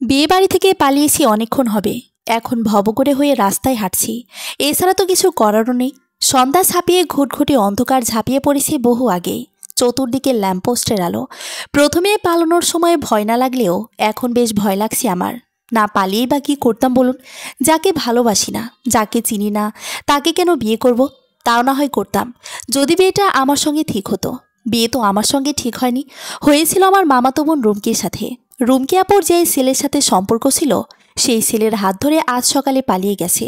বিয়ে বাড়ি থেকে পালিয়েছি অনেকক্ষণ হবে। এখন ভবঘুরে হয়ে রাস্তায় হাঁটছি। এছাড়া তো কিছু করারও নেই। সন্ধ্যা ছাপিয়ে ঘুটঘুটে অন্ধকার ঝাঁপিয়ে পড়েছি বহু আগেই। চতুর্দিকে ল্যাম্পপোস্টের আলো। প্রথমে পালানোর সময় ভয় না লাগলেও এখন বেশ ভয় লাগছে আমার। না পালিয়েই বা কী করতাম বলুন? যাকে ভালোবাসি না, যাকে চিনি না, তাকে কেন বিয়ে করব? তাও না হয় করতাম যদি বিয়েটা আমার সঙ্গে ঠিক হতো। বিয়ে তো আমার সঙ্গে ঠিক হয়নি, হয়েছিল আমার মামাতো বোন রুমকির সাথে। রুমকি আপুর যে ছেলের সাথে সম্পর্ক ছিল, সেই ছেলের হাত ধরে আজ সকালে পালিয়ে গেছে।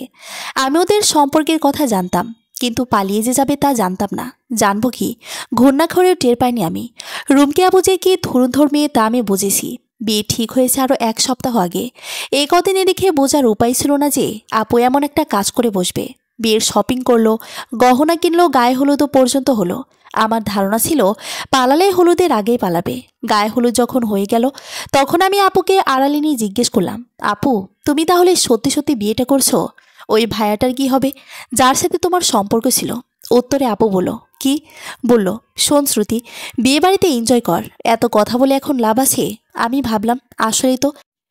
আমি ওদের সম্পর্কের কথা জানতাম, কিন্তু পালিয়ে যে যাবে তা জানতাম না। জানবো কি? ঘূর্ণাক্ষরেও টের পাইনি আমি। রুমকি আপু যে কি ধুরুন্ধর মেয়ে তা আমি বুঝেছি। বিয়ে ঠিক হয়েছে আরও 1 সপ্তাহ আগে। এই কদিনে দেখে বোঝার উপায় ছিল না যে আপু এমন একটা কাজ করে বসবে। বিয়ের শপিং করলো, গহনা কিনলো, গায়ে হলুদও পর্যন্ত হলো। আমার ধারণা ছিল পালালে হলুদের আগেই পালাবে। গায়ে হলুদ যখন হয়ে গেল, তখন আমি আপুকে আড়ালে নিয়ে জিজ্ঞেস করলাম, আপু তুমি তাহলে সত্যি সত্যি বিয়েটা করছো? ওই ভাইয়াটার কি হবে যার সাথে তোমার সম্পর্ক ছিল? উত্তরে আপু বলল, কি? বলল, শোন শ্রুতি, বিয়ে বাড়িতে এনজয় কর, এত কথা বলে এখন লাভ আছে? আমি ভাবলাম আসলেই তো,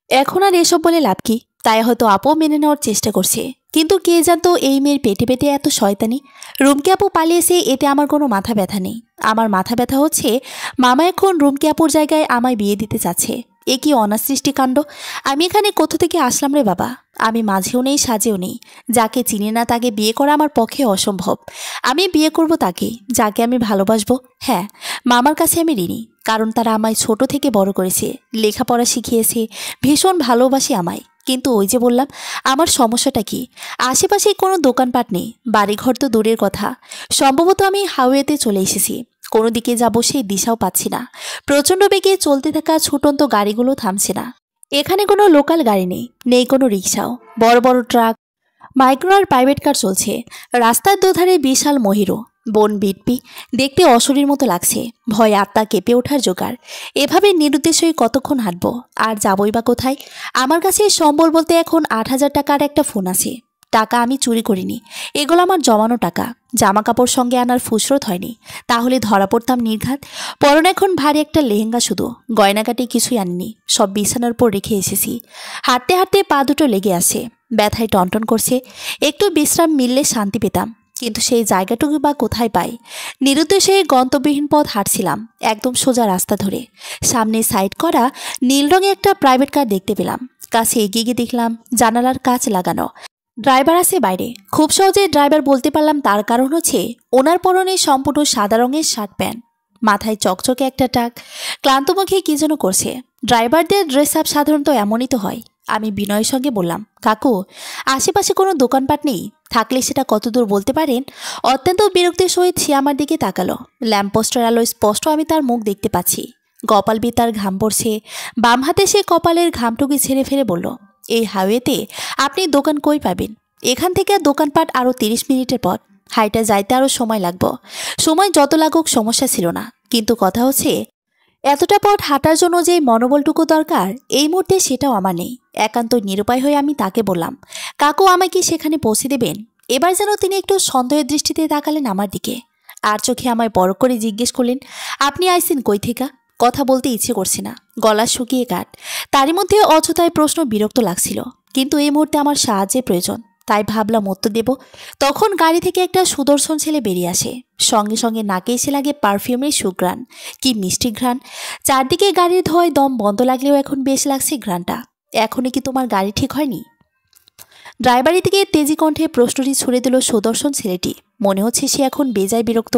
এখন আর এসব বলে লাভ কি। তাই হয়তো আপু মেনে নেওয়ার চেষ্টা করছে। কিন্তু কে জানতো এই মেয়ের পেটে পেটে এত শয়তানি। রুমকি আপু পালিয়েছে এতে আমার কোনো মাথা ব্যথা নেই। আমার মাথা ব্যথা হচ্ছে মামা এখন রুমকি আপুর জায়গায় আমায় বিয়ে দিতে চাচ্ছে। এ কি অনাসৃষ্টি কাণ্ড! আমি এখানে কোথা থেকে আসলাম রে বাবা? আমি মাঝেও নেই, সাজেও নেই। যাকে চিনি না তাকে বিয়ে করা আমার পক্ষে অসম্ভব। আমি বিয়ে করব তাকে যাকে আমি ভালোবাসবো। হ্যাঁ, মামার কাছে আমি ঋণী, কারণ তারা আমায় ছোট থেকে বড় করেছে, লেখাপড়া শিখিয়েছে, ভীষণ ভালোবাসে আমায়। কিন্তু ওই যে বললাম, আমার সমস্যাটা কি? আশেপাশে কোনো দোকানপাট নেই, বাড়িঘর তো দূরের কথা। সম্ভবত আমি হাইওয়েতে চলে এসেছি। কোনো দিকে যাব সেই দিশাও পাচ্ছি না। প্রচণ্ড বেগে চলতে থাকা ছুটন্ত গাড়িগুলো থামছে না। এখানে কোনো লোকাল গাড়ি নেই, নেই কোনো রিক্সাও। বড় বড় ট্রাক, মাইক্রো আর প্রাইভেট কার চলছে। রাস্তার দুধারে বিশাল মহিরো, বন বিটপি, দেখতে অশরীর মতো লাগছে। ভয় আত্মা কেঁপে ওঠার জোগাড়। এভাবে নিরুদ্দেশ্যই কতক্ষণ হাঁটবো? আর যাবই বা কোথায়? আমার কাছে সম্বল বলতে এখন 8,000 টাকার একটা ফোন আছে। টাকা আমি চুরি করিনি, এগুলো আমার জমানো টাকা। জামা কাপড় সঙ্গে আনার ফুসরত হয়নি, তাহলে ধরা পড়তাম নির্ঘাত। পরনে এখন ভারী একটা লেহেঙ্গা, শুধু গয়নাগাটি কিছুই আনিনি, সব বিছানার উপর রেখে এসেছি। হাঁটতে হাঁটতে পা দুটো লেগে আছে, ব্যথায় টনটন করছে। একটু বিশ্রাম মিললে শান্তি পেতাম, কিন্তু সেই জায়গাটুকু বা কোথায় পাই? নিরুদ্দেশে গন্তব্যহীন পথ হাঁটছিলাম, একদম সোজা রাস্তা ধরে। সামনে সাইড করা নীল রঙে একটা প্রাইভেট কার দেখতে পেলাম। কাছে এগিয়ে গিয়ে দেখলাম জানালার কাচ লাগানো, ড্রাইভার আছে বাইরে। খুব সহজে ড্রাইভার বলতে পারলাম, তার কারণ হচ্ছে ওনার পরনে সম্পূর্ণ সাদা রঙের শার্ট প্যান্ট, মাথায় চকচকে একটা টাক, ক্লান্ত মুখে কি যেন করছে। ড্রাইভারদের ড্রেস আপ সাধারণত এমনই তো হয়। আমি বিনয়ের সঙ্গে বললাম, কাকু আশেপাশে কোনো দোকানপাট নেই? থাকলে সেটা কতদূর বলতে পারেন? অত্যন্ত বিরক্তির সহিত সে আমার দিকে তাকালো। ল্যাম্পপোস্টের আলোয় স্পষ্ট আমি তার মুখ দেখতে পাচ্ছি। কপাল বেয়ে তার ঘাম পড়ছে। বাম হাতে সে কপালের ঘামটুকু ছেড়ে ফেলে বলল, এই হাইওয়েতে আপনি দোকান কই পাবেন? এখান থেকে দোকানপাট আরও 30 মিনিটের পথ। হাইটা যাইতে আরও সময় লাগবে। সময় যত লাগুক সমস্যা ছিল না, কিন্তু কথা হচ্ছে এতটা পথ হাঁটার জন্য যে মনোবলটুকু দরকার এই মুহূর্তে সেটাও আমার নেই। একান্ত নিরুপায় হয়ে আমি তাকে বললাম, কাকু আমায় কি সেখানে পৌঁছে দেবেন? এবার যেন তিনি একটু সন্দেহের দৃষ্টিতে তাকালেন আমার দিকে, আর চোখে আমায় বড় করে জিজ্ঞেস করলেন, আপনি আইসেন কই থেকে? কথা বলতে ইচ্ছে করছে না, গলা শুকিয়ে কাট। তারই মধ্যে অযথায় প্রশ্ন বিরক্ত লাগছিল, কিন্তু এই মুহূর্তে আমার সাহায্যের প্রয়োজন, তাই ভাবলাম উত্তর দেব। তখন গাড়ি থেকে একটা সুদর্শন ছেলে বেরিয়ে আসে। সঙ্গে সঙ্গে নাকে এসে লাগে পারফিউমের সুঘ্রাণ, কি মিষ্টি ঘ্রাণ! চারদিকে গাড়ির ধোঁয়ায় দম বন্ধ লাগলেও এখন বেশ লাগছে ঘ্রাণটা। এখনই কি তোমার গাড়ি ঠিক হয়নি? ড্রাইভারি থেকে তেজি কণ্ঠে প্রশ্নটি ছুড়ে দিল সুদর্শন ছেলেটি। মনে হচ্ছে সে এখন বেজায় বিরক্ত।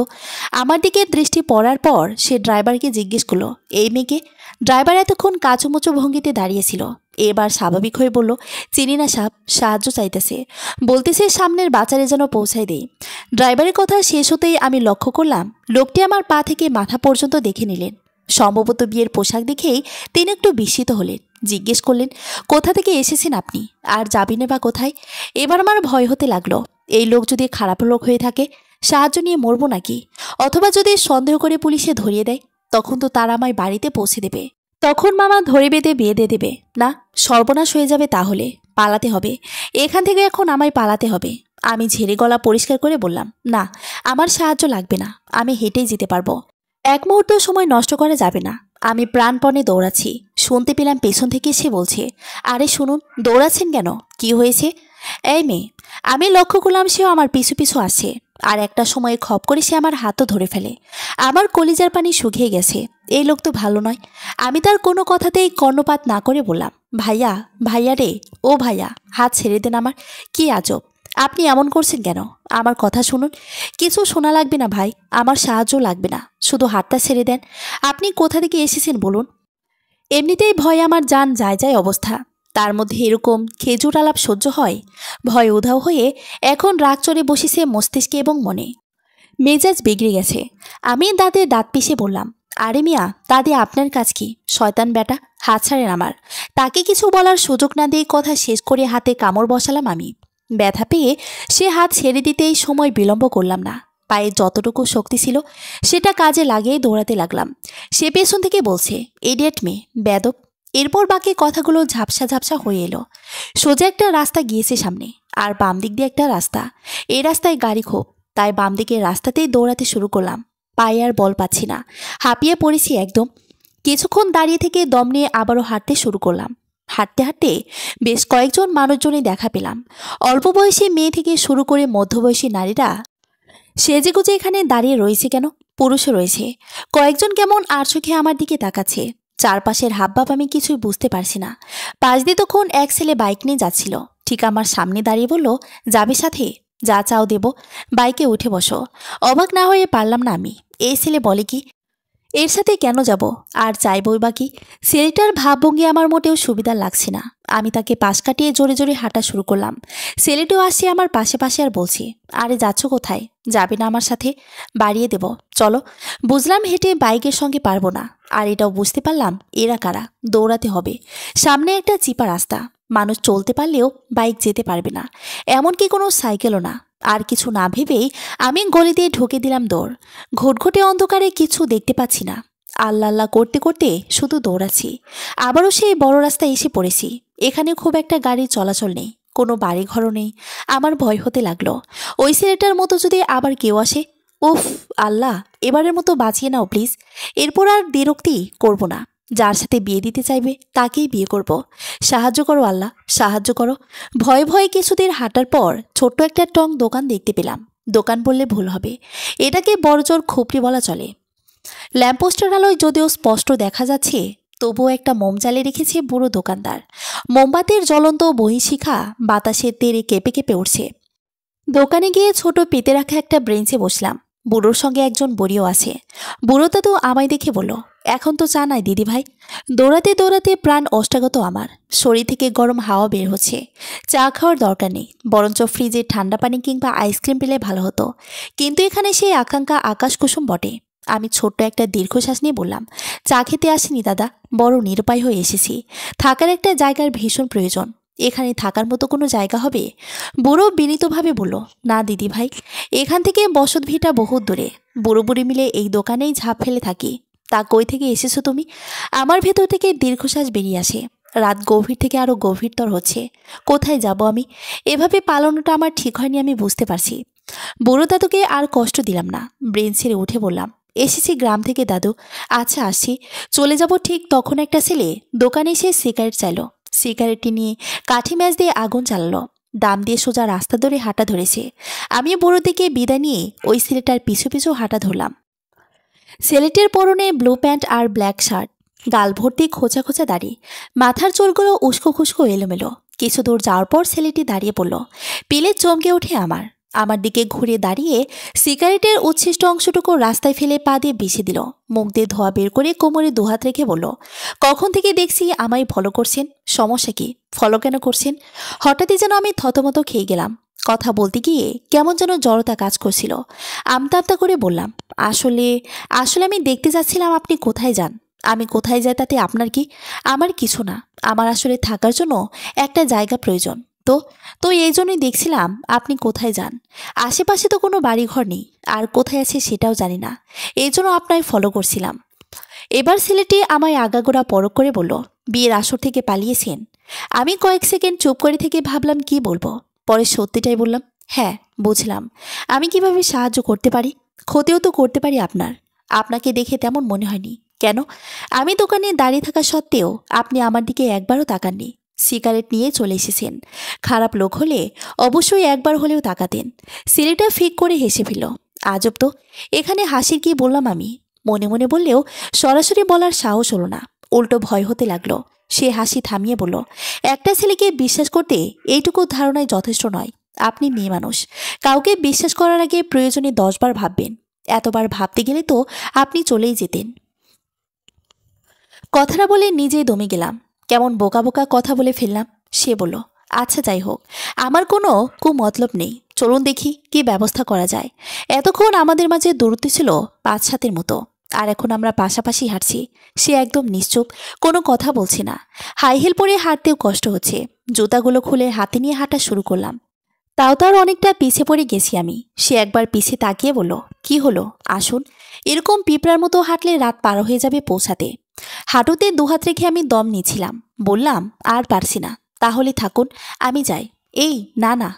আমার দিকে দৃষ্টি পড়ার পর সে ড্রাইভারকে জিজ্ঞেস করলো, এই মেয়েকে? ড্রাইভার এতক্ষণ কাচুমুচু ভঙ্গিতে দাঁড়িয়েছিল, এবার স্বাভাবিক হয়ে বলল, চিনি না সাহেব, সাহায্য চাইতেছে, বলতেছে সামনের বাজারে যেন পৌঁছায় দেই। ড্রাইভারের কথা শেষ হতেই আমি লক্ষ্য করলাম লোকটি আমার পা থেকে মাথা পর্যন্ত দেখে নিলেন। সম্ভবত বিয়ের পোশাক দেখেই তিনি একটু বিস্মিত হলেন। জিজ্ঞেস করলেন, কোথা থেকে এসেছেন আপনি, আর যাবিনে বা কোথায়? এবার আমার ভয় হতে লাগলো। এই লোক যদি খারাপ লোক হয়ে থাকে, সাহায্য নিয়ে মরবো নাকি? অথবা যদি সন্দেহ করে পুলিশে ধরিয়ে দেয়, তখন তো তারা আমায় বাড়িতে পৌঁছে দেবে। তখন মামা ধরে বেঁধে বিয়ে দিয়ে দেবে। না, সর্বনাশ হয়ে যাবে। তাহলে পালাতে হবে, এখান থেকে এখন আমায় পালাতে হবে। আমি ঝেড়ে গলা পরিষ্কার করে বললাম, না, আমার সাহায্য লাগবে না, আমি হেঁটেই যেতে পারবো। এক মুহূর্ত সময় নষ্ট করা যাবে না। আমি প্রাণপণে দৌড়াচ্ছি। শুনতে পেলাম পেছন থেকে সে বলছে, আরে শুনুন, দৌড়াচ্ছেন কেন? কি হয়েছে? এই মেয়ে। আমি লক্ষ্য করলাম সেও আমার পিছু পিছু আসছে। আর একটা সময়ে খপ করে সে আমার হাতও ধরে ফেলে। আমার কলিজার পানি শুকিয়ে গেছে। এই লোক তো ভালো নয়। আমি তার কোনো কথাতেই কর্ণপাত না করে বললাম, ভাইয়া, ভাইয়া রে, ও ভাইয়া, হাত ছেড়ে দেন আমার। কি আজব, আপনি এমন করছেন কেন? আমার কথা শুনুন। কিছু শোনা লাগবে না ভাই, আমার সাহায্য লাগবে না, শুধু হাতটা ছেড়ে দেন। আপনি কোথা থেকে এসেছেন বলুন? এমনিতেই ভয় আমার জান যায় যায় অবস্থা, তার মধ্যে এরকম খেজুর আলাপ সহ্য হয়? ভয় উধাও হয়ে এখন রাগ চড়ে বসেছে মস্তিষ্কে এবং মনে। মেজাজ বিগড়ে গেছে। আমি দাঁতে দাঁত পিষে বললাম, আরে মিয়া, দাদি আপনার কাজ কি? শয়তান বেটা, হাত ছাড়েন আমার। তাকে কিছু বলার সুযোগ না দিয়ে কথা শেষ করে হাতে কামড় বসালাম আমি। ব্যথা পেয়ে সে হাত ছেড়ে দিতেই সময় বিলম্ব করলাম না। পায়ে যতটুকু শক্তি ছিল সেটা কাজে লাগিয়ে দৌড়াতে লাগলাম। সে পেছন থেকে বলছে, ইডিয়েট মেয়ে, বেদব। এরপর বাকি কথাগুলো ঝাপসা ঝাপসা হয়ে এলো। সোজা একটা রাস্তা গিয়েছে সামনে, আর বাম দিক দিয়ে একটা রাস্তা। এই রাস্তায় গাড়ি খুব, তাই বাম দিকের রাস্তাতেই দৌড়াতে শুরু করলাম। পায়ে আর বল পাচ্ছি না, হাঁপিয়ে পড়েছি একদম। কিছুক্ষণ দাঁড়িয়ে থেকে দম নিয়ে আবারও হাঁটতে শুরু করলাম। হাঁটতে হাঁটতে বেশ কয়েকজন মানুষজনই দেখা পেলাম। অল্প বয়সী মেয়ে থেকে শুরু করে মধ্যবয়সী নারীরা সেজেগুজে এখানে দাঁড়িয়ে রয়েছে কেন? পুরুষও রয়েছে। কয়েকজন কেমন আর চোখে আমার দিকে তাকাচ্ছে। চারপাশের হাবভাব আমি কিছুই বুঝতে পারছি না। পাশ দিয়ে তখন এক ছেলে বাইক নিয়ে যাচ্ছিল। ঠিক আমার সামনে দাঁড়িয়ে বলল, যাবে সাথে? যা চাও দেব, বাইকে উঠে বসো। অবাক না হয়ে পারলাম না আমি। এই ছেলে বলে কি, এর সাথে কেন যাব? আর চাইবই বা কি? ছেলেটার ভাবভঙ্গি আমার মোটেও সুবিধা লাগছে না। আমি তাকে পাশ কাটিয়ে জোরে জোরে হাঁটা শুরু করলাম। ছেলেটিও আসছে আমার পাশে পাশে আর বলছি, আরে যাচ্ছ কোথায়? যাবে না আমার সাথে? বাড়িয়ে দেব, চলো। বুঝলাম হেঁটে বাইকের সঙ্গে পারবো না। আর এটাও বুঝতে পারলাম এরা কারা। দৌড়াতে হবে। সামনে একটা চিপা রাস্তা, মানুষ চলতে পারলেও বাইক যেতে পারবে না, এমনকি কোনো সাইকেলও না। আর কিছু না ভেবেই আমি গলি দিয়ে ঢুকে দিলাম দৌড়। ঘুটঘুটে অন্ধকারে কিছু দেখতে পাচ্ছি না। আল্লাহ আল্লাহ করতে করতে শুধু দৌড়াচ্ছি। আবারও সেই বড় রাস্তায় এসে পড়েছি। এখানে খুব একটা গাড়ির চলাচল নেই, কোনো বাড়িঘরও নেই। আমার ভয় হতে লাগলো, ওই ছেলেটার মতো যদি আবার কেউ আসে। উফ আল্লাহ, এবারের মতো বাঁচিয়ে নাও প্লিজ। এরপর আর বিরক্তি করব না। যার সাথে বিয়ে দিতে চাইবে তাকেই বিয়ে করব। সাহায্য করো আল্লাহ, সাহায্য করো। ভয়ে ভয়ে কিছুদিন হাঁটার পর ছোট্ট একটা টং দোকান দেখতে পেলাম। দোকান বললে ভুল হবে, এটাকে বড়জোর খুপড়ি বলা চলে। ল্যাম্পপোস্টের আলোয় যদিও স্পষ্ট দেখা যাচ্ছে, তবুও একটা মোম জ্বালিয়ে রেখেছে বুড়ো দোকানদার। মোমবাতির জ্বলন্ত বহিঃশিখা বাতাসের তেড়ে কেঁপে কেঁপে উঠছে। দোকানে গিয়ে ছোট পেতে রাখা একটা ব্রেঞ্চে বসলাম। বুড়োর সঙ্গে একজন বুড়িও আছে। বুড়ো দাদু আমায় দেখে বলল, এখন তো চা নাই দিদি ভাই। দৌড়াতে দৌড়াতে প্রাণ অষ্টাগত আমার। শরীর থেকে গরম হাওয়া বের হচ্ছে। চা খাওয়ার দরকার নেই, বরঞ্চ ফ্রিজে ঠান্ডা পানি কিংবা আইসক্রিম পেলে ভালো হতো। কিন্তু এখানে সেই আকাঙ্ক্ষা আকাশ কুসুম বটে। আমি ছোট্ট একটা দীর্ঘশ্বাস নিয়ে বললাম, চা খেতে আসিনি দাদা, বড় নিরুপায় হয়ে এসেছি। থাকার একটা জায়গার ভীষণ প্রয়োজন। এখানে থাকার মতো কোনো জায়গা হবে? বুড়ো বিনীতভাবে বলল, না দিদি ভাই, এখান থেকে বসত ভিটা বহুত দূরে। বুড়ো বুড়ি মিলে এই দোকানেই ঝাঁপ ফেলে থাকি। তা কই থেকে এসেছো তুমি? আমার ভেতর থেকে দীর্ঘশ্বাস বেরিয়ে আসে। রাত গভীর থেকে আরও গভীরতর হচ্ছে। কোথায় যাব আমি? এভাবে পালানোটা আমার ঠিক হয়নি, আমি বুঝতে পারছি। বুড়ো দাদুকে আর কষ্ট দিলাম না। ব্রেন ছেড়ে উঠে বললাম, এসেছি গ্রাম থেকে দাদু। আচ্ছা আসছি। চলে যাব ঠিক তখন একটা ছেলে দোকানে এসে সিগারেট চাইল। সিগারেটটি নিয়ে কাঠি ম্যাচ দিয়ে আগুন জ্বালালো। দাম দিয়ে সোজা রাস্তা ধরে হাঁটা ধরেছে। আমি বুড়ো দিকে বিদায় নিয়ে ওই ছেলেটার পিছু পিছু হাঁটা ধরলাম। ছেলেটির পরনে ব্লু প্যান্ট আর ব্ল্যাক শার্ট, গাল ভর্তি খোঁচা খোঁচা দাড়ি, মাথার চুলগুলো উস্কো খুস্কো এলোমেলো। কিছু দূর যাওয়ার পর ছেলেটি দাঁড়িয়ে পড়ল। পিলে চমকে ওঠে আমার দিকে ঘুরে দাঁড়িয়ে সিগারেটের উচ্ছিষ্ট অংশটুকু রাস্তায় ফেলে পা দিয়ে বিছে দিল। মুখ দিয়ে ধোয়া বের করে কোমরে দুহাত রেখে বলল, কখন থেকে দেখছি আমায় ফলো করছেন? সমস্যা কি? ফলো কেন করছেন? হঠাৎই যেন আমি থতমত খেয়ে গেলাম। কথা বলতে গিয়ে কেমন যেন জড়তা কাজ করছিল। আমতা আমতা করে বললাম, আসলে আসলে আমি দেখতে যাচ্ছিলাম আপনি কোথায় যান। আমি কোথায় যাই তাতে আপনার কি? আমার কিছু না। আমার আসলে থাকার জন্য একটা জায়গা প্রয়োজন। তো তো এই জন্যই দেখছিলাম আপনি কোথায় যান। আশেপাশে তো কোনো বাড়িঘর নেই, আর কোথায় আছে সেটাও জানি না। এই জন্য আপনায় ফলো করছিলাম। এবার ছেলেটি আমায় আগাগোড়া পরখ করে বলল, বিয়ের আসর থেকে পালিয়েছেন? আমি কয়েক সেকেন্ড চুপ করে থেকে ভাবলাম কি বলবো। পরে সত্যিটাই বললাম, হ্যাঁ বুঝলাম। আমি কিভাবে সাহায্য করতে পারি? ক্ষতিও তো করতে পারি আপনার। আপনাকে দেখে তেমন মনে হয়নি। কেন? আমি দোকানে দাঁড়িয়ে থাকা সত্ত্বেও আপনি আমার দিকে একবারও তাকাননি। সিগারেট নিয়ে চলে এসেছেন। খারাপ লোক হলে অবশ্যই একবার হলেও তাকাতেন। ছেলেটা ফিক করে হেসে ফেলল। আজব তো, এখানে হাসির কি বললাম আমি? মনে মনে বললেও সরাসরি বলার সাহস হলো না, উল্টো ভয় হতে লাগলো। সে হাসি থামিয়ে বলল, একটা ছেলেকে বিশ্বাস করতে এইটুকু ধারণায় যথেষ্ট নয়। আপনি মেয়ে মানুষ, কাউকে বিশ্বাস করার আগে প্রয়োজনে 10 বার ভাববেন। এতবার ভাবতে গেলে তো আপনি চলেই যেতেন। কথাটা বলে নিজেই দমে গেলাম। কেমন বোকা বোকা কথা বলে ফেললাম। সে বলল, আচ্ছা যাই হোক, আমার কোনো কুমতলব নেই। চলুন দেখি কি ব্যবস্থা করা যায়। এতক্ষণ আমাদের মাঝে দূরত্ব ছিল 5-7-এর মতো, আর এখন আমরা পাশাপাশি হাঁটছি। সে একদম নিশ্চুপ, কোনো কথা বলছি না। হাই হিল পরে হাঁটতেও কষ্ট হচ্ছে। জুতাগুলো খুলে হাতে নিয়ে হাঁটা শুরু করলাম। তাও তার অনেকটা পিছে পড়ে গেছি আমি। সে একবার পিছে তাকিয়ে বলল, কি হলো, আসুন। এরকম পিঁপড়ার মতো হাঁটলে রাত পার হয়ে যাবে পৌঁছাতে। হাঁটুতে দুহাত রেখে আমি দম নিচ্ছিলাম। বললাম, আর পারছি না। তাহলে থাকুন, আমি যাই। এই না না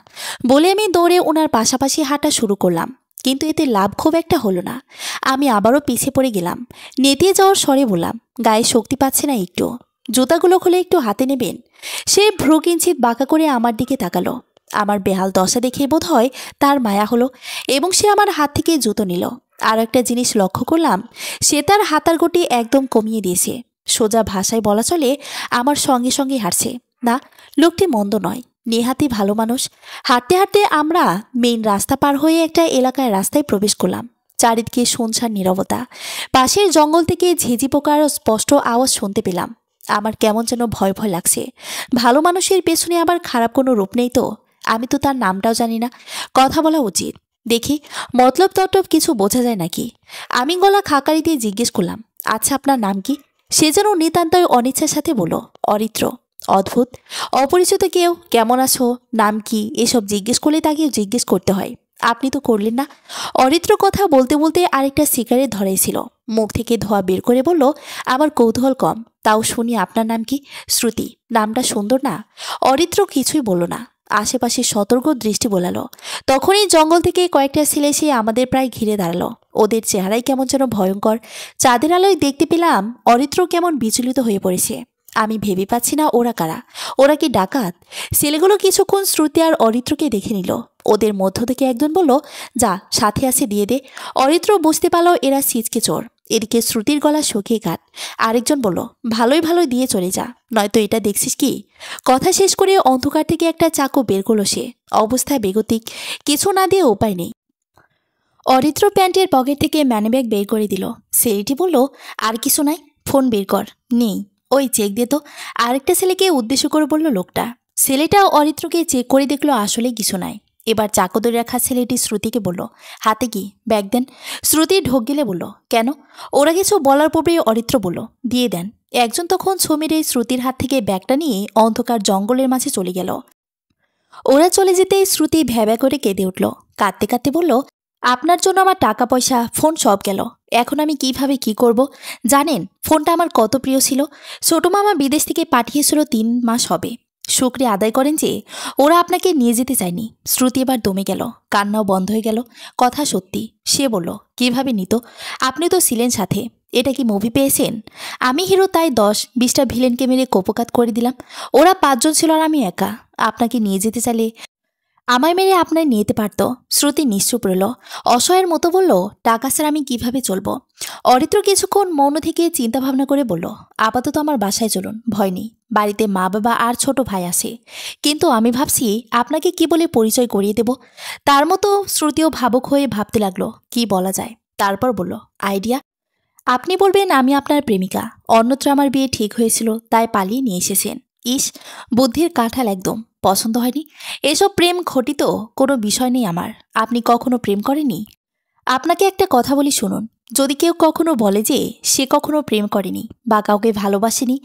বলে আমি দৌড়ে ওনার পাশাপাশি হাঁটা শুরু করলাম। কিন্তু এতে লাভ খুব একটা হলো না। আমি আবারও পিছে পড়ে গেলাম। নেতিয়ে যাওয়ার স্বরে বললাম, গায়ে শক্তি পাচ্ছে না একটু। জুতাগুলো খুলে একটু হাতে নেবেন। সে ভ্রু কিঞ্চিত বাঁকা করে আমার দিকে তাকালো। আমার বেহাল দশা দেখে বোধ হয় তার মায়া হলো, এবং সে আমার হাত থেকে জুতো নিল। আর একটা জিনিস লক্ষ্য করলাম, সে তার হাতার গতি একদম কমিয়ে দিয়েছে। সোজা ভাষায় বলা চলে আমার সঙ্গে সঙ্গে হাঁটছে। না, লোকটি মন্দ নয়, নেহাতি ভালো মানুষ। হাঁটতে হাঁটতে আমরা মেইন রাস্তা পার হয়ে একটা এলাকায় রাস্তায় প্রবেশ করলাম। চারিদিকে শুনশান নীরবতা। পাশের জঙ্গল থেকে ঝিঝি পোকার স্পষ্ট আওয়াজ শুনতে পেলাম। আমার কেমন যেন ভয় ভয় লাগছে। ভালো মানুষের পেছনে আবার খারাপ কোনো রূপ নেই তো? আমি তো তার নামটাও জানি না। কথা বলা উচিত। দেখি মতলব তটব কিছু বোঝা যায় নাকি। আমি গলা খাকারি দিয়ে জিজ্ঞেস করলাম, আচ্ছা আপনার নাম কি? সে যেন নিতান্তই অনিচ্ছার সাথে বলল, অরিত্র। অদ্ভুত, অপরিচিত কেউ কেমন আছো, নাম কি, এসব জিজ্ঞেস করলে তাকে জিজ্ঞেস করতে হয়। আপনি তো করলেন না। অরিত্র কথা বলতে বলতে আরেকটা সিগারেট ধরাইছিল। মুখ থেকে ধোঁয়া বের করে বলল, আমার কৌতূহল কম, তাও শুনি আপনার নাম কি? শ্রুতি। নামটা সুন্দর না? অরিত্র কিছুই বলল না। আশেপাশে সতর্ক দৃষ্টি বোলালো। তখনই জঙ্গল থেকে কয়েকটা ছেলে এসে আমাদের প্রায় ঘিরে দাঁড়ালো। ওদের চেহারাই কেমন যেন ভয়ঙ্কর। চাঁদের আলোয় দেখতে পেলাম অরিত্র কেমন বিচলিত হয়ে পড়েছে। আমি ভেবে পাচ্ছি না ওরা কারা। ওরা কি ডাকাত? ছেলেগুলো কিছুক্ষণ শ্রুতি আর অরিত্রকে দেখে নিল। ওদের মধ্য থেকে একজন বলল, যা সাথে আছে দিয়ে দে। অরিত্র বুঝতে পারল এরা সিজকে চোর। এদিকে শ্রুতির গলা শুকিয়ে কাট। আরেকজন বলল, ভালোই ভালোই দিয়ে চলে যা, নয়তো এটা দেখছিস কি? কথা শেষ করে অন্ধকার থেকে একটা চাকু বের করলো সে। অবস্থায় বেগতিক, কিছু না দিয়ে উপায় নেই। অরিত্র প্যান্টের পকেট থেকে ম্যানিব্যাগ বের করে দিল। ছেলেটি বলল, আর কিছু নাই? ফোন বের কর। নেই। ওই চেক দে তো। আরেকটা ছেলেকে উদ্দেশ্য করে বলল লোকটা। ছেলেটাও অরিত্রকে চেক করে দেখলো আসলেই কিছু নাই। এবার চাকু ধরে রাখা ছেলেটি শ্রুতিকে বলল, হাতে কি? ব্যাগ দেন। শ্রুতি ঢোক গেলে বলল, কেন? ওরা কিছু বলার পূর্বেই অরিত্র বলল, দিয়ে দেন। একজন তখন ছমিরে শ্রুতির হাত থেকে ব্যাগটা নিয়ে অন্ধকার জঙ্গলের মাঝে চলে গেল। ওরা চলে যেতেই শ্রুতি ভ্যাবা করে কেঁদে উঠল। কাঁদতে কাঁদতে বলল, আপনার জন্য আমার টাকা পয়সা ফোন সব গেল। এখন আমি কিভাবে কি করব? জানেন ফোনটা আমার কত প্রিয় ছিল। ছোট মামা বিদেশ থেকে পাঠিয়েছিল 3 মাস হবে। শুক্রিয়া আদায় করেন যে ওরা আপনাকে নিয়ে যেতে চায়নি। শ্রুতি এবার দমে গেল, কান্নাও বন্ধ হয়ে গেল। কথা সত্যি। সে বলল, কিভাবে নিত? আপনি তো ছিলেন সাথে। এটা কি মুভি পেয়েছেন? আমি হিরো, তাই 10-20টা ভিলেনকে মেরে কোপকাত করে দিলাম। ওরা 5 জন ছিল আর আমি একা। আপনাকে নিয়ে যেতে চাইলে আমায় মেরে আপনার নিয়ে যেতে পারত। শ্রুতি নিশ্চুপ রইল। অসহায়ের মতো বলল, টাকা ছাড়া আমি কিভাবে চলবো? অরিত্র কিছুক্ষণ মৌন থেকে চিন্তা ভাবনা করে বলল, আপাতত আমার বাসায় চলুন, ভয় নেই। বাড়িতে মা বাবা আর ছোট ভাই আছে। কিন্তু আমি ভাবছি আপনাকে কি বলে পরিচয় করিয়ে দেব। তার মতো শ্রুতিও ভাবুক হয়ে ভাবতে লাগলো কি বলা যায়। তারপর বলল, আইডিয়া। আপনি বলবেন আমি আপনার প্রেমিকা, অন্যত্র আমার বিয়ে ঠিক হয়েছিল, তাই পালিয়ে নিয়ে এসেছেন। ইস, বুদ্ধির কাঁঠাল একদম। পছন্দ হয়নি? এসব প্রেম ঘটিত কোনো বিষয় নেই আমার। আপনি কখনো প্রেম করেনি? আপনাকে একটা কথা বলি শুনুন। যদি কেউ কখনো বলে যে সে কখনো প্রেম করেনি বা কাউকে ভালোবাসেনি,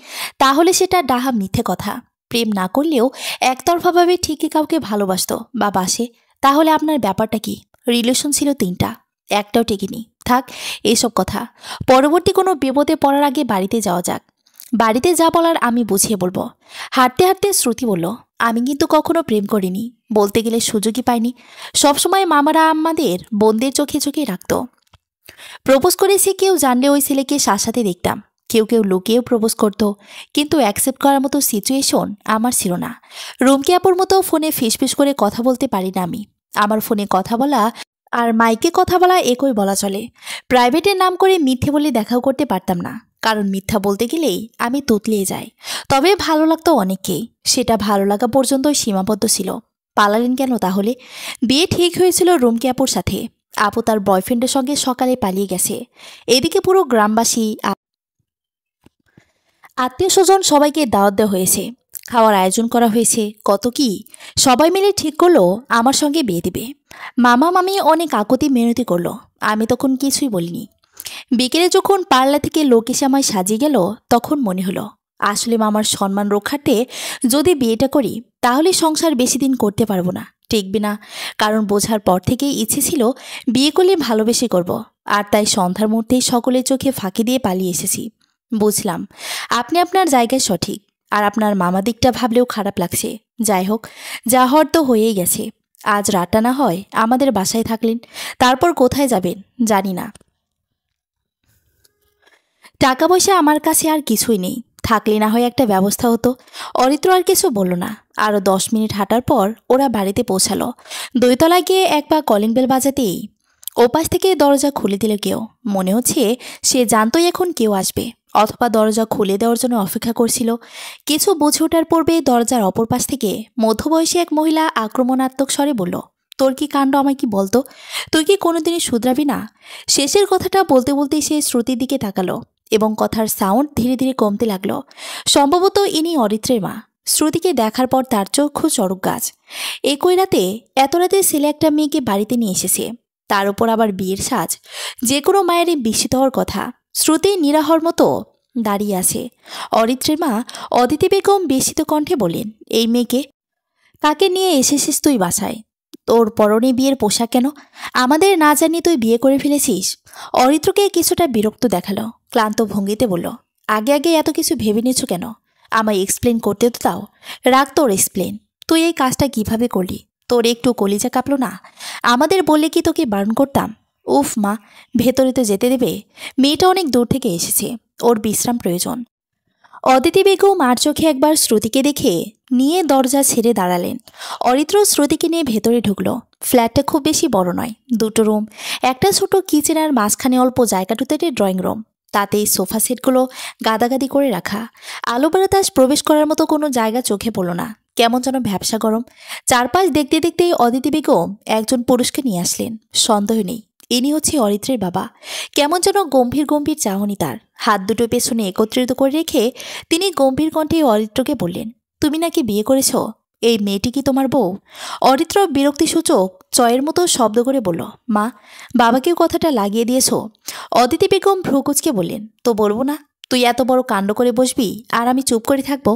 তাহলে সেটা ডাহা মিথ্যে কথা। প্রেম না করলেও একতরফাভাবে ঠিকই কাউকে ভালোবাসতো বা বাসে। তাহলে আপনার ব্যাপারটা কি? রিলেশন ছিল 3টা, একটাও টেকেনি। থাক এসব কথা, পরবর্তী কোনো বিপদে পড়ার আগে বাড়িতে যাওয়া যাক। বাড়িতে যা বলার আমি বুঝিয়ে বলবো। হাঁটতে হাঁটতে শ্রুতি বলল, আমি কিন্তু কখনো প্রেম করিনি, বলতে গেলে সুযোগই পাইনি। সবসময় মামারা আমাদের বোনদের চোখে চোখে রাখত। প্রপোজ করেছি কেউ জানলে ওই ছেলেকে সাথে দেখতাম। কেউ কেউ লুকিয়েও প্রপোজ করতো, কিন্তু অ্যাকসেপ্ট করার মতো সিচুয়েশন আমার ছিল না। রুমকি আপুর মতো ফোনে ফিসফিস করে কথা বলতে পারি না আমি। আমার ফোনে কথা বলা আর মাইকে কথা বলা একই বলা চলে। প্রাইভেটের নাম করে মিথ্যে বলে দেখাও করতে পারতাম না, কারণ মিথ্যা বলতে গেলেই আমি তুতলিয়ে যাই। তবে ভালো লাগতো অনেককেই, সেটা ভালো লাগা পর্যন্তই সীমাবদ্ধ ছিল। পালালেন কেন তাহলে? বিয়ে ঠিক হয়েছিল রুমকি আপুর সাথে। আপু তার বয়ফ্রেন্ডের সঙ্গে সকালে পালিয়ে গেছে। এদিকে পুরো গ্রামবাসী, আত্মীয় স্বজন সবাইকে দাওয়াত দেওয়া হয়েছে, খাওয়ার আয়োজন করা হয়েছে, কত কি। সবাই মিলে ঠিক করলো আমার সঙ্গে বিয়ে দিবে। মামা মামি অনেক আকুতি মিনতি করলো, আমি তখন কিছুই বলিনি। বিকেলে যখন পার্লা থেকে লোক এসে আমায় সাজিয়ে গেল, তখন মনে হলো আসলে মামার সম্মান রক্ষার্থে যদি বিয়েটা করি তাহলে সংসার বেশি দিন করতে পারবো না, টিকবে না। কারণ বোঝার পর থেকেই ইচ্ছে ছিল বিয়ে করলে ভালোবেসে করব, আর তাই সন্ধ্যার মুহূর্তেই সকলের চোখে ফাঁকি দিয়ে পালিয়ে এসেছি। বুঝলাম আপনি আপনার জায়গায় সঠিক, আর আপনার মামা দিকটা ভাবলেও খারাপ লাগছে। যাই হোক, যা হওয়ার তো হয়েই গেছে। আজ রাতটা না হয় আমাদের বাসায় থাকলেন, তারপর কোথায় যাবেন জানি না। টাকা পয়সা আমার কাছে আর কিছুই নেই, থাকলে না হয় একটা ব্যবস্থা হতো। অরিত্র আর কিছু বলল না। আরও 10 মিনিট হাঁটার পর ওরা বাড়িতে পৌঁছালো। 2 তলায় গিয়ে একবার কলিং বেল বাজাতেই ওপাশ থেকে দরজা খুলে দিল কেউ। মনে হচ্ছে সে জানতোই এখন কেউ আসবে, অথবা দরজা খুলে দেওয়ার জন্য অপেক্ষা করছিল। কিছু বুঝে ওঠার পূর্বে দরজার অপর পাশ থেকে মধ্যবয়সী এক মহিলা আক্রমণাত্মক স্বরে বলল, তোর কি কাণ্ড, আমায় কি বলতো? তুই কি কোনোদিনই শুধরাবি না? শেষের কথাটা বলতে বলতেই সে শ্রুতির দিকে তাকালো এবং কথার সাউন্ড ধীরে ধীরে কমতে লাগলো। সম্ভবত ইনি অরিত্রের মা। শ্রুতিকে দেখার পর তার চক্ষু চড়ক গাছ। একই রাতে, এত রাতে ছেলে একটা মেয়েকে বাড়িতে নিয়ে এসেছে, তার উপর আবার বিয়ের সাজ। যে কোনো মায়েরই বিস্মিত হওয়ার কথা। শ্রুতি নিরাহর মতো দাঁড়িয়ে আছে। অরিত্রের মা অদিতি বেগম বিস্মিত কণ্ঠে বললেন, এই মেয়েকে কাকে নিয়ে এসেছিস তুই বাসায়? তোর পরনে বিয়ের পোশাক কেন? আমাদের না জানি তুই বিয়ে করে ফেলেছিস? অরিত্রকে কিছুটা বিরক্ত দেখালো, ক্লান্ত ভঙ্গিতে বলল, আগে আগে এত কিছু ভেবে নিয়েছো কেন? আমায় এক্সপ্লেন করতে তো দাও। রাখ তোর এক্সপ্লেন। তুই এই কাজটা কিভাবে করলি? তোর একটু কলিজা কাঁপলো না? আমাদের বললে কি তোকে বারণ করতাম? উফ মা, ভেতরে তো যেতে দেবে? মেয়েটা অনেক দূর থেকে এসেছে, ওর বিশ্রাম প্রয়োজন। অদিতি বেগম আর চোখে একবার শ্রুতিকে দেখে নিয়ে দরজা ছেড়ে দাঁড়ালেন। অরিত্র শ্রুতিকে নিয়ে ভেতরে ঢুকলো। ফ্ল্যাটটা খুব বেশি বড় নয়, 2টো রুম, একটা ছোট কিচেন আর মাঝখানে অল্প জায়গাটুতে ড্রয়িং রুম। তাতেই সোফা সেটগুলো গাদাগাদি করে রাখা। আলো বাতাস প্রবেশ করার মতো কোনো জায়গা চোখে পড়ল না, কেমন যেন ভ্যাবসা গরম। চারপাশ দেখতে দেখতেই অদিতি বেগম একজন পুরুষকে নিয়ে আসলেন। সন্দেহ নেই ইনি হচ্ছে অরিত্রের বাবা। কেমন যেন গম্ভীর গম্ভীর চাহনি তার। হাত দুটো পেছনে একত্রিত করে রেখে তিনি গম্ভীর কণ্ঠে অরিত্রকে বললেন, তুমি নাকি বিয়ে করেছ? এই মেয়েটি কি তোমার বউ? অরিত্র বিরক্তিসূচক চয়ের মতো শব্দ করে বলল, মা, বাবাকেও কথাটা লাগিয়ে দিয়েছ? অদিতি বেগম ভ্রুকুচকে বললেন, তো বলবো না? তুই এত বড় কাণ্ড করে বসবি আর আমি চুপ করে থাকবো?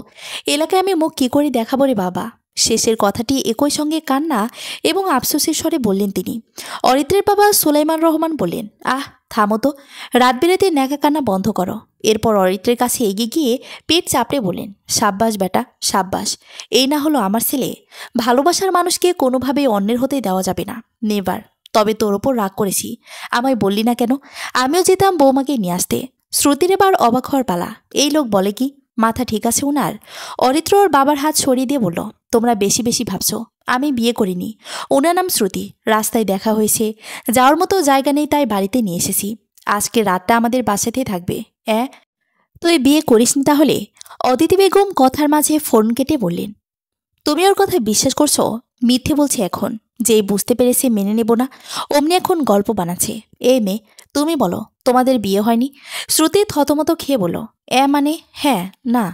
এলাকায় আমি মুখ কি করে দেখাবো রে বাবা? শেষের কথাটি একই সঙ্গে কান্না এবং আফসোসের স্বরে বললেন তিনি। অরিত্রের বাবা সুলাইমান রহমান বললেন, আহ থামো তো, রাত বেরাতে ন্যাকা কান্না বন্ধ করো। এরপর অরিত্রের কাছে এগিয়ে গিয়ে পেট চাপড়ে বললেন, সাব্বাস বেটা, সাব্বাস। এই না হলো আমার ছেলে। ভালোবাসার মানুষকে কোনোভাবেই অন্যের হতে দেওয়া যাবে না, নেভার। তবে তোর ওপর রাগ করেছি, আমায় বললি না কেন? আমিও যেতাম বৌমাকে নিয়ে আসতে। শ্রুতির এবার অবাক হওয়ার পালা। এই লোক বলে কি? মাথা ঠিক আছে উনার? অরিত্র ওর বাবার হাত সরিয়ে দিয়ে বলল, তোমরা বেশি বেশি ভাবছো, আমি বিয়ে করিনি। ওনার নাম শ্রুতি, রাস্তায় দেখা হয়েছে, যাওয়ার মতো জায়গা নেই তাই বাড়িতে নিয়ে এসেছি। আজকে রাতটা আমাদের বাসাতেই থাকবে। তুই বিয়ে করিসনি তাহলে? অদিতি বেগম কথার মাঝে ফোন কেটে বললেন, তুমি ওর কথা বিশ্বাস করছো? মিথ্যে বলছে এখন, যেই বুঝতে পেরেছে মেনে নেব না অমনি এখন গল্প বানাচ্ছে। মেয়ে, তুমি বলো তোমাদের বিয়ে হয়নি? শ্রুতি থতমত খেয়ে বলল, মানে হ্যাঁ না।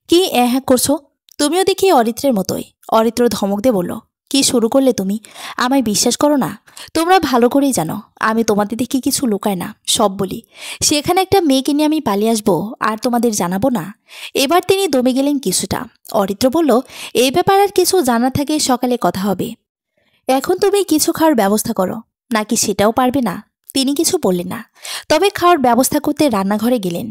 কি হ্যাঁ করছো? তুমিও দেখি অরিত্রের মতোই। অরিত্র ধমক দিয়ে বলল, কি শুরু করলে তুমি? আমায় বিশ্বাস করো না? তোমরা ভালো করেই জানো আমি তোমাদের দেখি কিছু লুকায় না, সব বলি। সেখানে একটা মেয়েকে নিয়ে আমি পালিয়ে আসবো আর তোমাদের জানাবো না? এবার তিনি দমে গেলেন কিছুটা। অরিত্র বলল, এই ব্যাপার আর কিছু জানা থাকে সকালে কথা হবে। এখন তুমি কিছু খাওয়ার ব্যবস্থা করো, নাকি সেটাও পারবে না? তিনি কিছু বললেন না, তবে খাওয়ার ব্যবস্থা করতে রান্নাঘরে গেলেন।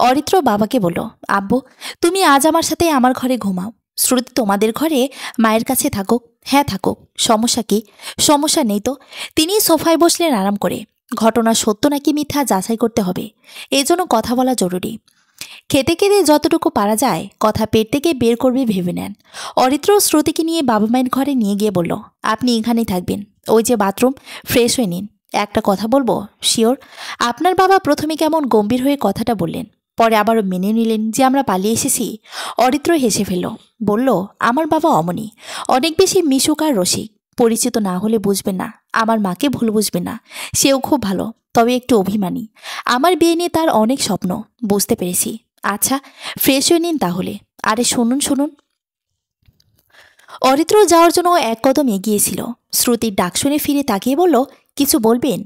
অরিত্র বাবাকে বলল, আব্বু, তুমি আজ আমার সাথে আমার ঘরে ঘুমাও। শ্রুতি তোমাদের ঘরে মায়ের কাছে থাকুক। হ্যাঁ থাকুক, সমস্যা কি? সমস্যা নেই তো। তিনি সোফায় বসলেন আরাম করে। ঘটনা সত্য নাকি মিথ্যা যাচাই করতে হবে, এজন্য কথা বলা জরুরি। খেতে খেতে যতটুকু পারা যায় কথা পেট থেকে বের করবে ভেবে নেন। অরিত্র শ্রুতিকে নিয়ে বাবা মায়ের ঘরে নিয়ে গিয়ে বলল, আপনি এখানেই থাকবেন, ওই যে বাথরুম, ফ্রেশ হয়ে নিন। একটা কথা বলবো, শিওর? আপনার বাবা প্রথমে কেমন গম্ভীর হয়ে কথাটা বললেন, পরে আবারও মেনে নিলেন যে আমরা পালিয়ে এসেছি। অরিত্র হেসে ফেলল, বলল, আমার বাবা অমনি, অনেক বেশি মিশুক আর রসিক। পরিচিত না হলে বুঝবেন না, আমার মাকে ভুল বুঝবেন না, সেও খুব ভালো, তবে একটু অভিমানী। আমার বিয়ে নিয়ে তার অনেক স্বপ্ন, বুঝতে পেরেছি। আচ্ছা, ফ্রেশ হয়ে নিন তাহলে। আরে শুনুন শুনুন। অরিত্র যাওয়ার জন্য এক কদম এগিয়েছিল। শ্রুতির ডাক শুনে ফিরে তাকিয়ে বলল, কিছু বলবেন?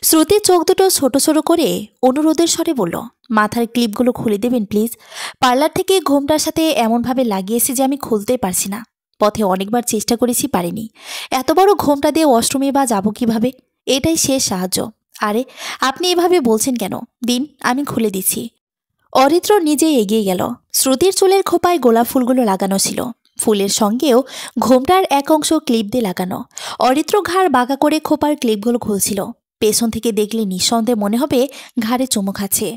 শ্রুতির চোখ দুটো ছোট ছোট করে অনুরোধের স্বরে বলল, মাথার ক্লিপগুলো খুলে দেবেন প্লিজ। পার্লার থেকে ঘোমটার সাথে এমনভাবে লাগিয়েছে যে আমি খুলতেই পারছি না। পথে অনেকবার চেষ্টা করেছি, পারিনি। এত বড় ঘোমটা দিয়ে ওয়াশরুমে বা যাবো কিভাবে? এটাই শেষ সাহায্য। আরে আপনি এভাবে বলছেন কেন? দিন, আমি খুলে দিচ্ছি। অরিত্র নিজেই এগিয়ে গেল। শ্রুতির চুলের খোপায় গোলাপ ফুলগুলো লাগানো ছিল, ফুলের সঙ্গেও ঘোমটার এক অংশ ক্লিপ দিয়ে লাগানো। অরিত্র ঘাড় বাঁকা করে খোপার ক্লিপগুলো খুলছিল। পেছন থেকে দেখলে নিঃসন্দেহে মনে হবে ঘাড়ে চুমু খাচ্ছে।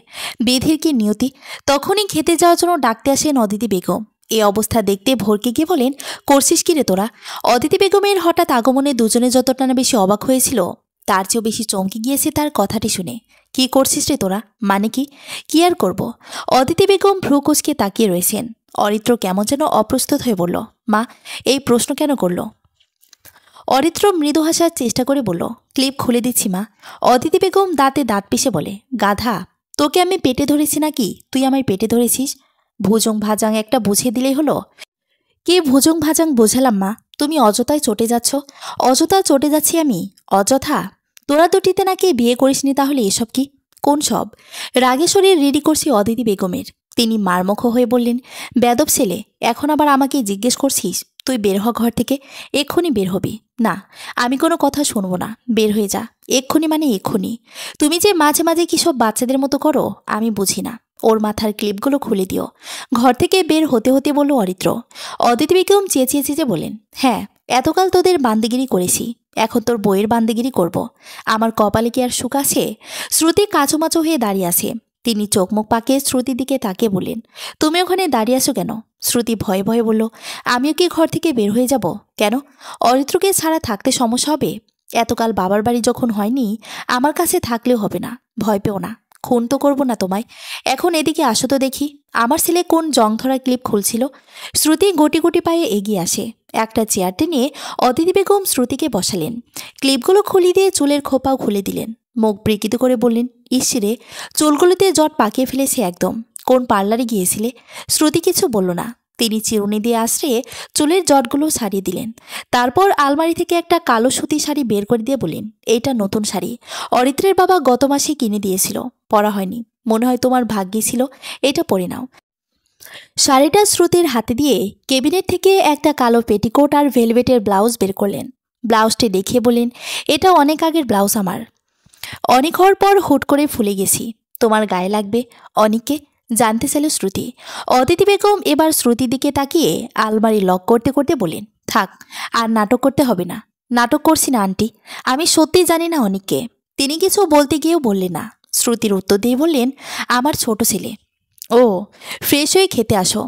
বিধির কি নিয়তি! তখনই খেতে যাওয়ার জন্য ডাকতে আসেন অদিতি বেগম। এই অবস্থা দেখতে ভরকে গিয়ে বলেন, করছিস কি রে তোরা? অদিতি বেগমের হঠাৎ আগমনে দুজনে যতটা না বেশি অবাক হয়েছিল, তার চেয়েও বেশি চমকে গিয়েছে তার কথাটি শুনে। কি করছিস রে তোরা? মানে কি? কি আর করব? অদিতি বেগম ভ্রু কুঁচকে তাকিয়ে রয়েছেন। অরিত্র কেমন যেন অপ্রস্তুত হয়ে বলল, মা, এই প্রশ্ন কেন করল? অরিত্র মৃদু হাসার চেষ্টা করে বলল, ক্লিপ খুলে দিচ্ছি মা। অদিতি বেগম দাঁতে দাঁত পিষে বলে, গাধা, তোকে আমি পেটে ধরেছি নাকি তুই আমায় পেটে ধরেছিস? ভুজং ভাজাং একটা বুঝিয়ে দিলেই হলো। কে ভুজং ভাজাং বোঝালাম মা, তুমি অযথায় চটে যাচ্ছ। অযথা চটে যাচ্ছি আমি? অযথা? তোরা দুটিতে নাকি বিয়ে করিসনি, তাহলে এসব কি? কোন সব? রাগে শরীর রেডি করছি অদিতি বেগমের। তিনি মারমুখ হয়ে বললেন, বেদব ছেলে, এখন আবার আমাকে জিজ্ঞেস করছিস? তুই বের হ ঘর থেকে, এক্ষুনি বের হবি। না, আমি কোনো কথা শুনবো না, বের হয়ে যা। এক্ষুনি মানে এক্ষুনি। তুমি যে মাঝে মাঝে কি সব বাচ্চাদের মতো করো আমি বুঝি না। ওর মাথার ক্লিপগুলো খুলে দিও। ঘর থেকে বের হতে হতে বলল অরিত্র। অদিতি বেগম চেঁচিয়ে চেঁচিয়ে বলেন, হ্যাঁ, এতকাল তোদের বান্দিগিরি করেছি, এখন তোর বইয়ের বান্দিগিরি করব। আমার কপালে কি আর সুখ আছে? শ্রুতি কাচুমাচু হয়ে দাঁড়িয়ে আছে। তিনি চোখ মুখ পাকিয়ে শ্রুতির দিকে তাকিয়ে বললেন, তুমি ওখানে দাঁড়িয়ে আছো কেন? শ্রুতি ভয়ে ভয়ে বলল, আমিও কি ঘর থেকে বের হয়ে যাব? কেন? অরিত্রকে ছাড়া থাকতে সমস্যা হবে? এতকাল বাবার বাড়ি যখন হয়নি, আমার কাছে থাকলেও হবে না। ভয় পেও না, খুন তো করবো না তোমায়। এখন এদিকে আসো তো দেখি, আমার ছেলে কোন জংধরা ক্লিপ খুলছিল। শ্রুতি গুটি গুটি পায়ে এগিয়ে আসে। একটা চেয়ার টেনে অদিতি বেগম শ্রুতিকে বসালেন। ক্লিপগুলো খুলিয়ে দিয়ে চুলের খোপাও খুলে দিলেন। মুখ বিকৃত করে বললেন, ইসরে, চুলগুলোতে জট পাকিয়ে ফেলেছে একদম। কোন পার্লারে গিয়েছিলে? শ্রুতি কিছু বলল না। তিনি চিরুনি দিয়ে আশ্রয়ে চুলের জটগুলো ছাড়িয়ে দিলেন। তারপর আলমারি থেকে একটা কালো সুতি শাড়ি বের করে দিয়ে বললেন, এইটা নতুন শাড়ি, অরিত্রের বাবা গত মাসে কিনে দিয়েছিল, পরা হয়নি, মনে হয় তোমার ভাগ্যে ছিল, এটা পরে নাও। শাড়িটা শ্রুতির হাতে দিয়ে কেবিনেট থেকে একটা কালো পেটিকোট আর ভেলভেটের ব্লাউজ বের করলেন। ব্লাউজটি দেখিয়ে বললেন, এটা অনেক আগের ব্লাউজ আমার, অনেক হওয়ার পর হুট করে ফুলে গেছি, তোমার গায়ে লাগবে? অনেককে জানতে চাইল শ্রুতি। অদিতি বেগম এবার শ্রুতির দিকে তাকিয়ে আলমারি লক করতে করতে বলেন, থাক, আর নাটক করতে হবে না। নাটক করছি না আন্টি, আমি সত্যি জানি না অনেককে। তিনি কিছু বলতে গিয়েও বললেন না। শ্রুতির উত্তর দিয়ে বললেন, আমার ছোট ছেলে। ও, ফ্রেশ হয়ে খেতে আসো।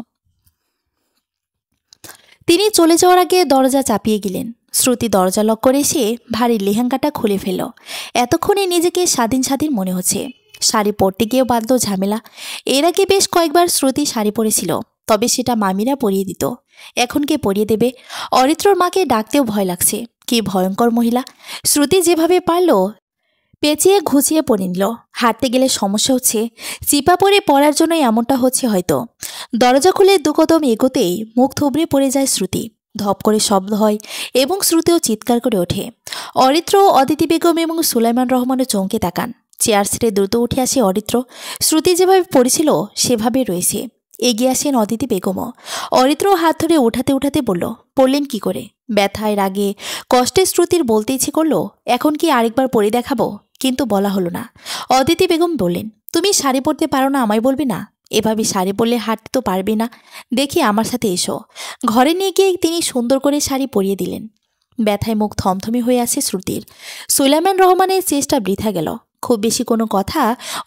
তিনি চলে যাওয়ার আগে দরজা চাপিয়ে গেলেন। শ্রুতি দরজা লক করে এসে ভারী লেহেঙ্গাটা খুলে ফেলল। এতক্ষণে নিজেকে স্বাধীন স্বাধীন মনে হচ্ছে। শাড়ি পরতে গিয়েও বাধ্য ঝামেলা। এর আগে বেশ কয়েকবার শ্রুতি শাড়ি পরেছিল, তবে সেটা মামিরা পরিয়ে দিত। এখন কে পরিয়ে দেবে? অরিত্রর মাকে ডাকতেও ভয় লাগছে। কি ভয়ঙ্কর মহিলা! শ্রুতি যেভাবে পারল পেঁচিয়ে ঘুচিয়ে পরে নিল। হাঁটতে গেলে সমস্যা হচ্ছে, চিপা পরে পড়ার জন্য এমনটা হচ্ছে হয়তো। দরজা খুলে দুকদম এগোতেই মুখ থুবড়ে পড়ে যায় শ্রুতি। ধপ করে শব্দ হয় এবং শ্রুতিও চিৎকার করে ওঠে। অরিত্র, অদিতি বেগম এবং সুলাইমান রহমানও চমকে তাকান। চেয়ার ছেড়ে দ্রুত উঠে আসে অরিত্র। শ্রুতি যেভাবে পড়েছিল সেভাবে রয়েছে। এগিয়ে আসেন অদিতি বেগমও। অরিত্র হাত ধরে উঠাতে উঠাতে বলল, পড়লেন কি করে? ব্যথায় রাগে কষ্টে শ্রুতির বলতে ইচ্ছে করলো, এখন কি আরেকবার পড়ে দেখাবো? কিন্তু বলা হলো না। অদিতি বেগম বললেন, তুমি শাড়ি পরতে পারো না, আমায় বলবে না? এভাবে শাড়ি পরলে হাঁটতে তো পারবে না। দেখি আমার সাথে এসো। ঘরে নিয়ে গিয়ে তিনি সুন্দর করে শাড়ি পরিয়ে দিলেন। ব্যথায় মুখ থমথমি হয়ে আছে শ্রুতির। সুলাইমান রহমানের চেষ্টা বৃথা গেল। খুব বেশি কোনো কথা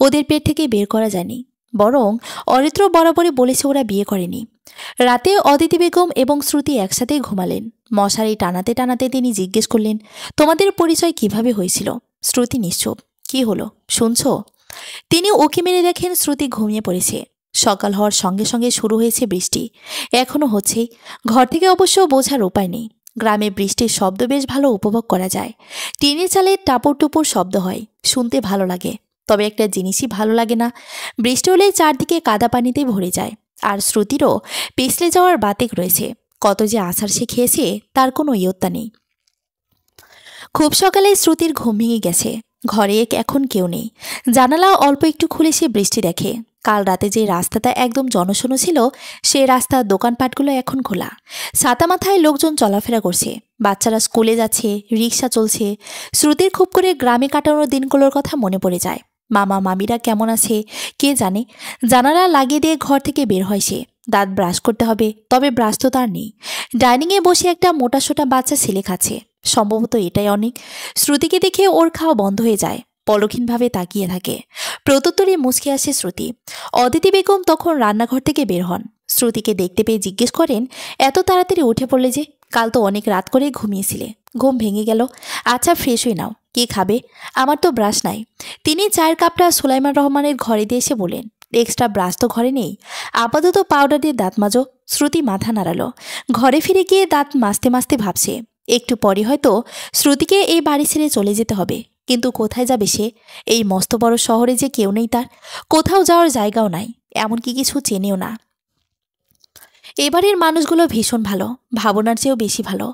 ওদের পেট থেকে বের করা যায়নি, বরং অরিত্র বরাবরই বলেছে ওরা বিয়ে করেনি। রাতে অদিতি বেগম এবং শ্রুতি একসাথেই ঘুমালেন। মশারি টানাতে টানাতে তিনি জিজ্ঞেস করলেন, তোমাদের পরিচয় কিভাবে হয়েছিল? শ্রুতি নিশ্চুপ। কি হলো, শুনছো? তিনি উঁকি মেরে দেখেন শ্রুতি ঘুমিয়ে পড়েছে। সকাল হওয়ার সঙ্গে সঙ্গে শুরু হয়েছে বৃষ্টি, এখনো হচ্ছেই। ঘর থেকে অবশ্য বোঝার উপায় নেই। গ্রামে বৃষ্টির শব্দ বেশ ভালো উপভোগ করা যায়। টিনের চালে টাপুর টুপুর শব্দ হয়, শুনতে ভালো লাগে। তবে একটা জিনিসই ভালো লাগে না, বৃষ্টি হলে চারদিকে কাদা পানিতে ভরে যায়। আর শ্রুতিরও পিছলে যাওয়ার বাতেক রয়েছে। কত যে আছাড় সে খেয়েছে তার কোনো ইয়ত্তা নেই। খুব সকালে শ্রুতির ঘুম ভেঙে গেছে। ঘরে এখন কেউ নেই। জানালা অল্প একটু খুলে সে বৃষ্টি দেখে। কাল রাতে যে রাস্তাটা একদম জনশূন্য ছিল, সে রাস্তার দোকানপাটগুলো এখন খোলা। ছাতা মাথায় লোকজন চলাফেরা করছে, বাচ্চারা স্কুলে যাচ্ছে, রিক্সা চলছে। শ্রুতির খুব করে গ্রামে কাটানোর দিনগুলোর কথা মনে পড়ে যায়। মামা মামিরা কেমন আছে কে জানে। জানালা লাগিয়ে দিয়ে ঘর থেকে বের হয় সে। দাঁত ব্রাশ করতে হবে, তবে ব্রাশ তো তার নেই। ডাইনিংয়ে বসে একটা মোটাসোটা বাচ্চা ছেলে খাচ্ছে, সম্ভবত এটাই অনেক। শ্রুতিকে দেখে ওর খাওয়া বন্ধ হয়ে যায়, পলক্ষীনভাবে তাকিয়ে থাকে। প্রত্যুত্তরে মুচকে আসে শ্রুতি। অদিতি বেগম তখন রান্নাঘর থেকে বের হন। শ্রুতিকে দেখতে পেয়ে জিজ্ঞেস করেন, এত তাড়াতাড়ি উঠে পড়লে যে? কাল তো অনেক রাত করে ঘুমিয়েছিলে, ঘুম ভেঙে গেল। আচ্ছা, ফ্রেশ হয়ে নাও, কি খাবে? আমার তো ব্রাশ নাই। তিনি চায়ের কাপটা সুলাইমান রহমানের ঘরে দিয়ে এসে বলেন, এক্সট্রা ব্রাশ তো ঘরে নেই, আপাতত পাউডার দিয়ে দাঁত মাজো। শ্রুতি মাথা নাড়ালো। ঘরে ফিরে গিয়ে দাঁত মাজতে মাজতে ভাবছে, একটু পরে হয়তো শ্রুতিকে এই বাড়ি ছেড়ে চলে যেতে হবে। কিন্তু কোথায় যাবে সে? এই মস্ত বড় শহরে যে কেউ নেই তার, কোথাও যাওয়ার জায়গাও নাই, এমনকি কিছু চেনেও না। এবারের মানুষগুলো ভীষণ ভালো, ভাবনার চেয়েও বেশি ভালো।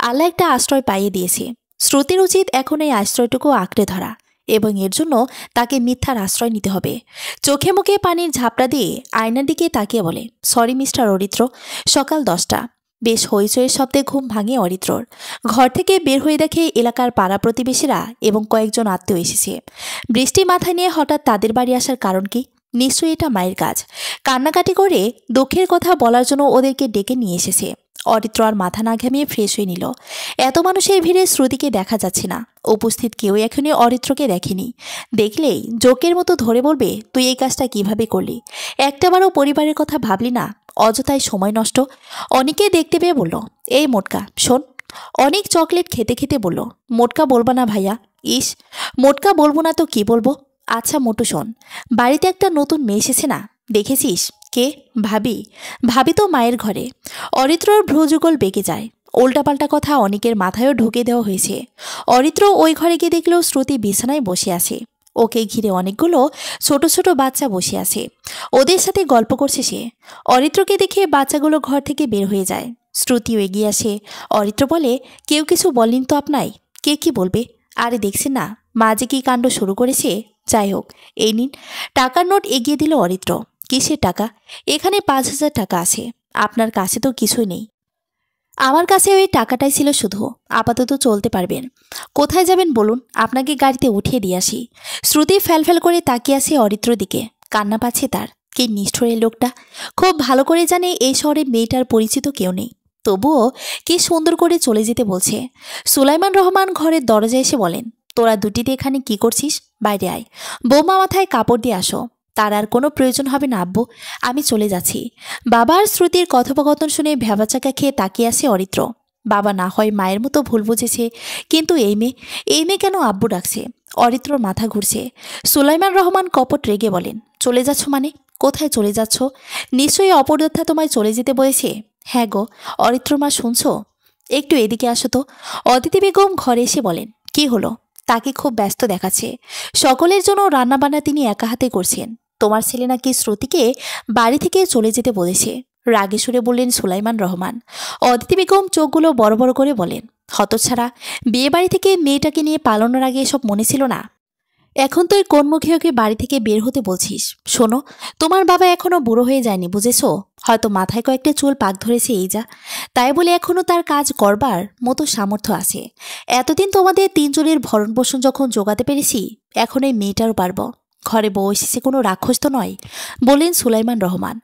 আল্লাহ একটা আশ্রয় পাইয়ে দিয়েছে। শ্রুতির উচিত এখন এই আশ্রয়টুকু আঁকড়ে ধরা, এবং এর জন্য তাকে মিথ্যার আশ্রয় নিতে হবে। চোখে মুখে পানির ঝাপটা দিয়ে আয়নার দিকে তাকিয়ে বলে, সরি মিস্টার অরিত্র, সকাল 10টা। বেশ হইচয়ের শব্দে ঘুম ভাঙে অরিত্রর। ঘর থেকে বের হয়ে দেখে এলাকার পাড়া প্রতিবেশীরা এবং কয়েকজন আত্মীয় এসেছে। বৃষ্টি মাথায় নিয়ে হঠাৎ তাদের বাড়ি আসার কারণ কি? নিশ্চয়ই এটা মায়ের কাজ। কান্নাকাটি করে দুঃখের কথা বলার জন্য ওদেরকে ডেকে নিয়ে এসেছে। অরিত্র আর মাথা না ঘামিয়ে ফ্রেশ হয়ে নিল। এত মানুষের ভিড়ে শ্রুতিকে দেখা যাচ্ছে না। উপস্থিত কেউ এখনই অরিত্রকে দেখেনি। দেখলেই জোকের মতো ধরে বলবে, তুই এই কাজটা কিভাবে করলি? একটাবারও পরিবারের কথা ভাবলি না, অযথায় সময় নষ্ট। অনেকে দেখতে পেয়ে বলল, এই মোটকা শোন। অনেক চকলেট খেতে খেতে বলল, মোটকা বলবা না ভাইয়া? ইস, মোটকা বলবো না তো কি বলবো? আচ্ছা মোটু শোন, বাড়িতে একটা নতুন মেয়ে এসেছে না, দেখেছিস? কে? ভাবি। ভাবি তো মায়ের ঘরে। অরিত্রর ভ্রুযুগল বেঁকে যায়। উল্টাপাল্টা কথা অনেকের মাথায়ও ঢুকে দেওয়া হয়েছে। অরিত্র ওই ঘরে গিয়ে দেখলেও শ্রুতি বিছানায় বসে আছে। ওকে ঘিরে অনেকগুলো ছোট ছোট বাচ্চা বসে আছে, ওদের সাথে গল্প করছে সে। অরিত্রকে দেখে বাচ্চাগুলো ঘর থেকে বের হয়ে যায়। শ্রুতিও এগিয়ে আসে। অরিত্র বলে, কেউ কিছু বলেন তো আপনাই? কে কি বলবে? আরে দেখছেন না মা যে কি কাণ্ড শুরু করেছে। যাই হোক, এই নিন। টাকার নোট এগিয়ে দিল অরিত্র। কিসের টাকা? এখানে 5,000 টাকা আছে, আপনার কাছে তো কিছুই নেই। আমার কাছে ওই টাকাটাই ছিল শুধু, আপাতত চলতে পারবেন। কোথায় যাবেন বলুন, আপনাকে গাড়িতে উঠিয়ে দিয়ে আসি। শ্রুতি ফ্যালফ্যাল করে তাকিয়ে আছে অরিত্র দিকে, কান্না পাচ্ছে তার। কি নিষ্ঠুর লোকটা! খুব ভালো করে জানে এই শহরে মেয়েটার পরিচিত কেউ নেই, তবুও কি সুন্দর করে চলে যেতে বলছে। সুলাইমান রহমান ঘরের দরজায় এসে বলেন, তোরা দুটিতে এখানে কি করছিস? বাইরে আয়। বৌমা মাথায় কাপড় দিয়ে আসো। তার আর কোনো প্রয়োজন হবে না আব্বু, আমি চলে যাচ্ছি। বাবার শ্রুতির কথোপকথন শুনে ভ্যাবাচাকা খেয়ে তাকিয়ে আসে অরিত্র। বাবা না হয় মায়ের মতো ভুল বুঝেছে, কিন্তু এই মেয়ে কেন আব্বু ডাকছে? অরিত্রর মাথা ঘুরছে। সুলাইমান রহমান কপট রেগে বলেন, চলে যাচ্ছ মানে? কোথায় চলে যাচ্ছ? নিশ্চয়ই অপরদত্তা তোমায় চলে যেতে বলেছে। হ্যাঁ গো অরিত্র মা, শুনছো? একটু এদিকে আসো তো। অদিতি বেগম ঘরে এসে বলেন, কি হলো? তাকে খুব ব্যস্ত দেখাচ্ছে। সকলের জন্য রান্নাবান্না তিনি একা হাতে করছেন। তোমার ছেলে নাকি শ্রুতিকে বাড়ি থেকে চলে যেতে বলেছে, রাগে সুরে বললেন সুলাইমান রহমান। অদিতি বেগম চোখগুলো বড় বড় করে বলেন, হতচ্ছাড়া, বিয়ে বাড়ি থেকে মেয়েটাকে নিয়ে পালানোর আগে এসব মনে ছিল না? এখন তুই কোন মুখে ওকে বাড়ি থেকে বের হতে বলছিস? শোনো, তোমার বাবা এখনো বুড়ো হয়ে যায়নি, বুঝেছো? হয়তো মাথায় কয়েকটা চুল পাক ধরেছে এই যা, তাই বলে এখনো তার কাজ করবার মতো সামর্থ্য আছে। এতদিন তোমাদের তিনজনের ভরণ পোষণ যখন জোগাতে পেরেছি, এখন এই মেয়েটারও পারব। ঘরে বউ এসেছে, কোনো রাক্ষস তো নয়, বললেন সুলাইমান রহমান।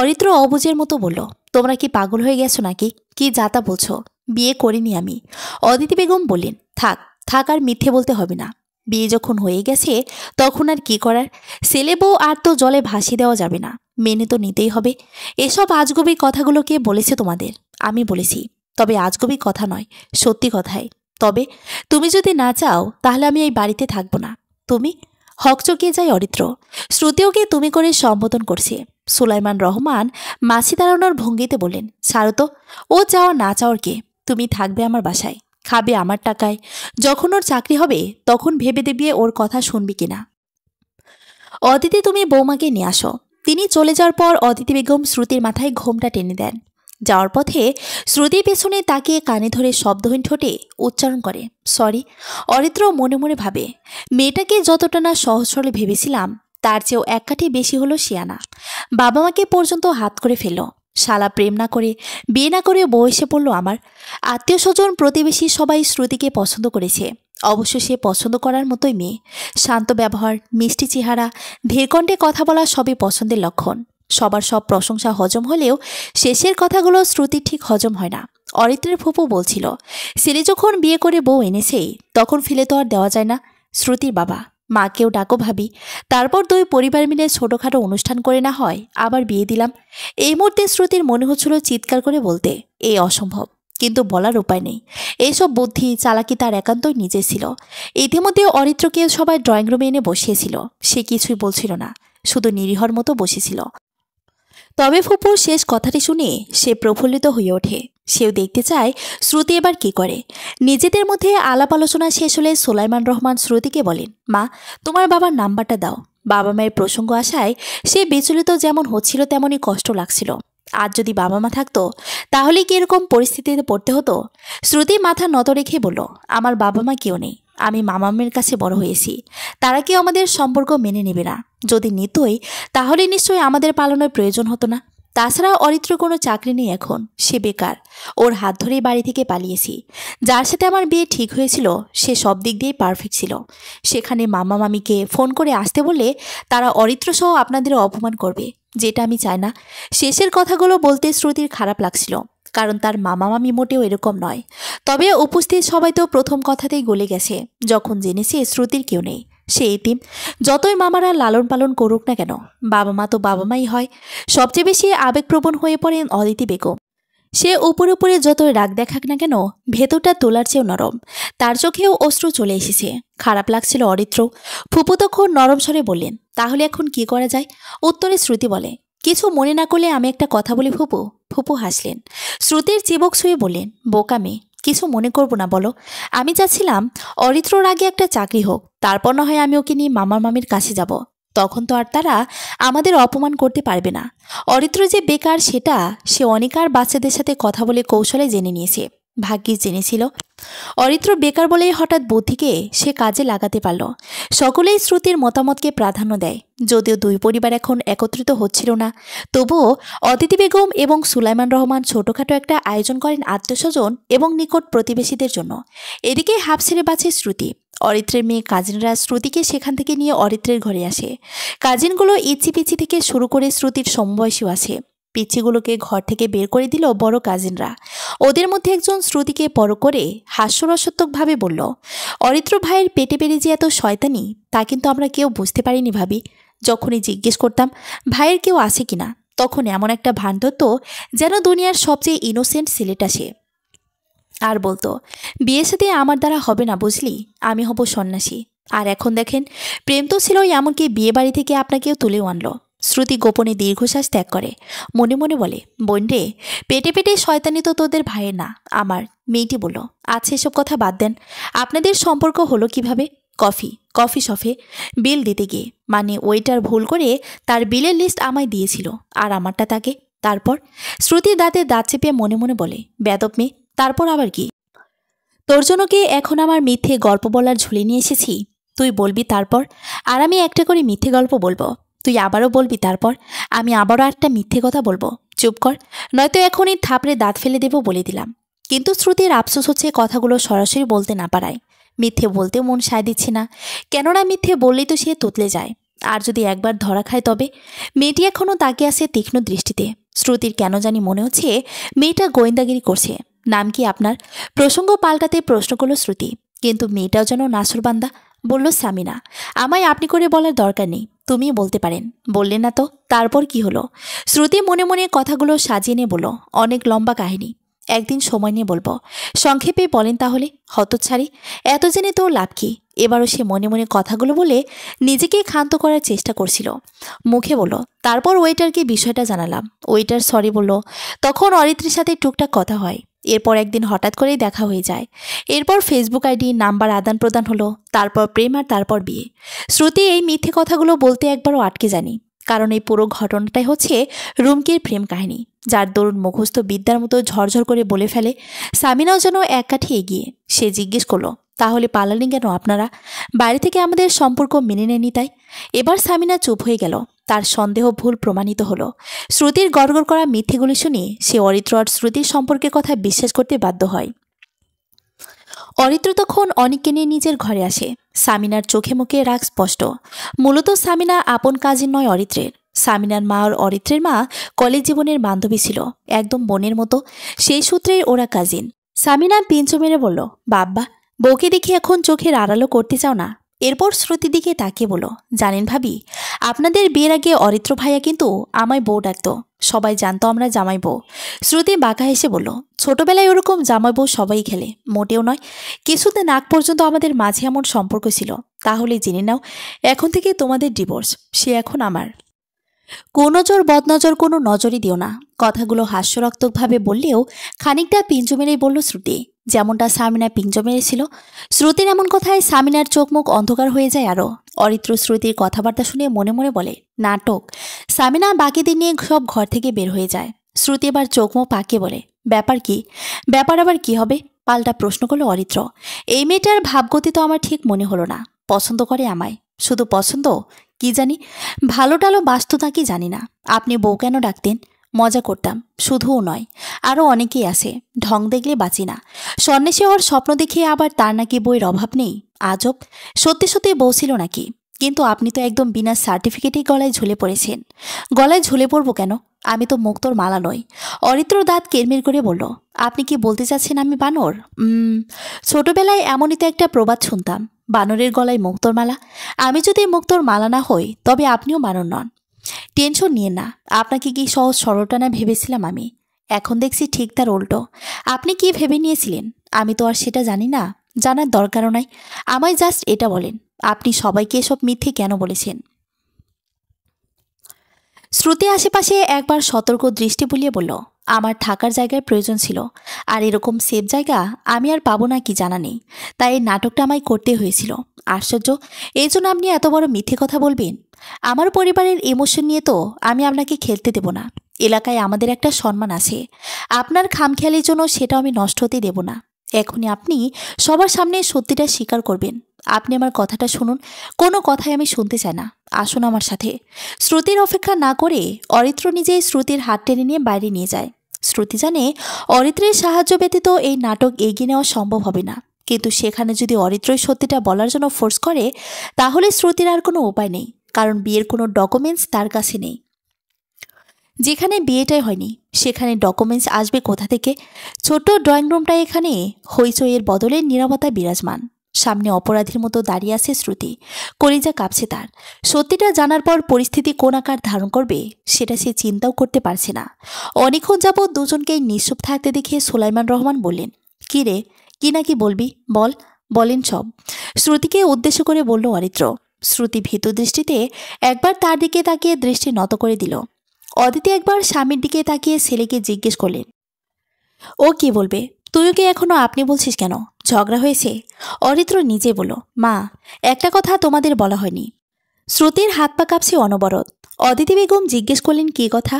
অরিত্র অবুজের মতো বলল, তোমরা কি পাগল হয়ে গেছো নাকি? কি যাতা বলছো? বিয়ে করিনি আমি। অদিতি বেগম বললেন, থাক থাক, আর মিথ্যে বলতে হবে না। বিয়ে যখন হয়ে গেছে তখন আর কি করার, ছেলে বউ আর তো জলে ভাসিয়ে দেওয়া যাবে না, মেনে তো নিতেই হবে। এসব আজগুবি কথাগুলো কে বলেছে তোমাদের? আমি বলেছি, তবে আজগুবি কথা নয়, সত্যি কথাই। তবে তুমি যদি না চাও তাহলে আমি এই বাড়িতে থাকবো না। তুমি? হকচকিয়ে যায় অরিত্র। শ্রুতিওকে তুমি করে সম্বোধন করছে। সুলাইমান রহমান মাছি দাঁড়ানোর ভঙ্গিতে বললেন, ছাড়ো তো, ও চাওয়া না চাওয়ার কে? তুমি থাকবে আমার বাসায়, খাবে আমার টাকায়। যখন ওর চাকরি হবে তখন ভেবে দেবিয়ে ওর কথা শুনবি কিনা। অদিতি, তুমি বৌমাকে নিয়ে আসো। তিনি চলে যাওয়ার পর অদিতি বেগম শ্রুতির মাথায় ঘোমটা টেনে দেন। যাওয়ার পথে শ্রুতির পেছনে তাকিয়ে কানে ধরে শব্দহীন ঠোঁটে উচ্চারণ করে, সরি। অরিত্র মনে মনে ভাবে, মেয়েটাকে যতটা না সহজ সরল ভেবেছিলাম তার চেয়েও এক কাঠি বেশি হলো শিয়ানা। বাবা মাকে পর্যন্ত হাত করে ফেলল। শালা প্রেম না করে বিয়ে না করে বউ এসে পড়ল আমার। আত্মীয় স্বজন প্রতিবেশী সবাই শ্রুতিকে পছন্দ করেছে। অবশ্য সে পছন্দ করার মতোই মেয়ে। শান্ত ব্যবহার, মিষ্টি চেহারা, ধীরকণ্ঠে কথা বলা সবই পছন্দের লক্ষণ। সবার সব প্রশংসা হজম হলেও শেষের কথাগুলো শ্রুতি ঠিক হজম হয় না। অরিত্রের ফুপু বলছিল, ছেলে যখন বিয়ে করে বউ এনেছেই তখন ফেলে তো আর দেওয়া যায় না। শ্রুতির বাবা, মাকেও ডাকো ভাবি, তারপর দুই পরিবার মিলে ছোটোখাটো অনুষ্ঠান করে না হয় আবার বিয়ে দিলাম। এই মুহূর্তে শ্রুতির মনে হচ্ছিল চিৎকার করে বলতে, এই অসম্ভব, কিন্তু বলার উপায় নেই। এইসব বুদ্ধি চালাকি তার একান্তই নিজের ছিল। ইতিমধ্যে অরিত্রকে সবাই ড্রয়িং রুমে এনে বসিয়েছিল। সে কিছুই বলছিল না, শুধু নিরীহর মতো বসেছিল। তবে ফুপুর শেষ কথাটি শুনে সে প্রফুল্লিত হয়ে ওঠে। সেও দেখতে চায় শ্রুতি এবার কি করে। নিজেদের মধ্যে আলাপ আলোচনা শেষ হলে সুলাইমান রহমান শ্রুতিকে বলেন, মা, তোমার বাবার নাম্বারটা দাও। বাবা মায়ের প্রসঙ্গ আসায় সে বিচলিত যেমন হচ্ছিল তেমনই কষ্ট লাগছিল। আজ যদি বাবা মা থাকতো তাহলে কি এরকম পরিস্থিতিতে পড়তে হতো? শ্রুতি মাথা নত রেখে বলল, আমার বাবা মা কেউ নেই, আমি মামামের কাছে বড় হয়েছি। তারা কেউ আমাদের সম্পর্ক মেনে নেবে না। যদি নিতই তাহলে নিশ্চয়ই আমাদের পালানোর প্রয়োজন হতো না। তাছাড়া অরিত্র কোনো চাকরি নেই এখন, সে বেকার। ওর হাত ধরেই বাড়ি থেকে পালিয়েছি। যার সাথে আমার বিয়ে ঠিক হয়েছিল সে সব দিক দিয়েই পারফেক্ট ছিল। সেখানে মামা মামিকে ফোন করে আসতে বললে তারা অরিত্র সহ আপনাদের অপমান করবে, যেটা আমি চাই না। শেষের কথাগুলো বলতে শ্রুতির খারাপ লাগছিল, কারণ তার মামা মামি মোটেও এরকম নয়। তবে উপস্থিত সবাই তো প্রথম কথাতেই গলে গেছে যখন জেনেছে শ্রুতির কেউ নেই, সে এতিম। যতই মামারা লালন পালন করুক না কেন, বাবা মা তো বাবা মাই হয়। সবচেয়ে বেশি আবেগপ্রবণ হয়ে পড়েন অদিতি বেগম। সে উপরে উপরে যতই রাগ দেখাক না কেন, ভেতরটা তোলার চেয়েও নরম। তার চোখেও অশ্রু চলে এসেছে। খারাপ লাগছিল অরিত্র। ফুপু তখন নরম স্বরে বললেন, তাহলে এখন কি করা যায়? উত্তরে শ্রুতি বলে, কিছু মনে না করলে আমি একটা কথা বলি ফুপু। ফুপু হাসলেন। শ্রুতির চিবুক ছুঁয়ে বললেন, বোকা মেয়ে, কিছু মনে করব না বলো। আমি চাচ্ছিলাম অরিত্রর আগে একটা চাকরি হোক, তারপর না হয় আমি ওকে নিয়ে মামার মামির কাছে যাব। তখন তো আর তারা আমাদের অপমান করতে পারবে না। অরিত্র যে বেকার সেটা সে অনিকার বাচ্চাদের সাথে কথা বলে কৌশলে জেনে নিয়েছে। ভাগ্যিস জেনেছিল। অরিত্র বেকার বলেই হঠাৎ বুদ্ধিকে সে কাজে লাগাতে পারল। সকলেই শ্রুতির মতামতকে প্রাধান্য দেয়। যদিও দুই পরিবার এখন একত্রিত হচ্ছিল না, তবুও অদিতি বেগম এবং সুলাইমান রহমান ছোটখাটো একটা আয়োজন করেন আত্মীয়স্বজন এবং নিকট প্রতিবেশীদের জন্য। এদিকে হাফ ছেড়ে বাঁচে শ্রুতি। অরিত্রের মেয়ে কাজিনরা শ্রুতিকে সেখান থেকে নিয়ে অরিত্রের ঘরে আসে। কাজিনগুলো ইচ্ছি পিচি থেকে শুরু করে শ্রুতির সমবয়সীও আছে। পিচ্ছিগুলোকে ঘর থেকে বের করে দিল বড় কাজিনরা। ওদের মধ্যে একজন শ্রুতিকে বড় করে হাস্যরসাত্মকভাবে বলল, অরিত্র ভাইয়ের পেটে পেরে যে এত শয়তানি তা কিন্তু আমরা কেউ বুঝতে পারিনি ভাবি। যখনই জিজ্ঞেস করতাম ভাইয়ের কেউ আছে কিনা, তখন এমন একটা ভান ধরতো যেন দুনিয়ার সবচেয়ে ইনোসেন্ট ছেলেটা সে। আর বলতো, বিয়ের সাথে আমার দ্বারা হবে না বুঝলি, আমি হব সন্ন্যাসী। আর এখন দেখেন, প্রেম তো ছিল, এমনকি বিয়ে বাড়ি থেকে আপনাকেও তুলেও আনলো। শ্রুতি গোপনে দীর্ঘশ্বাস ত্যাগ করে। মনে মনে বলে, বোন রে, পেটে পেটে শয়তানি তো তোদের ভাইয়ের না, আমার। মেয়েটি বলল, আচ্ছা এসব কথা বাদ দেন, আপনাদের সম্পর্ক হলো কিভাবে? কফি শপে বিল দিতে গিয়ে, মানে ওয়েটার ভুল করে তার বিলের লিস্ট আমায় দিয়েছিল আর আমারটা তাকে। তারপর? শ্রুতি দাঁতে দাঁত চেপে মনে মনে বলে, বেদব মেয়ে, তারপর আবার কি? তোর জন্য কি এখন আমার মিথ্যে গল্প বলার ঝুলি নিয়ে এসেছি? তুই বলবি তারপর, আর আমি একটা করে মিথ্যে গল্প বলবো। তুই আবারও বলবি তারপর, আমি আবারও একটা মিথ্যে কথা বলবো। চুপ কর, নয়তো এখনই থাপড়ে দাঁত ফেলে দেবো বলে দিলাম। কিন্তু শ্রুতির আফসোস হচ্ছে কথাগুলো সরাসরি বলতে না পারায়। মিথ্যে বলতে মন সায় দিচ্ছে না, কেননা মিথ্যে বললেই তো সে তুতলে যায়। আর যদি একবার ধরা খায় তবে? মেয়েটি এখনও তাকিয়ে আছে তীক্ষ্ণ দৃষ্টিতে। শ্রুতির কেন জানি মনে হচ্ছে মেয়েটা গোয়েন্দাগিরি করছে। নাম কি আপনার? প্রসঙ্গ পাল্টাতে প্রশ্ন করল শ্রুতি। কিন্তু মেয়েটাও যেন নাসরবান্দা। বলল সামিনা। আমায় আপনি করে বলার দরকার নেই, তুমিই বলতে পারেন। বললেন না তো, তারপর কি হলো? শ্রুতি মনে মনে কথাগুলো সাজিয়ে নিয়ে বলল, অনেক লম্বা কাহিনী, একদিন সময় নিয়ে বলবো। সংক্ষেপে বলেন তাহলে। হতচ্ছাড়ি, এত জেনে তোর লাভ কি? এবারও সে মনে মনে কথাগুলো বলে নিজেকে ক্ষান্ত করার চেষ্টা করছিল। মুখে বলল, তারপর ওয়েটারকে বিষয়টা জানালাম। ওয়েটার সরি বলল। তখন অরিত্রের সাথে টুকটাক কথা হয়। এরপর একদিন হঠাৎ করেই দেখা হয়ে যায়। এরপর ফেসবুক আইডি নাম্বার আদান প্রদান হলো, তারপর প্রেম, আর তারপর বিয়ে। শ্রুতি এই মিথ্যে কথাগুলো বলতে একবারও আটকে যায়নি, কারণ এই পুরো ঘটনাটাই হচ্ছে রুমকির প্রেম কাহিনী, যার দরুন মুখস্থ বিদ্যার মতো ঝরঝর করে বলে ফেলে। সামিনাও যেন এক কাঠি এগিয়ে। সে জিজ্ঞেস করলো, তাহলে পালালেন কেন আপনারা? বাইরে থেকে আমাদের সম্পর্ক মেনে নেয়নি তাই? এবার সামিনা চুপ হয়ে গেল। তার সন্দেহ ভুল প্রমাণিত হলো। শ্রুতির গড়গড় করা মিথ্যেগুলি শুনে সে অরিত্র আর শ্রুতির সম্পর্কের কথা বিশ্বাস করতে বাধ্য হয়। অরিত্র তখন অনেককে নিয়ে নিজের ঘরে আসে। সামিনার চোখে মুখে রাগ স্পষ্ট। মূলত সামিনা আপন কাজিন নয় অরিত্রের। সামিনার মা আর অরিত্রের মা কলেজ জীবনের বান্ধবী ছিল, একদম বোনের মতো। সেই সূত্রেই ওরা কাজিন। সামিনা পিঞ্চো মেরে বলল, বাব্বা, বউকে দেখে এখন চোখের আড়ালো করতে চাও না? এরপর শ্রুতির দিকে তাকিয়ে বলল, জানেন ভাবি, আপনাদের বিয়ের আগে অরিত্র ভাইয়া কিন্তু আমায় বউ ডাকতো। সবাই জানতো আমরা জামাই বউ। শ্রুতি বাঁকা হেসে বলল, ছোটবেলায় ওরকম জামাই বউ সবাই খেলে, মোটেও নয়। কিছুদিন আগ পর্যন্ত আমাদের মাঝে এমন সম্পর্ক ছিল। তাহলে জেনে নাও, এখন থেকে তোমাদের ডিভোর্স। সে এখন আমার। কুনজর বদনজর কোনো নজরই দিও না। কথাগুলো হাস্যরক্তকভাবে বললেও খানিকটা পিঞ্জু মেরেই বলল শ্রুতি, যেমনটা সামিনা পিঞ্জু মেরেছিল। শ্রুতির এমন কথায় সামিনার চোখ মুখ অন্ধকার হয়ে যায় আরও। অরিত্র শ্রুতির কথাবার্তা শুনে মনে মনে বলে, নাটক। সামিনা বাকিদের নিয়ে সব ঘর থেকে বের হয়ে যায়। শ্রুতি এবার চোখ মুখ পাকিয়ে বলে, ব্যাপার কি? ব্যাপার আবার কি হবে? পাল্টা প্রশ্ন করলো অরিত্র। এই মেয়েটার ভাবগতি তো আমার ঠিক মনে হলো না। পছন্দ করে আমায়? শুধু পছন্দ? কি জানি, ভালো টালো বাস্তু নাকি জানি না। আপনি বউ কেন ডাকতেন? মজা করতাম। শুধুও নয়, আরও অনেকেই আছে, ঢং দেখলে বাঁচি না। সন্ন্যাসী হওয়ার স্বপ্ন দেখে আবার তার নাকি বইয়ের অভাব নেই। আজব, সত্যি সত্যি বউ ছিল নাকি? কিন্তু আপনি তো একদম বিনা সার্টিফিকেটেই গলায় ঝুলে পড়েছেন। গলায় ঝুলে পড়বো কেন? আমি তো মুক্তোর মালা নই। অরিত্র দাঁত কেরমির করে বলল, আপনি কি বলতে চাচ্ছেন আমি বানর? ছোটবেলায় এমনই তো একটা প্রবাদ শুনতাম, বানরের গলায় মুক্তোর মালা। আমি যদি মুক্তোর মালা না হই, তবে আপনিও বানর নন। টেনশন নিয়ে না, আপনাকে কি সহজ সরলটা না ভেবেছিলাম আমি। এখন দেখছি ঠিক তার উল্টো। আপনি কি ভেবে নিয়েছিলেন? আমি তো আর সেটা জানি না, জানার দরকারও নাই। আমায় জাস্ট এটা বলেন, আপনি সবাইকে এসব মিথ্যে কেন বলেছেন? শ্রুতি আশেপাশে একবার সতর্ক দৃষ্টি বুলিয়ে বলল, আমার থাকার জায়গার প্রয়োজন ছিল, আর এরকম সেফ জায়গা আমি আর পাবো না কি জানা নেই। তাই এই নাটকটা আমায় করতে হয়েছিল। আশ্চর্য, এই জন্য আপনি এত বড় মিথ্যে কথা বলবেন? আমার পরিবারের ইমোশন নিয়ে তো আমি আপনাকে খেলতে দেব না। এলাকায় আমাদের একটা সম্মান আছে, আপনার খামখেয়ালির জন্য সেটাও আমি নষ্ট হতে দেব না। এখনই আপনি সবার সামনে সত্যিটা স্বীকার করবেন। আপনি আমার কথাটা শুনুন। কোনো কথাই আমি শুনতে চাই না, আসুন আমার সাথে। শ্রুতির অপেক্ষা না করে অরিত্র নিজেই শ্রুতির হাত টেনে নিয়ে বাইরে নিয়ে যায়। শ্রুতি জানে অরিত্রের সাহায্য ব্যতীত এই নাটক এগিয়ে নেওয়া সম্ভব হবে না, কিন্তু সেখানে যদি অরিত্রই সত্যিটা বলার জন্য ফোর্স করে, তাহলে শ্রুতির আর কোনো উপায় নেই, কারণ বিয়ের কোনো ডকুমেন্টস তার কাছে নেই। যেখানে বিয়েটাই হয়নি, সেখানে ডকুমেন্টস আসবে কোথা থেকে? ছোট্ট ড্রয়িং রুমটা এখানে হইচইয়ের বদলে নীরবতা বিরাজমান। সামনে অপরাধীর মতো দাঁড়িয়ে আছে শ্রুতি। কলিজা কাঁপছে তার। সত্যিটা জানার পর পরিস্থিতি কোন আকার ধারণ করবে সেটা সে চিন্তাও করতে পারছে না। অনেকক্ষণ যাবৎ দুজনকেই নিঃসুপ থাকতে দেখে সুলাইমান রহমান বললেন, কি রে, কি নাকি বলবি? বল। বলেন সব। শ্রুতিকে উদ্দেশ্য করে বলল অরিত্র। শ্রুতি ভীতু দৃষ্টিতে একবার তার দিকে তাকিয়ে দৃষ্টি নত করে দিল। অদিতি একবার স্বামীর দিকে তাকিয়ে ছেলেকে জিজ্ঞেস করলেন, ও কি বলবে? তুইও কি এখনো আপনি বলছিস কেন? ঝগড়া হয়েছে? অরিত্র নিজে বলল, মা, একটা কথা তোমাদের বলা হয়নি। শ্রুতির হাত পা কাঁপছে অনবরত। অদিতি বেগম জিজ্ঞেস করলেন, কী কথা?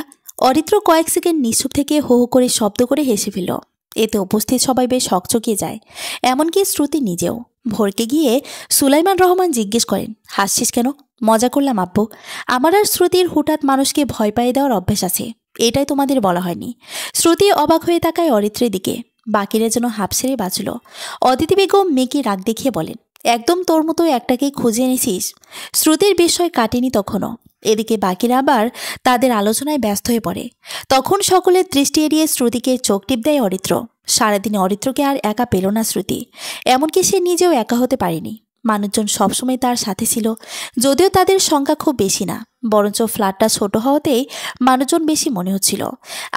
অরিত্র কয়েক সেকেন্ড নিঃসুপ থেকে হো হো করে শব্দ করে হেসে ফেলল। এতে উপস্থিত সবাই বেশ হকচকিয়ে যায়, এমনকি শ্রুতি নিজেও। ভরকে গিয়ে সুলাইমান রহমান জিজ্ঞেস করেন, হাসছিস কেন? মজা করলাম আব্বু। আমার আর শ্রুতির হুঠাৎ মানুষকে ভয় পাইয়ে দেওয়ার অভ্যাস আছে, এটাই তোমাদের বলা হয়নি। শ্রুতি অবাক হয়ে তাকায় অরিত্রের দিকে। বাকিরা যেন হাঁপ ছেড়ে বাঁচল। অদিতি বেগম মেয়েকে রাগ দেখিয়ে বলেন, একদম তোর মতো একটাকেই খুঁজে এনেছিস। শ্রুতির বিস্ময় কাটেনি তখনও। এদিকে বাকিরা আবার তাদের আলোচনায় ব্যস্ত হয়ে পড়ে। তখন সকলের দৃষ্টি এড়িয়ে শ্রুতিকে চোখ টিপ দেয় অরিত্র। সারাদিনে অরিত্রকে আর একা পেল না শ্রুতি, এমনকি সে নিজেও একা হতে পারেনি। মানুষজন সবসময় তার সাথে ছিল, যদিও তাদের সংখ্যা খুব বেশি না, বরঞ্চ ফ্ল্যাটটা ছোট হওয়াতেই মানুষজন বেশি মনে হচ্ছিল।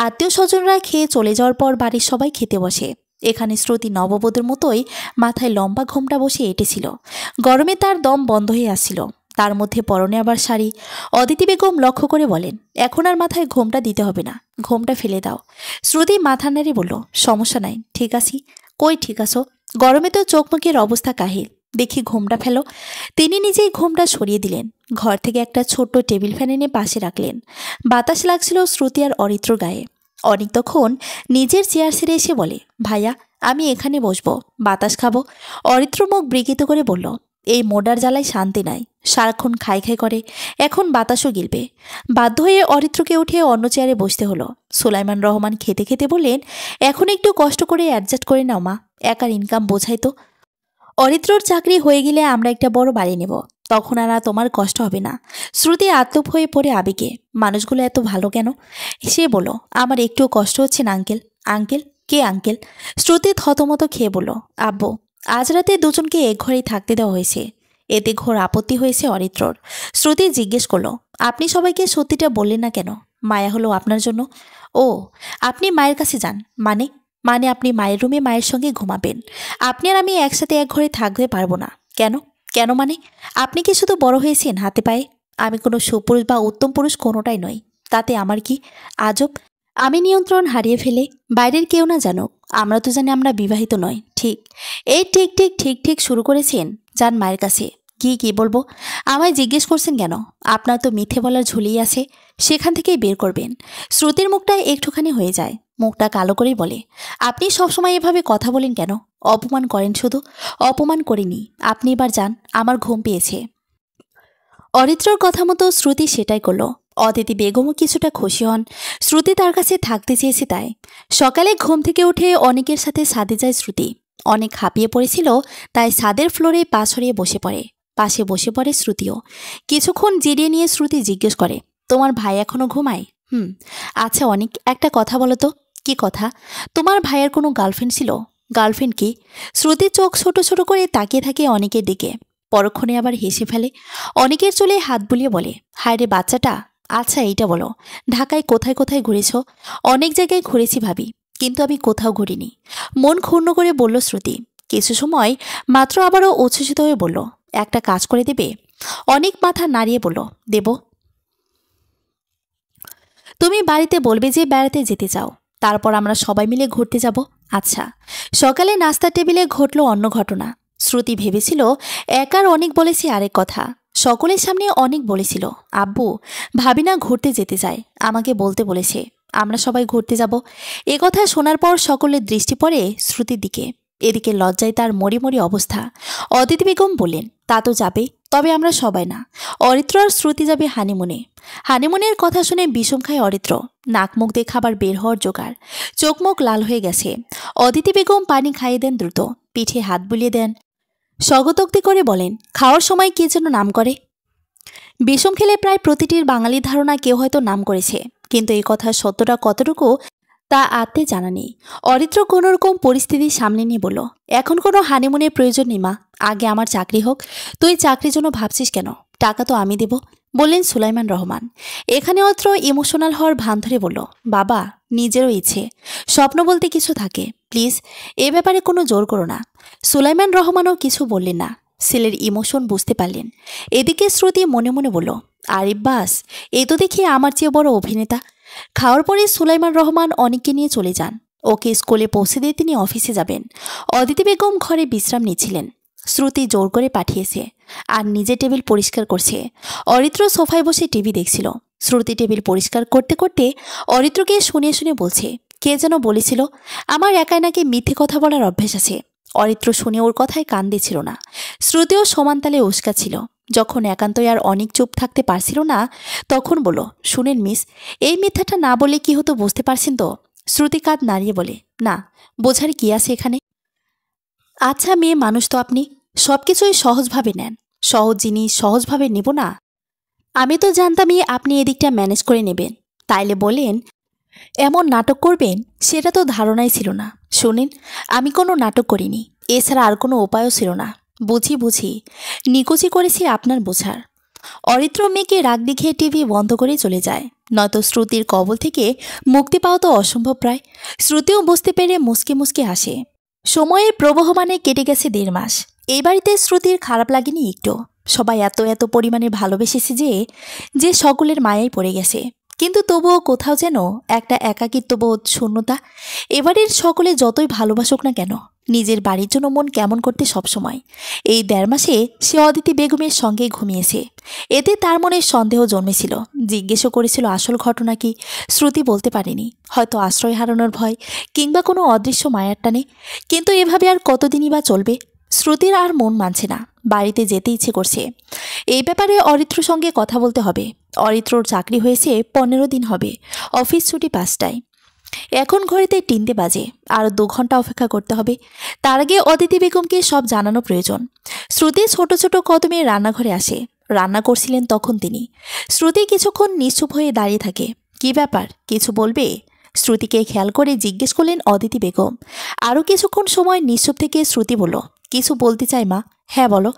আত্মীয় স্বজনরা খেয়ে চলে যাওয়ার পর বাড়ির সবাই খেতে বসে। এখানে শ্রুতি নববধূর মতোই মাথায় লম্বা ঘোমটা বসে এঁটেছিল। গরমে তার দম বন্ধ হয়ে আসছিল, তার মধ্যে পরনে আবার শাড়ি। অদিতি বেগম লক্ষ্য করে বলেন, এখন আর মাথায় ঘোমটা দিতে হবে না, ঘোমটা ফেলে দাও। শ্রুতি মাথা নাড়ি বলল, সমস্যা নাই, ঠিক আছি। কই ঠিক আছো? গরমে তো চোখ মুখের অবস্থা কাহিল, দেখি ঘোমটা ফেলো। তিনি নিজেই ঘোমটা সরিয়ে দিলেন, ঘর থেকে একটা ছোট্ট টেবিল ফ্যান এনে পাশে রাখলেন। বাতাস লাগছিল শ্রুতি আর অরিত্র গায়ে। অনেক তখন নিজের চেয়ার ছেড়ে এসে বলে, ভাইয়া আমি এখানে বসবো, বাতাস খাবো। অরিত্র মুখ বিকৃত করে বলল, এই মোডার জ্বালায় শান্তি নাই, সারাক্ষণ খাই খাই করে, এখন বাতাসও গিলবে। বাধ্য হয়ে অরিত্রকে উঠে অন্য চেয়ারে বসতে হলো। সুলাইমান রহমান খেতে খেতে বললেন, এখন একটু কষ্ট করে অ্যাডজাস্ট করে নাও মা, একার ইনকাম বোঝাই তো। অরিত্রর চাকরি হয়ে গেলে আমরা একটা বড় বাড়ি নেব, তখন আর তোমার কষ্ট হবে না। শ্রুতি আত্মপ হয়ে পড়ে আবেগে, মানুষগুলো এত ভালো কেন? সে বলল, আমার একটুও কষ্ট হচ্ছে না আঙ্কেল। আঙ্কেল? কে আঙ্কেল? শ্রুতি থতমত খেয়ে বলল, আব্বু, আজ রাতে দুজনকে এক ঘরেই থাকতে দেওয়া হয়েছে। এতে ঘোর আপত্তি হয়েছে অরিত্রর। শ্রুতি জিজ্ঞেস করলো, আপনি সবাইকে সত্যিটা বললেন না কেন? মায়া হলো আপনার জন্য। ও, আপনি মায়ের কাছে যান মানে? মানে আপনি মায়ের রুমে মায়ের সঙ্গে ঘুমাবেন। আপনি আর আমি একসাথে এক ঘরে থাকতে পারবো না। কেন? কেন মানে? আপনি কি শুধু বড় হয়েছেন হাতে পায়ে? আমি কোনো সুপুরুষ বা উত্তম পুরুষ কোনোটাই নই, তাতে আমার কি? আজব। আমি নিয়ন্ত্রণ হারিয়ে ফেলে বাইরের কেউ না জানুক, আমরা তো জানি আমরা বিবাহিত নয়। ঠিক, এই ঠিক ঠিক ঠিক ঠিক শুরু করেছেন। যান মায়ের কাছে গিয়ে কি বলবো? আমায় জিজ্ঞেস করছেন কেন? আপনার তো মিথ্যে বলার ঝুলিই আছে, সেখান থেকেই বের করবেন। শ্রুতির মুখটা একটুখানি হয়ে যায়, মুখটা কালো করেই বলে, আপনি সবসময় এভাবে কথা বলেন কেন? অপমান করেন শুধু। অপমান করিনি, আপনি এবার যান, আমার ঘুম পেয়েছে। অরিত্রর কথা মতো শ্রুতি সেটাই করল। অদিতি বেগমও কিছুটা খুশি হন, শ্রুতি তার কাছে থাকতে চেয়েছে তাই। সকালে ঘুম থেকে উঠে অনেকের সাথে ছাদে যায় শ্রুতি। অনেক হাঁপিয়ে পড়েছিল, তাই ছাদের ফ্লোরে পা ছড়িয়ে বসে পড়ে। পাশে বসে পড়ে শ্রুতিও। কিছুক্ষণ জিরিয়ে নিয়ে শ্রুতি জিজ্ঞেস করে, তোমার ভাই এখনো ঘুমায়? আচ্ছা অনেক, একটা কথা বলো তো। কি কথা? তোমার ভাইয়ের কোনো গার্লফ্রেন্ড ছিল? গার্লফ্রেন্ড কি? শ্রুতির চোখ ছোট ছোট করে তাকিয়ে থাকে অনেকের দিকে, পরক্ষণে আবার হেসে ফেলে। অনেকের চুলে হাত বুলিয়ে বলে, হায় রে বাচ্চাটা। আচ্ছা এইটা বলো, ঢাকায় কোথায় কোথায় ঘুরেছ? অনেক জায়গায় ঘুরেছি ভাবি, কিন্তু আমি কোথাও ঘুরিনি। মন ক্ষুণ্ণ করে বলল শ্রুতি। কিছু সময় মাত্র আবারও উচ্ছ্বসিত হয়ে বলল, একটা কাজ করে দেবে? অনেক মাথা নাড়িয়ে বলল, দেব। তুমি বাড়িতে বলবে যে বেড়াতে যেতে চাও, তারপর আমরা সবাই মিলে ঘুরতে যাব। আচ্ছা। সকালে নাস্তার টেবিলে ঘটল অন্য ঘটনা। শ্রুতি ভেবেছিল একার অনেক বলেছে আরেক কথা, সকলের সামনে অনেক বলেছিল, আব্বু ভাবিনা ঘুরতে যেতে চায়, আমাকে বলতে বলেছে আমরা সবাই ঘুরতে যাব। এ কথা শোনার পর সকলের দৃষ্টি পড়ে শ্রুতির দিকে। এদিকে লজ্জায় তার মরি মরি অবস্থা। অদিতি বেগম বললেন, তা তো যাবে, তবে আমরা সবাই না। অরিত্র আর শ্রুতি যাবে হানিমুনে। হানিমুনের কথা শুনে বিষম খায় অরিত্র, নাক মুখ দিয়ে খাবার বের হওয়ার জোগাড়। চোখ মুখ লাল হয়ে গেছে। অদিতি বেগম পানি খাইয়ে দেন দ্রুত, পিঠে হাত বুলিয়ে দেন, স্বগতোক্তি করে বলেন, খাওয়ার সময় কে যেন নাম করে। বিষম খেলে প্রায় প্রতিটির বাঙালির ধারণা কেউ হয়তো নাম করেছে, কিন্তু এই কথার সত্যটা কতটুকু তা আত্মে জানা নেই। অরিত্র কোনোরকম পরিস্থিতি সামনে নিয়ে বলল, এখন কোনো হানিমুনের প্রয়োজন নেই মা, আগে আমার চাকরি হোক। তুই চাকরির জন্য ভাবছিস কেন? টাকা তো আমি দেব, বললেন সুলাইমান রহমান। এখানে অত্র ইমোশনাল হওয়ার ভান ধরে বলল, বাবা নিজেরও ইচ্ছে, স্বপ্ন বলতে কিছু থাকে, প্লিজ এ ব্যাপারে কোনো জোর করো না। সুলাইমান রহমানও কিছু বললেন না, ছেলের ইমোশন বুঝতে পারলেন। এদিকে শ্রুতি মনে মনে বলল, আরিফ বাস, এ তো দেখি আমার চেয়ে বড় অভিনেতা। খাওয়ার পরে সুলাইমান রহমান অনেককে নিয়ে চলে যান। ওকে স্কুলে পৌঁছে দিয়ে তিনি অফিসে যাবেন। অদিতি বেগম ঘরে বিশ্রাম নিচ্ছিলেন। শ্রুতি জোর করে পাঠিয়েছে আর নিজে টেবিল পরিষ্কার করছে। অরিত্র সোফায় বসে টিভি দেখছিল। শ্রুতি টেবিল পরিষ্কার করতে করতে অরিত্রকে শুনে শুনে বলছে, কে যেন বলেছিল আমার একাই নাকি মিথ্যে কথা বলার অভ্যেস আছে। অরিত্র শুনে ওর কথায় কান দিছিল না। শ্রুতিও সমানতালে উস্কাচ্ছিল। যখন একান্তই আর অনেক চুপ থাকতে পারছিল না, তখন বলো, শুনেন মিস, এই মিথ্যাটা না বলে কি হতো বুঝতে পারছেন তো? শ্রুতি কাঁধ নাড়িয়ে বলে, না, বোঝার কি আছে এখানে? আচ্ছা মেয়ে মানুষ তো আপনি, সব কিছুই সহজভাবে নেন। সহজ জিনিস সহজভাবে নেব না? আমি তো জানতামই আপনি এদিকটা ম্যানেজ করে নেবেন, তাইলে বলেন এমন নাটক করবেন সেটা তো ধারণাই ছিল না। শুনেন, আমি কোনো নাটক করিনি, এছাড়া আর কোনো উপায়ও ছিল না। বুঝি বুঝি, নিকুচি করেছি আপনার বোঝার। অরিত্র মেয়েকে রাগ দেখিয়ে টিভি বন্ধ করে চলে যায়। নয়তো শ্রুতির কবল থেকে মুক্তি পাওয়া তো অসম্ভব প্রায়। শ্রুতিও বুঝতে পেরে মুসকে মুসকে হাসে। সময়ের প্রবহমানে কেটে গেছে 1.5 মাস। এই বাড়িতে শ্রুতির খারাপ লাগেনি একটু। সবাই এত এত পরিমাণে ভালোবেসেছে যে সকলের মায়ায় পড়ে গেছে। কিন্তু তবুও কোথাও যেন একটা একাকিত্ববোধ, শূন্যতা। এবারের সকলে যতই ভালোবাসুক না কেন, নিজের বাড়ির জন্য মন কেমন করতে সবসময়। এই 1.5 মাসে সে অদিতি বেগমের সঙ্গে ঘুমিয়েছে। এতে তার মনে সন্দেহ জন্মেছিল। জিজ্ঞেসও করেছিল আসল ঘটনা কি। শ্রুতি বলতে পারেনি, হয়তো আশ্রয় হারানোর ভয় কিংবা কোনো অদৃশ্য মায়ার টানে। কিন্তু এভাবে আর কতদিনই বা চলবে। শ্রুতির আর মন মানছে না, বাড়িতে যেতে ইচ্ছে করছে। এই ব্যাপারে অরিত্রর সঙ্গে কথা বলতে হবে। অরিত্রর চাকরি হয়েছে 15 দিন হবে, অফিস ছুটি 5টায়। এখন ঘড়িতে 3টে বাজে, আরও 2 ঘন্টা অপেক্ষা করতে হবে। তার আগে অদিতি বেগমকে সব জানানো প্রয়োজন। শ্রুতি ছোট ছোট কদমে রান্নাঘরে আসে। রান্না করছিলেন তখন তিনি। শ্রুতি কিছুক্ষণ নিশ্চুপ হয়ে দাঁড়িয়ে থাকে। কি ব্যাপার, কিছু বলবে? শ্রুতিকে খেয়াল করে জিজ্ঞেস করলেন অদিতি বেগম। আরও কিছুক্ষণ সময় নিশ্চুপ থেকে শ্রুতি বলল, কিছু বলতে চাই মা। হ্যাঁ বলো।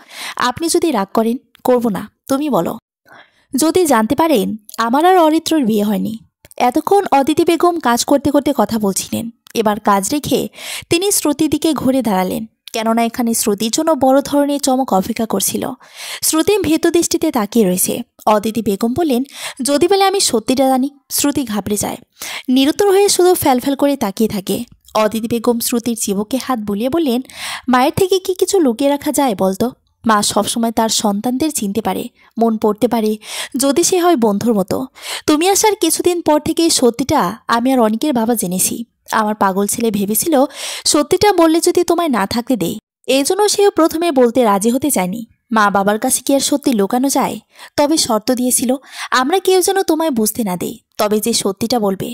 আপনি যদি রাগ করেন, করব না, তুমি বলো। যদি জানতে পারেন আমার আর অরিত্রর বিয়ে হয়নি। এতক্ষণ অদিতি বেগম কাজ করতে করতে কথা বলছিলেন। এবার কাজ রেখে তিনি শ্রুতির দিকে ঘুরে দাঁড়ালেন, কেননা এখানে শ্রুতির জন্য বড় ধরনের চমক অপেক্ষা করছিল। শ্রুতি ভীত দৃষ্টিতে তাকিয়ে রয়েছে। অদিতি বেগম বললেন, যদি বলে আমি সত্যিটা জানি। শ্রুতি ঘাবড়ে যায়, নিরুত্তর হয়ে শুধু ফ্যালফ্যাল করে তাকিয়ে থাকে। অদিতি বেগম শ্রুতির চিবুকে হাত বুলিয়ে বললেন, মায়ের থেকে কি কিছু লুকিয়ে রাখা যায় বলতো? মা সবসময় তার সন্তানদের চিনতে পারে, মন পড়তে পারে, যদি সে হয় বন্ধুর মতো। তুমি আসার কিছুদিন পর থেকে সত্যিটা আমি আর অনেকের বাবা জেনেছি। আমার পাগল ছেলে ভেবেছিল সত্যিটা বললে যদি তোমায় না থাকতে দেই। এই জন্য সেও প্রথমে বলতে রাজি হতে চায়নি। মা বাবার কাছে কি আর সত্যি লুকানো যায়? তবে শর্ত দিয়েছিল, আমরা কেউ যেন তোমায় বুঝতে না দেই, তবে যে সত্যিটা বলবে।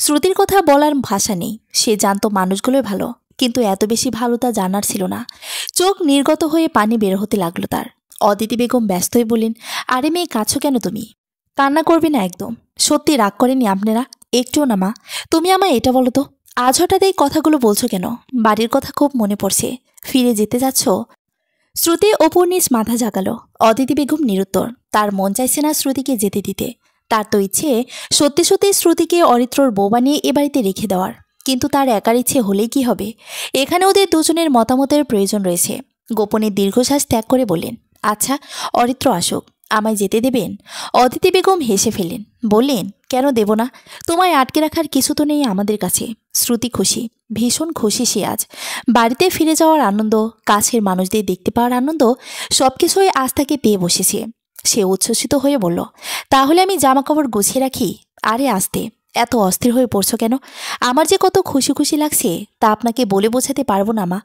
শ্রুতির কথা বলার ভাষা নেই। সে জানতো মানুষগুলোই ভালো, কিন্তু এত বেশি ভালো তা জানার ছিল না। চোখ নির্গত হয়ে পানি বের হতে লাগলো তার। অদিতি বেগম ব্যস্ত হয়ে বললেন, আরে মেয়ে, কাছো কেন তুমি? কান্না করবে না একদম। সত্যি রাগ করেনি আপনারা? একটুও না মা। তুমি আমায় এটা বলো তো, আজ হঠাৎ এই কথাগুলো বলছো কেন? বাড়ির কথা খুব মনে পড়ছে। ফিরে যেতে যাচ্ছ? শ্রুতি অপুর নিজ মাথা জাগালো। অদিতি বেগম নিরুত্তর। তার মন চাইছে না শ্রুতিকে যেতে দিতে। তার তো ইচ্ছে সত্যি সত্যি শ্রুতিকে অরিত্রর বউ বানিয়ে এ বাড়িতে রেখে দেওয়ার। কিন্তু তার একার ইচ্ছে হলেই কি হবে? এখানে ওদের দুজনের মতামতের প্রয়োজন রয়েছে। গোপনে দীর্ঘশ্বাস ত্যাগ করে বললেন, আচ্ছা, অরিত্র আসুক, আমায় যেতে দেবেন? অদিতি বেগম হেসে ফেললেন, বললেন, কেন দেব না? তোমায় আটকে রাখার কিছু তো নেই আমাদের কাছে। শ্রুতি খুশি, ভীষণ খুশি সে আজ। বাড়িতে ফিরে যাওয়ার আনন্দ, কাছের মানুষদের দেখতে পাওয়ার আনন্দ, সবকিছুই আজ তাকে পেয়ে বসেছে। সে উচ্ছ্বসিত হয়ে বলল, তাহলে আমি জামাকাপড় গুছিয়ে রাখি? আরে আসতে, এত অস্থির হয়ে পড়ছো কেন? আমার যে কত খুশি খুশি লাগছে তা আপনাকে বলে বোঝাতে পারবো না মা।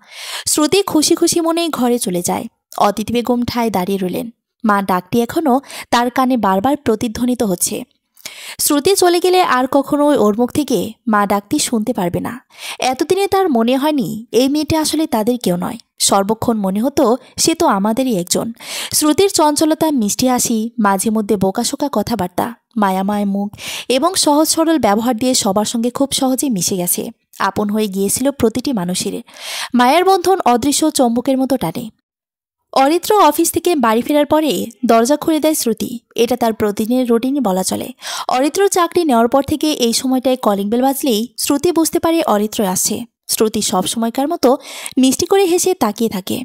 শ্রুতি খুশি খুশি মনেই ঘরে চলে যায়। অদিতি বেগম ঠায় দাঁড়িয়ে রইলেন। মা ডাকটি এখনও তার কানে বারবার প্রতিধ্বনিত হচ্ছে। শ্রুতি চলে গেলে আর কখনো ওর মুখ থেকে মা ডাকটি শুনতে পারবে না। এতদিনে তার মনে হয়নি এই মেয়েটা আসলে তাদের কেউ নয়। সর্বক্ষণ মনে হতো সে তো আমাদেরই একজন। শ্রুতির চঞ্চলতা, মিষ্টি হাসি, মাঝে মধ্যে বোকাশোকা কথাবার্তা, মায়াময় মুখ এবং সহজ সরল ব্যবহার দিয়ে সবার সঙ্গে খুব সহজেই মিশে গেছে। আপন হয়ে গিয়েছিল প্রতিটি মানুষের। মায়ের বন্ধন অদৃশ্য চম্বকের মতো টানে। অরিত্র অফিস থেকে বাড়ি ফেরার পরে দরজা খুলে দেয় শ্রুতি। এটা তার প্রতিদিনের রুটিনই বলা চলে। অরিত্র চাকরি নেওয়ার পর থেকে এই সময়টায় কলিং বেল বাজলেই শ্রুতি বুঝতে পারে অরিত্র আসছে। শ্রুতি সব সময়কার মতো মিষ্টি করে হেসে তাকিয়ে থাকে।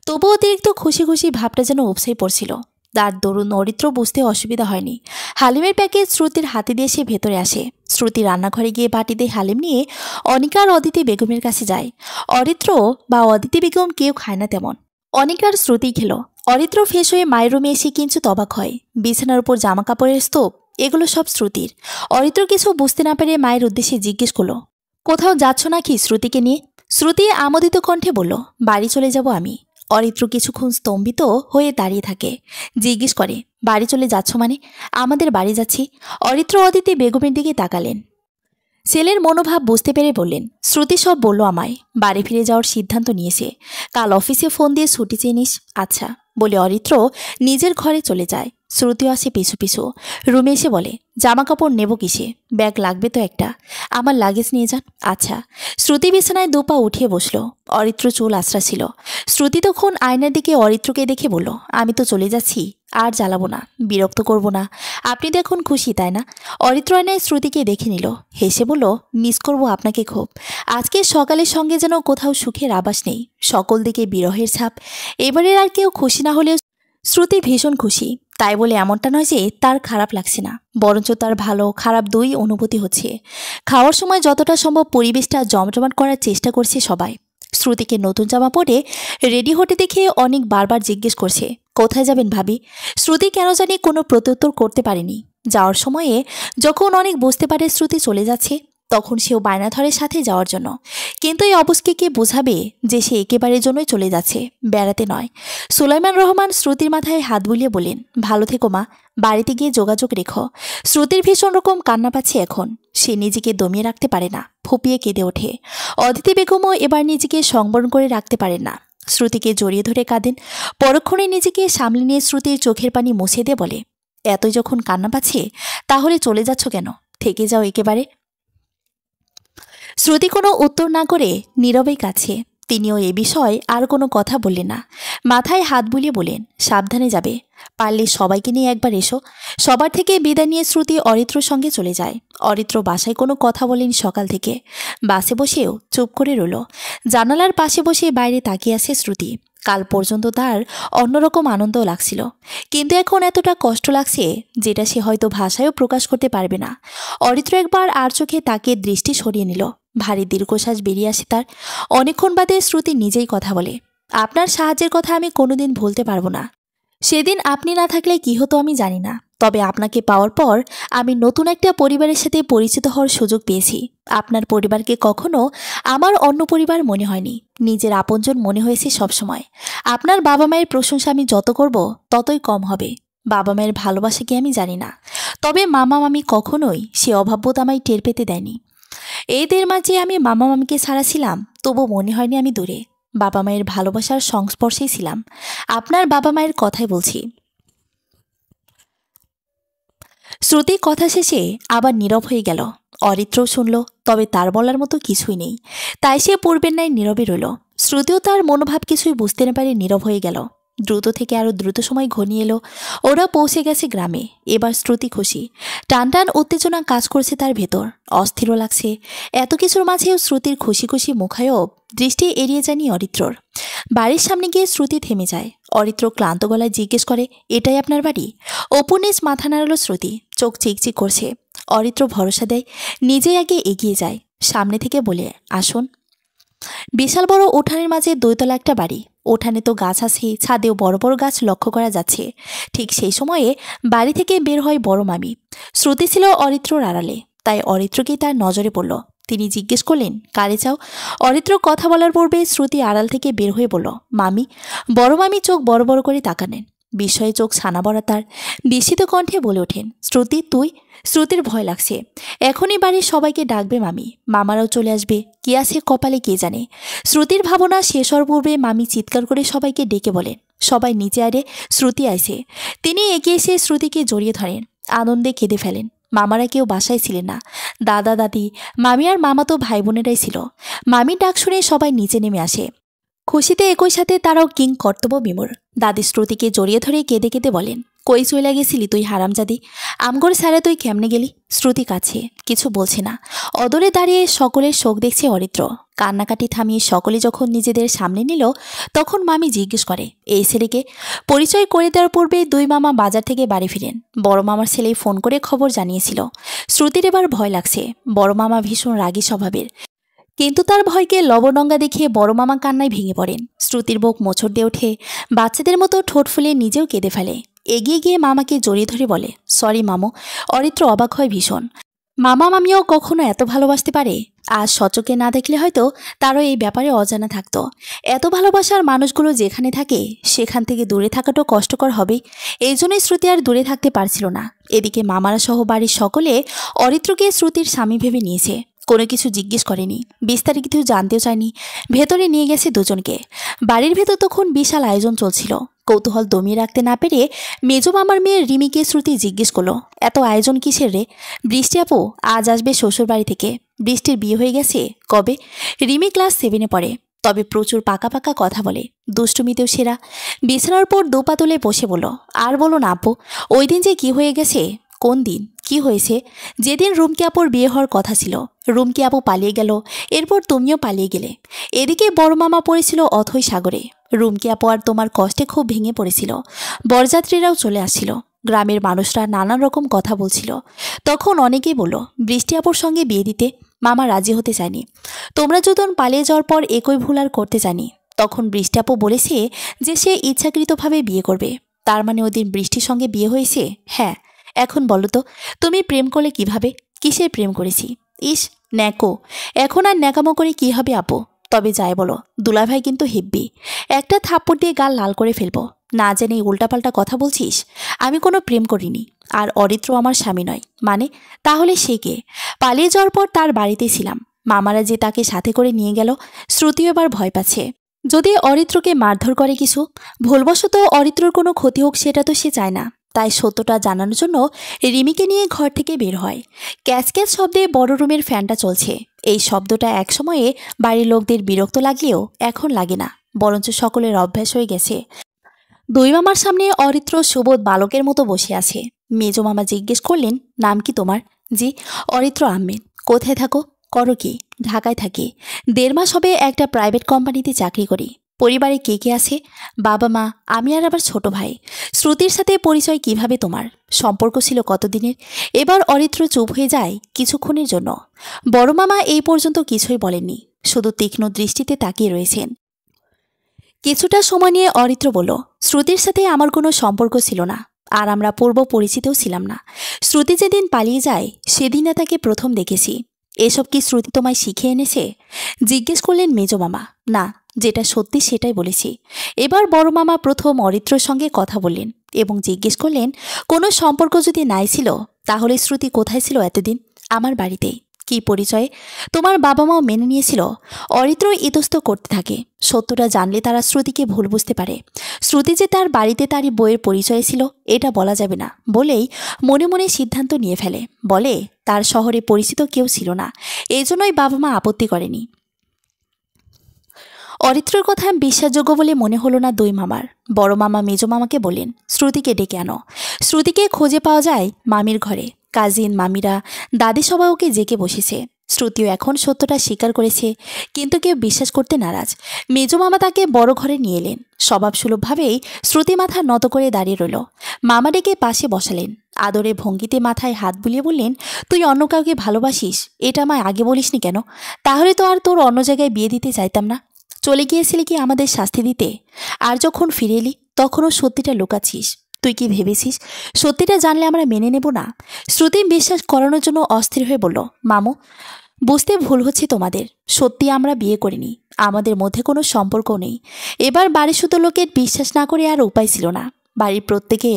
তবু অতিরিক্ত খুশি খুশি ভাবটা যেন উপসেই পড়ছিল। তার দরুন অরিত্র বুঝতে অসুবিধা হয়নি। হালিমের প্যাকেজ শ্রুতির হাতে দিয়ে সে ভেতরে আসে। শ্রুতি রান্নাঘরে গিয়ে বাটিতে হালিম নিয়ে অনিকা আর অদিতি বেগমের কাছে যায়। অরিত্র বা অদিতি বেগম কেউ খায় না তেমন। অনিকার শ্রুতি খেল। অরিত্র ফ্রেশ হয়ে মায়ের রুমে এসে কিঞ্চিত অবাক হয়। বিছানার উপর জামা কাপড়ের স্তূপ, এগুলো সব শ্রুতির। অরিত্র কিছু বুঝতে না পেরে মায়ের উদ্দেশ্যে জিজ্ঞেস করল, কোথাও যাচ্ছ নাকি শ্রুতিকে নিয়ে? শ্রুতি আমোদিত কণ্ঠে বলল, বাড়ি চলে যাব আমি। অরিত্র কিছুক্ষণ স্তম্ভিত হয়ে দাঁড়িয়ে থাকে। জিজ্ঞেস করে, বাড়ি চলে যাচ্ছ মানে? আমাদের বাড়ি যাচ্ছি। অরিত্র অদিতি বেগমের দিকে তাকালেন। ছেলের মনোভাব বুঝতে পেরে বললেন, শ্রুতি সব বলল আমায়। বাড়ি ফিরে যাওয়ার সিদ্ধান্ত নিয়েছে। কাল অফিসে ফোন দিয়ে ছুটি চেয়ে নিস। আচ্ছা বলে অরিত্র নিজের ঘরে চলে যায়। শ্রুতিও আসে পিছু পিছু। রুমে এসে বলে, জামা কাপড় নেব কিসে? ব্যাগ লাগবে তো একটা। আমার লাগেজ নিয়ে যান। আচ্ছা। শ্রুতি বিছানায় দুপা উঠিয়ে বসলো। অরিত্র চুল আশ্রা ছিল। শ্রুতি তখন আয়নার দিকে অরিত্রকে দেখে বলল, আমি তো চলে যাচ্ছি, আর জ্বালাবো না, বিরক্ত করব না। আপনি তো এখন খুশি তাই না? অরিত্র আয়নায় শ্রুতিকে দেখে নিল, হেসে বলল, মিস করব আপনাকে খুব। আজকে সকালের সঙ্গে যেন কোথাও সুখের আভাস নেই, সকল দিকে বিরহের ছাপ। এবারের আর কেউ খুশি না হলেও শ্রুতি ভীষণ খুশি। তাই বলে এমনটা নয় যে তার খারাপ লাগছে না, বরঞ্চ তার ভালো খারাপ দুই অনুভূতি হচ্ছে। খাওয়ার সময় যতটা সম্ভব পরিবেশটা জমজমাট করার চেষ্টা করছে সবাই। শ্রুতিকে নতুন জামা পরে রেডি হতে দেখে অনেক বারবার জিজ্ঞেস করছে, কোথায় যাবেন ভাবি? শ্রুতি কেন জানি কোনো প্রত্যুত্তর করতে পারেনি। যাওয়ার সময়ে যখন অনেক বুঝতে পারে শ্রুতি চলে যাচ্ছে, তখন সেও বায়না ধরে সাথে যাওয়ার জন্য। কিন্তু এই অবস্থাকে কে বোঝাবে যে সে একেবারের জন্যই চলে যাচ্ছে, বেড়াতে নয়। সুলাইমান রহমান শ্রুতির মাথায় হাত বুলিয়ে বলেন, ভালো থেকো মা, বাড়িতে গিয়ে যোগাযোগ রেখো। শ্রুতির ভীষণ রকম কান্না পাচ্ছে এখন। সে নিজেকে দমিয়ে রাখতে পারে না, ফুপিয়ে কেঁদে ওঠে। অদিতি বেগমও এবার নিজেকে সংবরণ করে রাখতে পারেন না, শ্রুতিকে জড়িয়ে ধরে কাঁদেন। পরক্ষণে নিজেকে সামলে নিয়ে শ্রুতির চোখের পানি মুছে দিয়ে বলে, এতই যখন কান্না পাচ্ছে তাহলে চলে যাচ্ছ কেন? থেকে যাও একেবারে। শ্রুতি কোনো উত্তর না করে নীরবেই কাছে। তিনিও এ বিষয়ে আর কোনো কথা বললেন না। মাথায় হাত বুলিয়ে বলেন, সাবধানে যাবে, পারলে সবাইকে নিয়ে একবার এসো। সবার থেকে বিদায় নিয়ে শ্রুতি অরিত্রর সঙ্গে চলে যায়। অরিত্র বাসায় কোনো কথা বলেনি সকাল থেকে। বাসে বসেও চুপ করে রইল। জানালার পাশে বসে বাইরে তাকিয়ে আছে শ্রুতি। কাল পর্যন্ত তার অন্যরকম আনন্দও লাগছিল, কিন্তু এখন এতটা কষ্ট লাগছে যেটা সে হয়তো ভাষায়ও প্রকাশ করতে পারবে না। অরিত্র একবার আর চোখে তাকিয়ে দৃষ্টি সরিয়ে নিল। ভারী দীর্ঘশ্বাস বেরিয়ে আসে তার। অনেকক্ষণ বাদে শ্রুতি নিজেই কথা বলে, আপনার সাহায্যের কথা আমি কোনোদিন ভুলতে পারবো না। সেদিন আপনি না থাকলে কি হতো আমি জানি না, তবে আপনাকে পাওয়ার পর আমি নতুন একটা পরিবারের সাথে পরিচিত হওয়ার সুযোগ পেয়েছি। আপনার পরিবারকে কখনো আমার অন্য পরিবার মনে হয়নি, নিজের আপনজন মনে হয়েছে সবসময়। আপনার বাবা মায়ের প্রশংসা আমি যত করব ততই কম হবে। বাবা মায়ের ভালোবাসা কি আমি জানি না, তবে মামা মামি কখনোই সে অভাববোধ আমায় টের পেতে দেয়নি। এদের মাঝে আমি মামা মামিকে ছাড়া ছিলাম, তবু মনে হয়নি আমি দূরে। বাবা মায়ের ভালোবাসার সংস্পর্শেই ছিলাম। আপনার বাবা মায়ের কথাই বলছি। শ্রুতি কথা শেষে আবার নীরব হয়ে গেল। অরিত্রও শুনল, তবে তার বলার মতো কিছুই নেই। তাই সে পূর্বের ন্যায় নীরবে রইল। শ্রুতিও তার মনোভাব কিছুই বুঝতে না পারে নীরব হয়ে গেল। দ্রুত থেকে আরও দ্রুত সময় ঘনিয়ে এলো। ওরা পৌঁছে গেছে গ্রামে। এবার শ্রুতি খুশি। টান টান উত্তেজনা কাজ করছে তার ভেতর, অস্থিরও লাগছে। এত কিছুর মাঝেও শ্রুতির খুশি খুশি মুখায়ব দৃষ্টি এড়িয়ে যায়নি অরিত্রর। বাড়ির সামনে গিয়ে শ্রুতি থেমে যায়। অরিত্র ক্লান্ত গলায় জিজ্ঞেস করে, এটাই আপনার বাড়ি? অপু নিজ মাথা নাড়ালো শ্রুতি, চোখ চিকচিক করছে। অরিত্র ভরসা দেয়, নিজেই আগে এগিয়ে যায়। সামনে থেকে বলে, আসুন। বিশাল বড় উঠানের মাঝে দুইতলা একটা বাড়ি। উঠানে তো গাছ আছে, ছাদেও বড় বড় গাছ লক্ষ্য করা যাচ্ছে। ঠিক সেই সময়ে বাড়ি থেকে বের হয় বড় মামি। শ্রুতি ছিল অরিত্রর আড়ালে, তাই অরিত্রকেই তার নজরে পড়ল। তিনি জিজ্ঞেস করলেন, কারে চাও? অরিত্র কথা বলার পূর্বে শ্রুতি আড়াল থেকে বের হয়ে বলল, মামি। বড় মামি চোখ বড় বড় করে তাকানেন। বিস্ময়ে চোখ ছানা বড়া তার। বিস্মিত কণ্ঠে বলে ওঠেন, শ্রুতি তুই? শ্রুতির ভয় লাগছে। এখনই বাড়ির সবাইকে ডাকবে মামি, মামারাও চলে আসবে, কি আছে কপালে কে জানে। শ্রুতির ভাবনা শেষ হওয়ার পূর্বে মামি চিৎকার করে সবাইকে ডেকে বলেন, সবাই নিচে আরে, শ্রুতি আইছে। তিনি এগিয়ে এসে শ্রুতিকে জড়িয়ে ধরেন, আনন্দে কেঁদে ফেলেন। মামারা কেউ বাসায় ছিলেন না। দাদা দাদি, মামি আর মামা তো ভাই বোনেরাই ছিল। মামির ডাক শুনে সবাই নিচে নেমে আসে। খুশিতে একই সাথে তারাও কিং কর্তব্য বিমূঢ়। দাদি শ্রুতিকে জড়িয়ে ধরে কেঁদে কেঁদে বলেন, কই চইলা গেছিলি তুই হারামজাদি? আমগর স্যারে তুই কেমনে গেলি? শ্রুতি কাছে কিছু বলছে না। অদরে দাঁড়িয়ে সকলের শোক দেখছে অরিত্র। কান্নাকাটি থামিয়ে সকলে যখন নিজেদের সামনে নিল, তখন মামি জিজ্ঞেস করে, এই ছেলেকে? পরিচয় করে দেওয়ার পূর্বে দুই মামা বাজার থেকে বাড়ি ফিরেন। বড় মামার ছেলে ফোন করে খবর জানিয়েছিল। শ্রুতির এবার ভয় লাগছে। বড় মামা ভীষণ রাগী স্বভাবের, কিন্তু তার ভয়কে লবডঙ্গা দেখিয়ে বড় মামা কান্নায় ভেঙে পড়েন। শ্রুতির বুক মোচড় দিয়ে ওঠে। বাচ্চাদের মতো ঠোঁট ফুলে নিজেও কেঁদে ফেলে। এগিয়ে গিয়ে মামাকে জড়িয়ে ধরে বলে, সরি মামু। অরিত্র অবাক হয় ভীষণ। মামা মামিও কখনো এত ভালোবাসতে পারে? আজ সচকে না দেখলে হয়তো তারও এই ব্যাপারে অজানা থাকতো। এত ভালোবাসার মানুষগুলো যেখানে থাকে সেখান থেকে দূরে থাকাটাও কষ্টকর হবে। এই জন্যই শ্রুতি আর দূরে থাকতে পারছিল না। এদিকে মামারা সহ বাড়ির সকলে অরিত্রকে শ্রুতির স্বামী ভেবে নিয়েছে। কোনো কিছু জিজ্ঞেস করেনি, বিস্তারিত কিছু জানতেও চায়নি। ভেতরে নিয়ে গেছে দুজনকে। বাড়ির ভেতর তখন বিশাল আয়োজন চলছিল। কৌতূহল দমিয়ে রাখতে না পেরে মেজো মামার মেয়ে রিমিকে শ্রুতি জিজ্ঞেস করলো, এত আয়োজন কিসের রে? বৃষ্টি আপু আজ আসবে শ্বশুর বাড়ি থেকে। বৃষ্টির বিয়ে হয়ে গেছে কবে? রিমি ক্লাস 7-এ পড়ে, তবে প্রচুর পাকা পাকা কথা বলে, দুষ্টুমিতেও সেরা। বিছানার পর দুপা তুলে বসে বলল, আর বলো না আপু, ওই দিন যে কি হয়ে গেছে। কোন দিন কি হয়েছে? যেদিন রুমকি আপুর বিয়ে হওয়ার কথা ছিল, রুমকি আপু পালিয়ে গেল, এরপর তুমিও পালিয়ে গেলে। এদিকে বড় মামা পড়েছিল অথৈ সাগরে। রুমকি আপু আর তোমার কষ্টে খুব ভেঙে পড়েছিল। বরযাত্রীরাও চলে আসছিল। গ্রামের মানুষরা নানান রকম কথা বলছিল। তখন অনেকেই বলল বৃষ্টি আপুর সঙ্গে বিয়ে দিতে। মামা রাজি হতে চায়নি। তোমরা যখন পালিয়ে যাওয়ার পর একই ভুল আর করতে জানি, তখন বৃষ্টি আপু বলেছে যে সে ইচ্ছাকৃতভাবে বিয়ে করবে। তার মানে ওদিন বৃষ্টির সঙ্গে বিয়ে হয়েছে? হ্যাঁ। এখন বলো তো, তুমি প্রেম করলে কিভাবে? কিসের প্রেম করেছি? ইস ন্যাকো। এখন আর ন্যাকামো করে কি হবে আপু? তবে যাই বলো, দুলাভাই কিন্তু হেব্বি। একটা থাপ্পড় দিয়ে গাল লাল করে ফেলবো। না জেনে উল্টাপাল্টা কথা বলছিস। আমি কোনো প্রেম করিনি। আর অরিত্র আমার স্বামী নয়। মানে? তাহলে সে কে? পালিয়ে যাওয়ার পর তার বাড়িতে ছিলাম। মামারা যে তাকে সাথে করে নিয়ে গেল, শ্রুতিও এবার ভয় পাচ্ছে। যদি অরিত্রকে মারধর করে কিছু, ভুলবশত অরিত্রর কোনো ক্ষতি হোক সেটা তো সে চায় না। তাই সত্যটা জানানোর জন্য রিমিকে নিয়ে ঘর থেকে বের হয়। ক্যাচ ক্যাচ শব্দে বড় রুমের ফ্যানটা চলছে। এই শব্দটা একসময়ে বাড়ির লোকদের বিরক্ত লাগলেও এখন লাগে না, বরঞ্চ সকলের অভ্যাস হয়ে গেছে। দুই মামার সামনে অরিত্র সুবোধ বালকের মতো বসে আছে। মেজো মামা জিজ্ঞেস করলেন, নাম কি তোমার? জি, অরিত্র আহমেদ। কোথায় থাকো? করো কি? ঢাকায় থাকি। 1.5 মাস হবে একটা প্রাইভেট কোম্পানিতে চাকরি করি। পরিবারে কে কে আছে? বাবা মা, আমি আর আবার ছোট ভাই। শ্রুতির সাথে পরিচয় কিভাবে তোমার? সম্পর্ক ছিল কতদিনের? এবার অরিত্র চুপ হয়ে যায় কিছুক্ষণের জন্য। বড় মামা এই পর্যন্ত কিছুই বলেননি, শুধু তীক্ষ্ণ দৃষ্টিতে তাকিয়ে রয়েছেন। কিছুটা সময় নিয়ে অরিত্র বলল, শ্রুতির সাথে আমার কোনো সম্পর্ক ছিল না, আর আমরা পূর্ব পরিচিতও ছিলাম না। শ্রুতি যেদিন পালিয়ে যায় সেদিন তাকে প্রথম দেখেছি। এসব কি শ্রুতি তোমায় শিখে এনেছে? জিজ্ঞেস করলেন মেজো মামা। না, যেটা সত্যি সেটাই বলেছি। এবার বড় মামা প্রথম অরিত্রর সঙ্গে কথা বললেন এবং জিজ্ঞেস করলেন, কোনো সম্পর্ক যদি নাই ছিল তাহলে শ্রুতি কোথায় ছিল এতদিন? আমার বাড়িতেই। কি পরিচয়ে? তোমার বাবা মাও মেনে নিয়েছিল। অরিত্র ইতস্ত করতে থাকে। সত্যটা জানলে তারা শ্রুতিকে ভুল বুঝতে পারে। শ্রুতি যে তার বাড়িতে তারই বইয়ের পরিচয় ছিল এটা বলা যাবে না বলেই মনে মনে সিদ্ধান্ত নিয়ে ফেলে। বলে তার শহরে পরিচিত কেউ ছিল না, এই জন্যই বাবা মা আপত্তি করেনি। অরিত্রর কথা বিশ্বাসযোগ্য বলে মনে হলো না দুই মামার। বড় মামা মেজো মামাকে বললেন, শ্রুতিকে ডেকে আনো। শ্রুতিকে খুঁজে পাওয়া যায় মামির ঘরে। কাজিন, মামিরা, দাদি সবাই ওকে জেকে বসেছে। শ্রুতিও এখন সত্যটা স্বীকার করেছে, কিন্তু কেউ বিশ্বাস করতে নারাজ। মেজো মামা তাকে বড় ঘরে নিয়ে এলেন। স্বভাবসুলভভাবেই শ্রুতি মাথা নত করে দাঁড়িয়ে রইল। মামা ডেকে পাশে বসালেন। আদরে ভঙ্গিতে মাথায় হাত বুলিয়ে বললেন, তুই অন্য কাউকে ভালোবাসিস, এটা আমায় আগে বলিসনি কেন? তাহলে তো আর তোর অন্য জায়গায় বিয়ে দিতে চাইতাম না। চলে গিয়েছিলি কি আমাদের শাস্তি দিতে? আর যখন ফিরে এলি তখনও সত্যিটা লুকাচ্ছিস। তুই কি ভেবেছিস সত্যিটা জানলে আমরা মেনে নেব না? শ্রুতি বিশ্বাস করানোর জন্য অস্থির হয়ে বলল, মামু, বুঝতে ভুল হচ্ছে তোমাদের। সত্যি আমরা বিয়ে করিনি, আমাদের মধ্যে কোনো সম্পর্ক নেই। এবার বাড়ির শুধু লোকের বিশ্বাস না করে আর উপায় ছিল না। বাড়ির প্রত্যেকে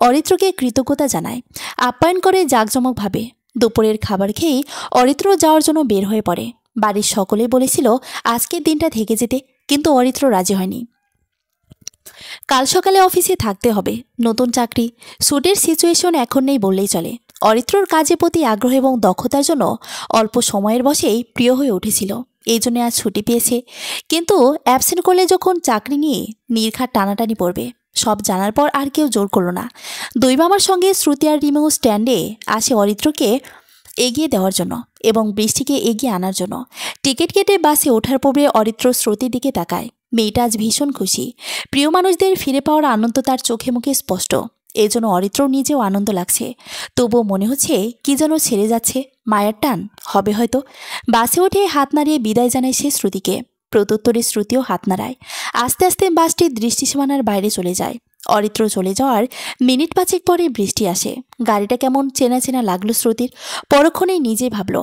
অরিত্রকে কৃতজ্ঞতা জানায়, আপ্যায়ন করে জাঁকজমকভাবে। দুপুরের খাবার খেয়েই অরিত্র যাওয়ার জন্য বের হয়ে পড়ে। বাড়ির সকলে বলেছিল আজকের দিনটা থেকে যেতে, কিন্তু অরিত্র রাজি হয়নি। কাল সকালে অফিসে থাকতে হবে, নতুন চাকরি, স্যুটের সিচুয়েশন এখন নেই বললেই চলে। অরিত্রর কাজের প্রতি আগ্রহ এবং দক্ষতার জন্য অল্প সময়ের বসেই প্রিয় হয়ে উঠেছিল। এই জন্য আজ ছুটি পেয়েছে। কিন্তু অ্যাবসেন্ট করলে যখন চাকরি নিয়ে নির্ঘাত টানাটানি পড়বে। সব জানার পর আর কেউ জোর করল না। দুই মামার সঙ্গে শ্রুতি আর রিমু স্ট্যান্ডে আসে অরিত্রকে এগিয়ে দেওয়ার জন্য এবং বৃষ্টিকে এগিয়ে আনার জন্য। টিকিট কেটে বাসে ওঠার পূর্বে অরিত্র শ্রুতির দিকে তাকায়। মেয়েটা আজ ভীষণ খুশি। প্রিয় মানুষদের ফিরে পাওয়ার আনন্দ তার চোখে মুখে স্পষ্ট। এই জন্য অরিত্র নিজেও আনন্দ লাগছে। তবুও মনে হচ্ছে কি যেন ছেড়ে যাচ্ছে, মায়ের টান হবে হয়তো। বাসে উঠে হাত নাড়িয়ে বিদায় জানায় সে শ্রুতিকে। প্রত্যুত্তরে শ্রুতিও হাত নাড়ায়। আস্তে আস্তে বাসটি দৃষ্টিসীমানার বাইরে চলে যায়। অরিত্র চলে যাওয়ার মিনিট 5 পরে বৃষ্টি আসে। গাড়িটা কেমন চেনা চেনা লাগলো শ্রুতির। পরক্ষণেই নিজেই ভাবল,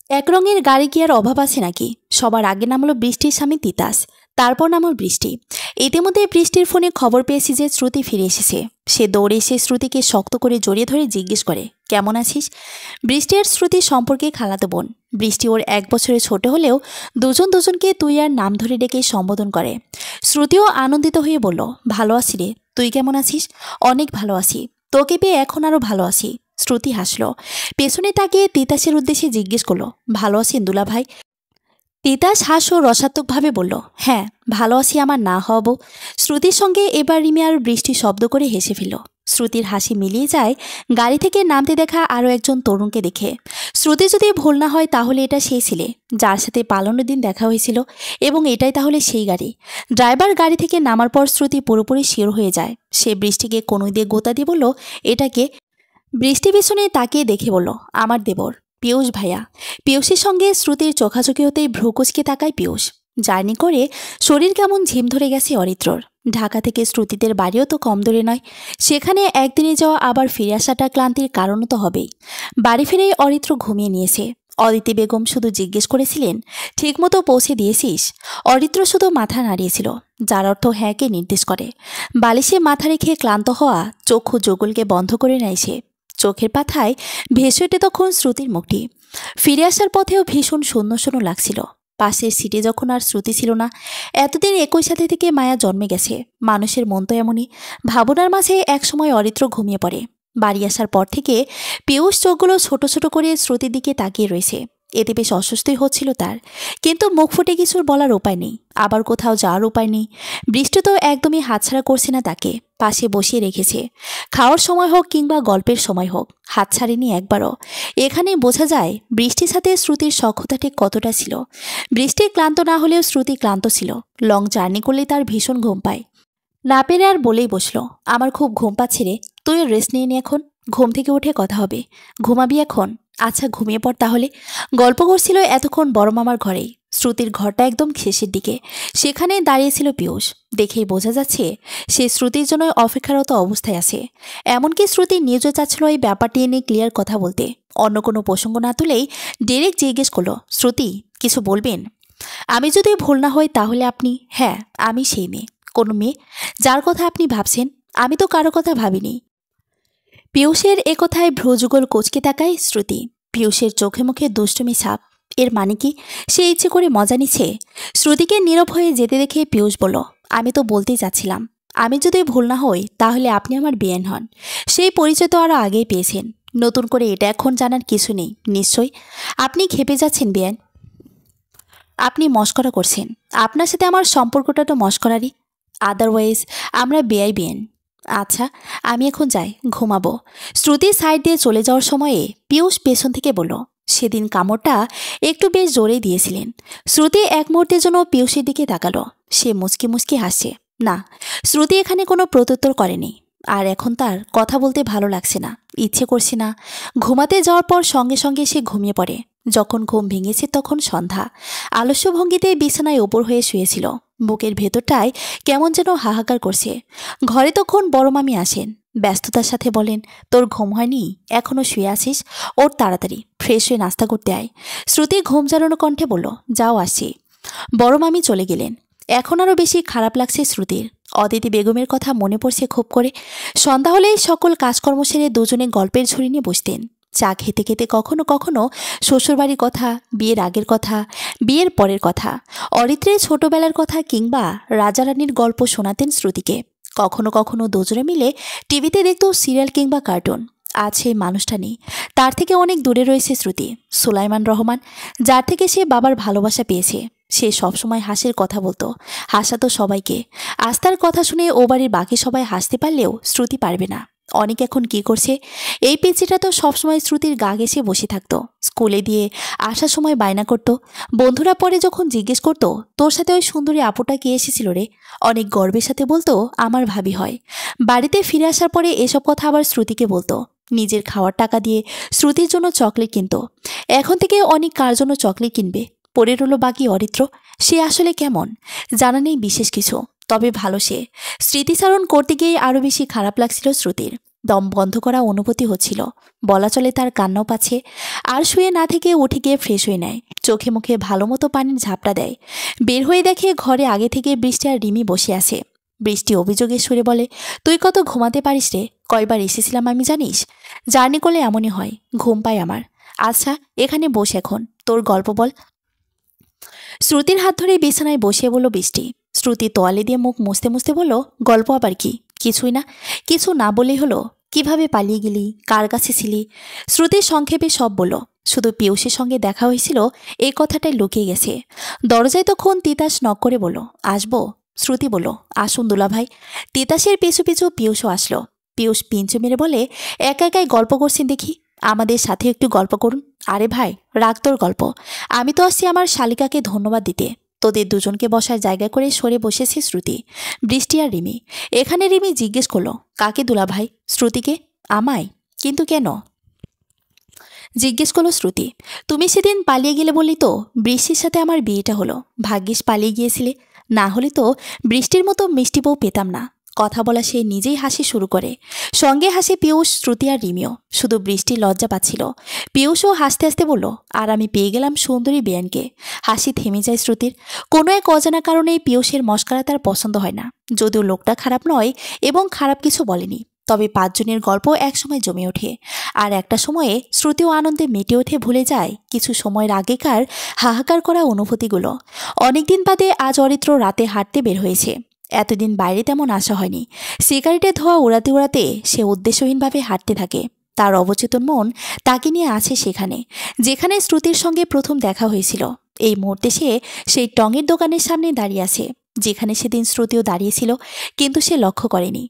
এক রঙের গাড়ি কি আর অভাব আছে নাকি? সবার আগে নামলো বৃষ্টির স্বামী তিতাস, তারপর নামল বৃষ্টি। ইতিমধ্যে বৃষ্টির ফোনে খবর পেয়েছি যে শ্রুতি ফিরে এসেছে। সে দৌড়ে এসে শ্রুতিকে শক্ত করে জড়িয়ে ধরে জিজ্ঞেস করে, কেমন আছিস? বৃষ্টি আর শ্রুতির সম্পর্কে খালাতো বোন। বৃষ্টি ওর 1 বছরের ছোট হলেও দুজন দুজনকে তুই আর নাম ধরে ডেকে সম্বোধন করে। শ্রুতিও আনন্দিত হয়ে বলল, ভালো আছি রে, তুই কেমন আছিস? অনেক ভালো আছি, তোকে পেয়ে এখন আরও ভালো আছি। শ্রুতি হাসল। পেছনে তাকিয়ে তিতাসের উদ্দেশ্যে জিজ্ঞেস করলো, ভালো আছেন দুলা ভাই? তিতাস হাস্য রসাত্মকভাবে বলল, হ্যাঁ ভালো আছি আমার না হব। শ্রুতির সঙ্গে এবার রিমি আর বৃষ্টি শব্দ করে হেসে ফেলল। শ্রুতির হাসি মিলিয়ে যায় গাড়ি থেকে নামতে দেখা আরও একজন তরুণকে দেখে। শ্রুতি যদি ভুল না হয় তাহলে এটা সেই ছেলে যার সাথে পালনের দিন দেখা হয়েছিল, এবং এটাই তাহলে সেই গাড়ি। ড্রাইভার গাড়ি থেকে নামার পর শ্রুতি পুরোপুরি শিওর হয়ে যায়। সে বৃষ্টিকে কনুই দিয়ে গোতা দিয়ে বলল, এটাকে? বৃষ্টি পিছনে তাকিয়ে দেখে বলল, আমার দেবর পিয়ুষ ভাইয়া। পিয়ুষের সঙ্গে শ্রুতির চোখাচোখি হতেই ভ্রুকুচকে তাকায় পিয়ুষ। জার্নি করে শরীর কেমন ঝিম ধরে গেছে অরিত্রর। ঢাকা থেকে শ্রুতিদের বাড়িও তো কম দূরে নয়। সেখানে একদিনে যাওয়া আবার ফিরে আসাটা ক্লান্তির কারণও তো হবেই। বাড়ি ফিরেই অরিত্র ঘুমিয়ে নিয়েছে। অদিতি বেগম শুধু জিজ্ঞেস করেছিলেন, ঠিকমতো পৌঁছে দিয়েছিস? অরিত্র শুধু মাথা নাড়িয়েছিল, যার অর্থ হ্যাঁকে নির্দেশ করে। বালিশে মাথা রেখে ক্লান্ত হওয়া চক্ষু যোগলকে বন্ধ করে নেয় সে। চোখের পাথায় ভেসে ওঠে তখন শ্রুতির মুখটি। ফিরে আসার পথেও ভীষণ শূন্য শূন্য লাগছিল। পাশের সিটে যখন আর শ্রুতি ছিল না। এতদিন একই সাথে থেকে মায়া জন্মে গেছে। মানুষের মন তো এমনই। ভাবনার মাঝে একসময় অরিত্র ঘুমিয়ে পড়ে। বাড়ি আসার পর থেকে পিয়ুষ চোখগুলো ছোট ছোট করে শ্রুতির দিকে তাকিয়ে রয়েছে। এতে বেশ অস্বস্তি হচ্ছিল তার, কিন্তু মুখ ফুটে কিছুর বলার উপায় নেই, আবার কোথাও যাওয়ার উপায় নেই। বৃষ্টি তো একদমই হাতছাড়া করছে না তাকে, পাশে বসিয়ে রেখেছে। খাওয়ার সময় হোক কিংবা গল্পের সময় হোক, হাত ছাড়েনি একবারও। এখানে বোঝা যায় বৃষ্টির সাথে শ্রুতির সখ্যতা ঠিক কতটা ছিল। বৃষ্টি ক্লান্ত না হলেও শ্রুতি ক্লান্ত ছিল। লং জার্নি করলে তার ভীষণ ঘুম পায়। না পেরে আর বলেই বসলো, আমার খুব ঘুম পাচ্ছে রে, তুই রেস্ট নিয়ে নি এখন, ঘুম থেকে উঠে কথা হবে। ঘুমাবি এখন? আচ্ছা ঘুমিয়ে পড় তাহলে। গল্প করছিল এতক্ষণ বড় মামার ঘরেই। শ্রুতির ঘরটা একদম শেষের দিকে। সেখানে দাঁড়িয়েছিল পিয়ুষ। দেখেই বোঝা যাচ্ছে সে শ্রুতির জন্য অপেক্ষারত অবস্থায় আছে। এমনকি শ্রুতি নিজেও চাচ্ছিল এই ব্যাপারটি নিয়ে ক্লিয়ার কথা বলতে। অন্য কোনো প্রসঙ্গ না তুলেই ডিরেক্ট জিজ্ঞেস করলো, শ্রুতি কিছু বলবেন? আমি যদি ভুল না হই তাহলে আপনি? হ্যাঁ আমি সেই মেয়ে। কোনো মেয়ে যার কথা আপনি ভাবছেন? আমি তো কারো কথা ভাবিনি। পিয়ুষের একথায় ভ্রুযুগল কোচকে তাকায় শ্রুতি। পিয়ুষের চোখে মুখে দুষ্টুমি ছাপ। এর মানে কি সে ইচ্ছে করে মজা নিচ্ছে? শ্রুতিকে নীরব হয়ে যেতে দেখে পিয়ুষ বলল, আমি তো বলতেই চাচ্ছিলাম, আমি যদি ভুল না হই তাহলে আপনি আমার বেয়ান হন। সেই পরিচয় তো আরও আগেই পেয়েছেন, নতুন করে এটা এখন জানার কিছু নেই নিশ্চয়ই। আপনি খেপে যাচ্ছেন বেয়ান, আপনি মস্করা করছেন। আপনার সাথে আমার সম্পর্কটা তো মস্করারই। আদারওয়াইজ আমরা বেয়াই বেন। আচ্ছা আমি এখন যাই, ঘুমাবো। শ্রুতি সাইড দিয়ে চলে যাওয়ার সময়ে পিয়ুষ পেছন থেকে বলল, সেদিন কামড়টা একটু বেশ জোরেই দিয়েছিলেন। শ্রুতি এক মুহূর্তের জন্য পিয়ুষের দিকে তাকালো। সে মুচকি মুচকি হাসছে। না, শ্রুতি এখানে কোনো প্রত্যুত্তর করেনি। আর এখন তার কথা বলতে ভালো লাগছে না, ইচ্ছে করছে না। ঘুমাতে যাওয়ার পর সঙ্গে সঙ্গে সে ঘুমিয়ে পড়ে। যখন ঘুম ভেঙেছে তখন সন্ধ্যা। আলস্য ভঙ্গিতে বিছানায় ওপর হয়ে শুয়েছিল। বুকের ভেতরটায় কেমন যেন হাহাকার করছে। ঘরে তখন বড় মামি আসেন। ব্যস্ততার সাথে বলেন, তোর ঘুম হয়নি? এখনও শুয়ে আছিস? ওর তাড়াতাড়ি ফ্রেশ হয়ে নাস্তা করতে আয়। শ্রুতি ঘুম জ্বালানো কণ্ঠে বলল, যাও আসছি। বড় মামি চলে গেলেন। এখন আরও বেশি খারাপ লাগছে শ্রুতির। অদিতি বেগমের কথা মনে পড়ছে খুব করে। সন্ধ্যা হলেই সকল কাজকর্ম সেরে দুজনে গল্পের ঝুড়ি নিয়ে বসতেন। চা খেতে খেতে কখনো কখনো শ্বশুরবাড়ির কথা, বিয়ের আগের কথা, বিয়ের পরের কথা, অরিত্রের ছোটবেলার কথা কিংবা রাজারানীর গল্প শোনাতেন শ্রুতিকে। কখনো কখনো দুজনে মিলে টিভিতে দেখত সিরিয়াল কিংবা কার্টুন। আজ সেই মানুষটা নেই। তার থেকে অনেক দূরে রয়েছে শ্রুতি। সুলাইমান রহমান, যার থেকে সে বাবার ভালোবাসা পেয়েছে। সে সবসময় হাসির কথা বলতো, হাসাতো সবাইকে। আজ তার কথা শুনে ও বাড়ির বাকি সবাই হাসতে পারলেও শ্রুতি পারবে না। অনেক এখন কি করছে? এই পিচিটা তো সবসময় শ্রুতির গা ঘেঁষে বসে থাকতো। স্কুলে দিয়ে আসার সময় বায়না করতো। বন্ধুরা পরে যখন জিজ্ঞেস করতো, তোর সাথে ওই সুন্দরী আপুটা কে এসেছিল রে, অনেক গর্বের সাথে বলতো, আমার ভাবি হয়। বাড়িতে ফিরে আসার পরে এসব কথা আবার শ্রুতিকে বলতো। নিজের খাওয়ার টাকা দিয়ে শ্রুতির জন্য চকলেট কিনতো। এখন থেকে অনেক কার জন্য চকলেট কিনবে। পড়ে রইল বাকি অরিত্র। সে আসলে কেমন জানা নেই বিশেষ কিছু, তবে ভালো সে। স্মৃতিচারণ করতে গিয়ে আরও বেশি খারাপ লাগছিল শ্রুতির। দম বন্ধ করা অনুভূতি হচ্ছিল, বলা চলে তার কান্নাও পাচ্ছে। আর শুয়ে না থেকে উঠে গিয়ে ফ্রেশ হয়ে নেয়, চোখে মুখে ভালো মতো পানির ঝাপটা দেয়। বের হয়ে দেখে ঘরে আগে থেকে বৃষ্টি আর রিমি বসে আছে। বৃষ্টি অভিযোগের সুরে বলে, তুই কত ঘুমাতে পারিস রে, কয়বার এসেছিলাম আমি জানিস? জার্নি করলে এমনই হয়, ঘুম পায় আমার। আচ্ছা এখানে বস, এখন তোর গল্প বল। শ্রুতির হাত ধরে বিছানায় বসিয়ে বলল বৃষ্টি। শ্রুতি তোয়ালে দিয়ে মুখ মুছতে মুছতে বলল, গল্প আবার কি? কিছুই না। কিছু না বলেই হলো? কিভাবে পালিয়ে গেলি, কার কাছে ছিলি? শ্রুতি সংক্ষেপে সব বলল। শুধু পিয়ুষের সঙ্গে দেখা হয়েছিল এই কথাটাই লুকিয়ে গেছে। দরজায় তখন তিতাস নক করে বলল, আসবো? শ্রুতি বলল, আসুন দুলাভাই। তিতাসের পিছু পিছু পিয়ুষও আসলো। পিয়ুষ পিঞ্চু মেরে বলে, একা একাই গল্প করছেন দেখি, আমাদের সাথে একটু গল্প করুন। আরে ভাই রাগ তোর গল্প, আমি তো আসছি আমার শালিকাকে ধন্যবাদ দিতে। তোদের দুজনকে বসার জায়গা করে সরে বসেছে শ্রুতি, বৃষ্টি আর রিমি। এখানে রিমি জিজ্ঞেস করলো, কাকে দুলাভাই? শ্রুতিকে। আমায়? কিন্তু কেন? জিজ্ঞেস করলো শ্রুতি। তুমি সেদিন পালিয়ে গেলে বললি তো বৃষ্টির সাথে আমার বিয়েটা হলো, ভাগ্যিস পালিয়ে গিয়েছিলে, না হলে তো বৃষ্টির মতো মিষ্টি বউ পেতাম না। কথা বলা সে নিজেই হাসি শুরু করে, সঙ্গে হাসে পিয়ুষ, শ্রুতি আর রিমিও। শুধু বৃষ্টি লজ্জা পাচ্ছিল। পিয়ুষও হাসতে হাসতে বলল, আর আমি পেয়ে গেলাম সুন্দরী বেয়ানকে। হাসি থেমে যায় শ্রুতির। কোনো এক অজানা কারণে পিয়ুষের মস্করা তার পছন্দ হয় না, যদিও লোকটা খারাপ নয় এবং খারাপ কিছু বলেনি। তবে পাঁচজনের গল্প একসময় জমে ওঠে, আর একটা সময়ে শ্রুতিও আনন্দে মেতে ওঠে, ভুলে যায় কিছু সময়ের আগেকার হাহাকার করা অনুভূতিগুলো। অনেকদিন বাদে আজ অরিত্র রাতে হাঁটতে বের হয়েছে। এতদিন বাইরে তেমন আসা হয়নি। সিগারেটে ধোঁয়া উড়াতে উড়াতে সে উদ্দেশ্যহীনভাবে হাঁটতে থাকে। তার অবচেতন মন তাকে নিয়ে আছে সেখানে, যেখানে শ্রুতির সঙ্গে প্রথম দেখা হয়েছিল। এই মুহূর্তে সে সেই টঙের দোকানের সামনে দাঁড়িয়ে আছে, যেখানে সেদিন শ্রুতিও দাঁড়িয়েছিল, কিন্তু সে লক্ষ্য করেনি।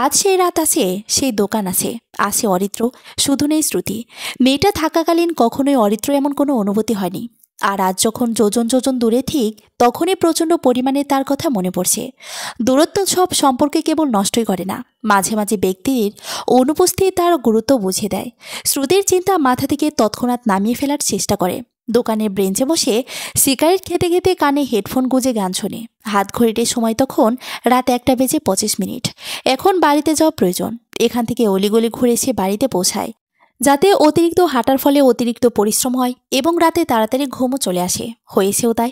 আজ সেই রাত আছে, সেই দোকান আছে, আছে অরিত্র, শুধু নেই শ্রুতি। মেয়েটা থাকাকালীন কখনোই অরিত্র এমন কোনো অনুভূতি হয়নি। আর আজ যখন যোজন যোজন দূরে, ঠিক তখনই প্রচণ্ড পরিমাণে তার কথা মনে পড়ছে। দূরত্ব সব সম্পর্কে কেবল নষ্টই করে না, মাঝে মাঝে ব্যক্তির অনুপস্থিতি তার গুরুত্ব বুঝিয়ে দেয়। শ্রুতির চিন্তা মাথা থেকে তৎক্ষণাৎ নামিয়ে ফেলার চেষ্টা করে। দোকানের ব্রেঞ্চে বসে সিগারেট খেতে খেতে কানে হেডফোন গুঁজে গান শোনে। হাত ঘড়িতে সময় তখন রাত 1:25। এখন বাড়িতে যাওয়া প্রয়োজন। এখান থেকে অলিগলি ঘুরে সে বাড়িতে পৌঁছায়, যাতে অতিরিক্ত হাঁটার ফলে অতিরিক্ত পরিশ্রম হয় এবং রাতে তাড়াতাড়ি ঘুমও চলে আসে। হয়েছেও তাই।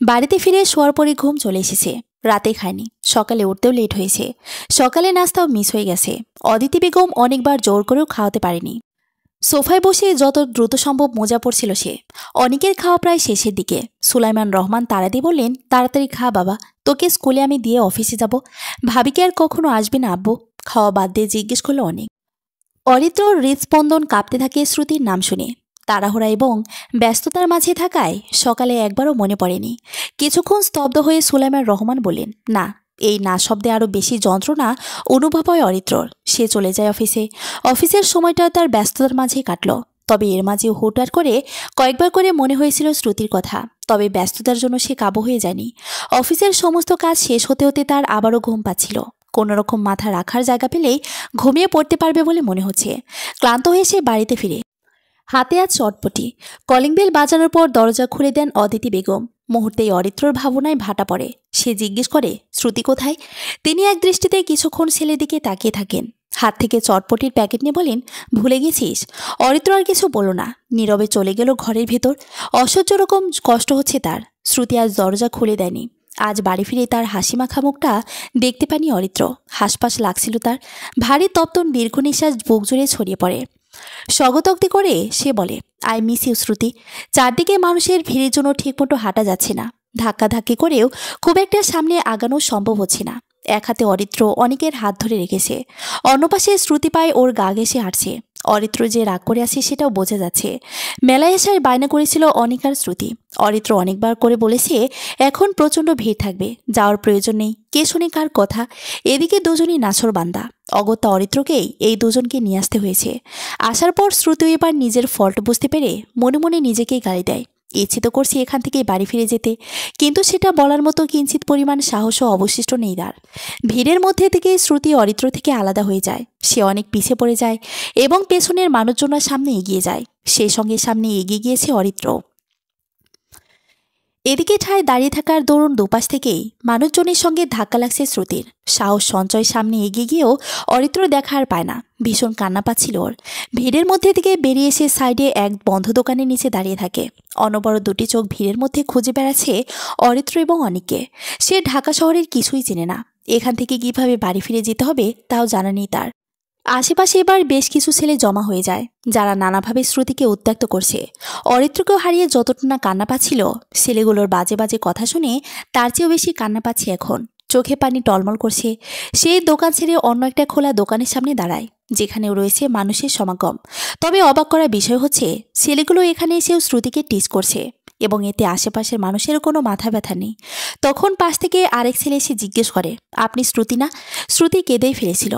বাড়িতে ফিরে শোয়ার পরে ঘুম চলে এসেছে। রাতে খায়নি, সকালে উঠতেও লেট হয়েছে। সকালে নাস্তাও মিস হয়ে গেছে। অদিতি বেগম অনেকবার জোর করেও খাওয়াতে পারেনি। সোফায় বসে যত দ্রুত সম্ভব মোজা পড়ছিল সে। অনেকের খাওয়া প্রায় শেষের দিকে। সুলাইমান রহমান তাড়া দিয়ে বললেন, তাড়াতাড়ি খা বাবা, তোকে স্কুলে আমি দিয়ে অফিসে যাব। ভাবিকে আর কখনো আসবে না আব্বু? খাওয়া বাদ দিয়ে জিজ্ঞেস করলো অনেক। অরিত্র হৃদস্পন্দন কাঁপতে থাকে শ্রুতির নাম শুনে। তাড়াহুড়া এবং ব্যস্ততার মাঝে থাকায় সকালে একবারও মনে পড়েনি। কিছুক্ষণ স্তব্ধ হয়ে সুলাইমান রহমান বললেন, না। এই না শব্দে আরও বেশি যন্ত্রণা অনুভব হয় অরিত্রর। সে চলে যায় অফিসে। অফিসের সময়টা তার ব্যস্ততার মাঝেই কাটল। তবে এর মাঝে হুটহাট করে কয়েকবার করে মনে হয়েছিল শ্রুতির কথা। তবে ব্যস্ততার জন্য সে কাবু হয়ে যায়নি। অফিসের সমস্ত কাজ শেষ হতে হতে তার আবারও ঘুম পাচ্ছিল। কোনোরকম মাথা রাখার জায়গা পেলেই ঘুমিয়ে পড়তে পারবে বলে মনে হচ্ছে। ক্লান্ত হয়ে সে বাড়িতে ফিরে। হাতে আজ চটপটি। কলিং বেল বাজানোর পর দরজা খুলে দেন অদিতি বেগম। মুহূর্তেই অরিত্রর ভাবনায় ভাটা পড়ে। সে জিজ্ঞেস করে, শ্রুতি কোথায়? তিনি এক দৃষ্টিতে কিছুক্ষণ ছেলের দিকে তাকিয়ে থাকেন। হাত থেকে চটপটির প্যাকেট নিয়ে বলেন, ভুলে গেছিস? অরিত্র আর কিছু বলল না, নীরবে চলে গেল ঘরের ভেতর। অসহ্য রকম কষ্ট হচ্ছে তার। শ্রুতি আজ দরজা খুলে দেয়নি। আজ বাড়ি ফিরে তার হাসি মাখা মুখটা দেখতে পায়নি অরিত্র। হাসপাস লাগছিল তার। ভারী তপ্তন দীর্ঘ নিঃশ্বাস বুক জুড়ে ছড়িয়ে পড়ে। স্বগতোক্তি করে সে বলে, আই মিস ইউ শ্রুতি। চারদিকে মানুষের ভিড়ের জন্য ঠিকমতো হাঁটা যাচ্ছে না। ধাক্কাধাক্কি করেও খুব একটা সামনে আগানো সম্ভব হচ্ছে না। এক হাতে অরিত্র অনেকের হাত ধরে রেখেছে, অন্য পাশে শ্রুতি পায় ওর গা ঘেঁষে হাঁটছে। অরিত্র যে রাগ করে আছে সেটাও বোঝা যাচ্ছে। মেলায় আসার বায়না করেছিল অনিক আর শ্রুতি। অরিত্র অনেকবার করে বলেছে এখন প্রচণ্ড ভিড় থাকবে, যাওয়ার প্রয়োজন নেই। কে শুনে কার কথা? এদিকে দুজনই নাছর বান্দা। অগত্যা অরিত্রকেই এই দুজনকে নিয়ে আসতে হয়েছে। আসার পর শ্রুতি এবার নিজের ফল্ট বুঝতে পেরে মনে মনে নিজেকেই গালি দেয়। ইচ্ছে তো করছি এখান থেকেই বাড়ি ফিরে যেতে, কিন্তু সেটা বলার মতো কিঞ্চিত পরিমাণ সাহসও অবশিষ্ট নেই তার। ভিড়ের মধ্যে থেকে শ্রুতি অরিত্র থেকে আলাদা হয়ে যায়। সে অনেক পিছিয়ে পড়ে যায় এবং পেছনের মানুষজনের সামনে এগিয়ে যায়। সেই সঙ্গে সামনে এগিয়ে গিয়েছে অরিত্র। এদিকে ঠায় দাঁড়িয়ে থাকার দরুন দুপাশ থেকেই মানুষজনের সঙ্গে ধাক্কা লাগছে শ্রুতির। সাহস সঞ্চয় সামনে এগিয়ে গিয়েও অরিত্র দেখা আর পায় না। ভীষণ কান্না পাচ্ছিল ওর। ভিড়ের মধ্যে থেকে বেরিয়ে এসে সাইডে এক বন্ধ দোকানের নিচে দাঁড়িয়ে থাকে। অনবরত দুটি চোখ ভিড়ের মধ্যে খুঁজে বেড়াচ্ছে অরিত্র এবং অনিককে। সে ঢাকা শহরের কিছুই চেনে না। এখান থেকে কিভাবে বাড়ি ফিরে যেতে হবে তাও জানা নেই তার। আশেপাশে এবার বেশ কিছু ছেলে জমা হয়ে যায়, যারা নানাভাবে শ্রুতিকে উত্ত্যক্ত করছে। অরিত্রকেও হারিয়ে যতটা না কান্না পাচ্ছিল, ছেলেগুলোর বাজে বাজে কথা শুনে তার চেয়েও বেশি কান্না পাচ্ছে এখন। চোখে পানি টলমল করছে। সেই দোকান ছেড়ে অন্য একটা খোলা দোকানের সামনে দাঁড়ায়, যেখানেও রয়েছে মানুষের সমাগম। তবে অবাক করার বিষয় হচ্ছে, ছেলেগুলো এখানে এসেও শ্রুতিকে টিস করছে এবং এতে আশেপাশের মানুষেরও কোনো মাথা ব্যথা নেই। তখন পাশ থেকে আরেক ছেলে এসে জিজ্ঞেস করে, আপনি শ্রুতি না? শ্রুতি কেঁদেই ফেলেছিল।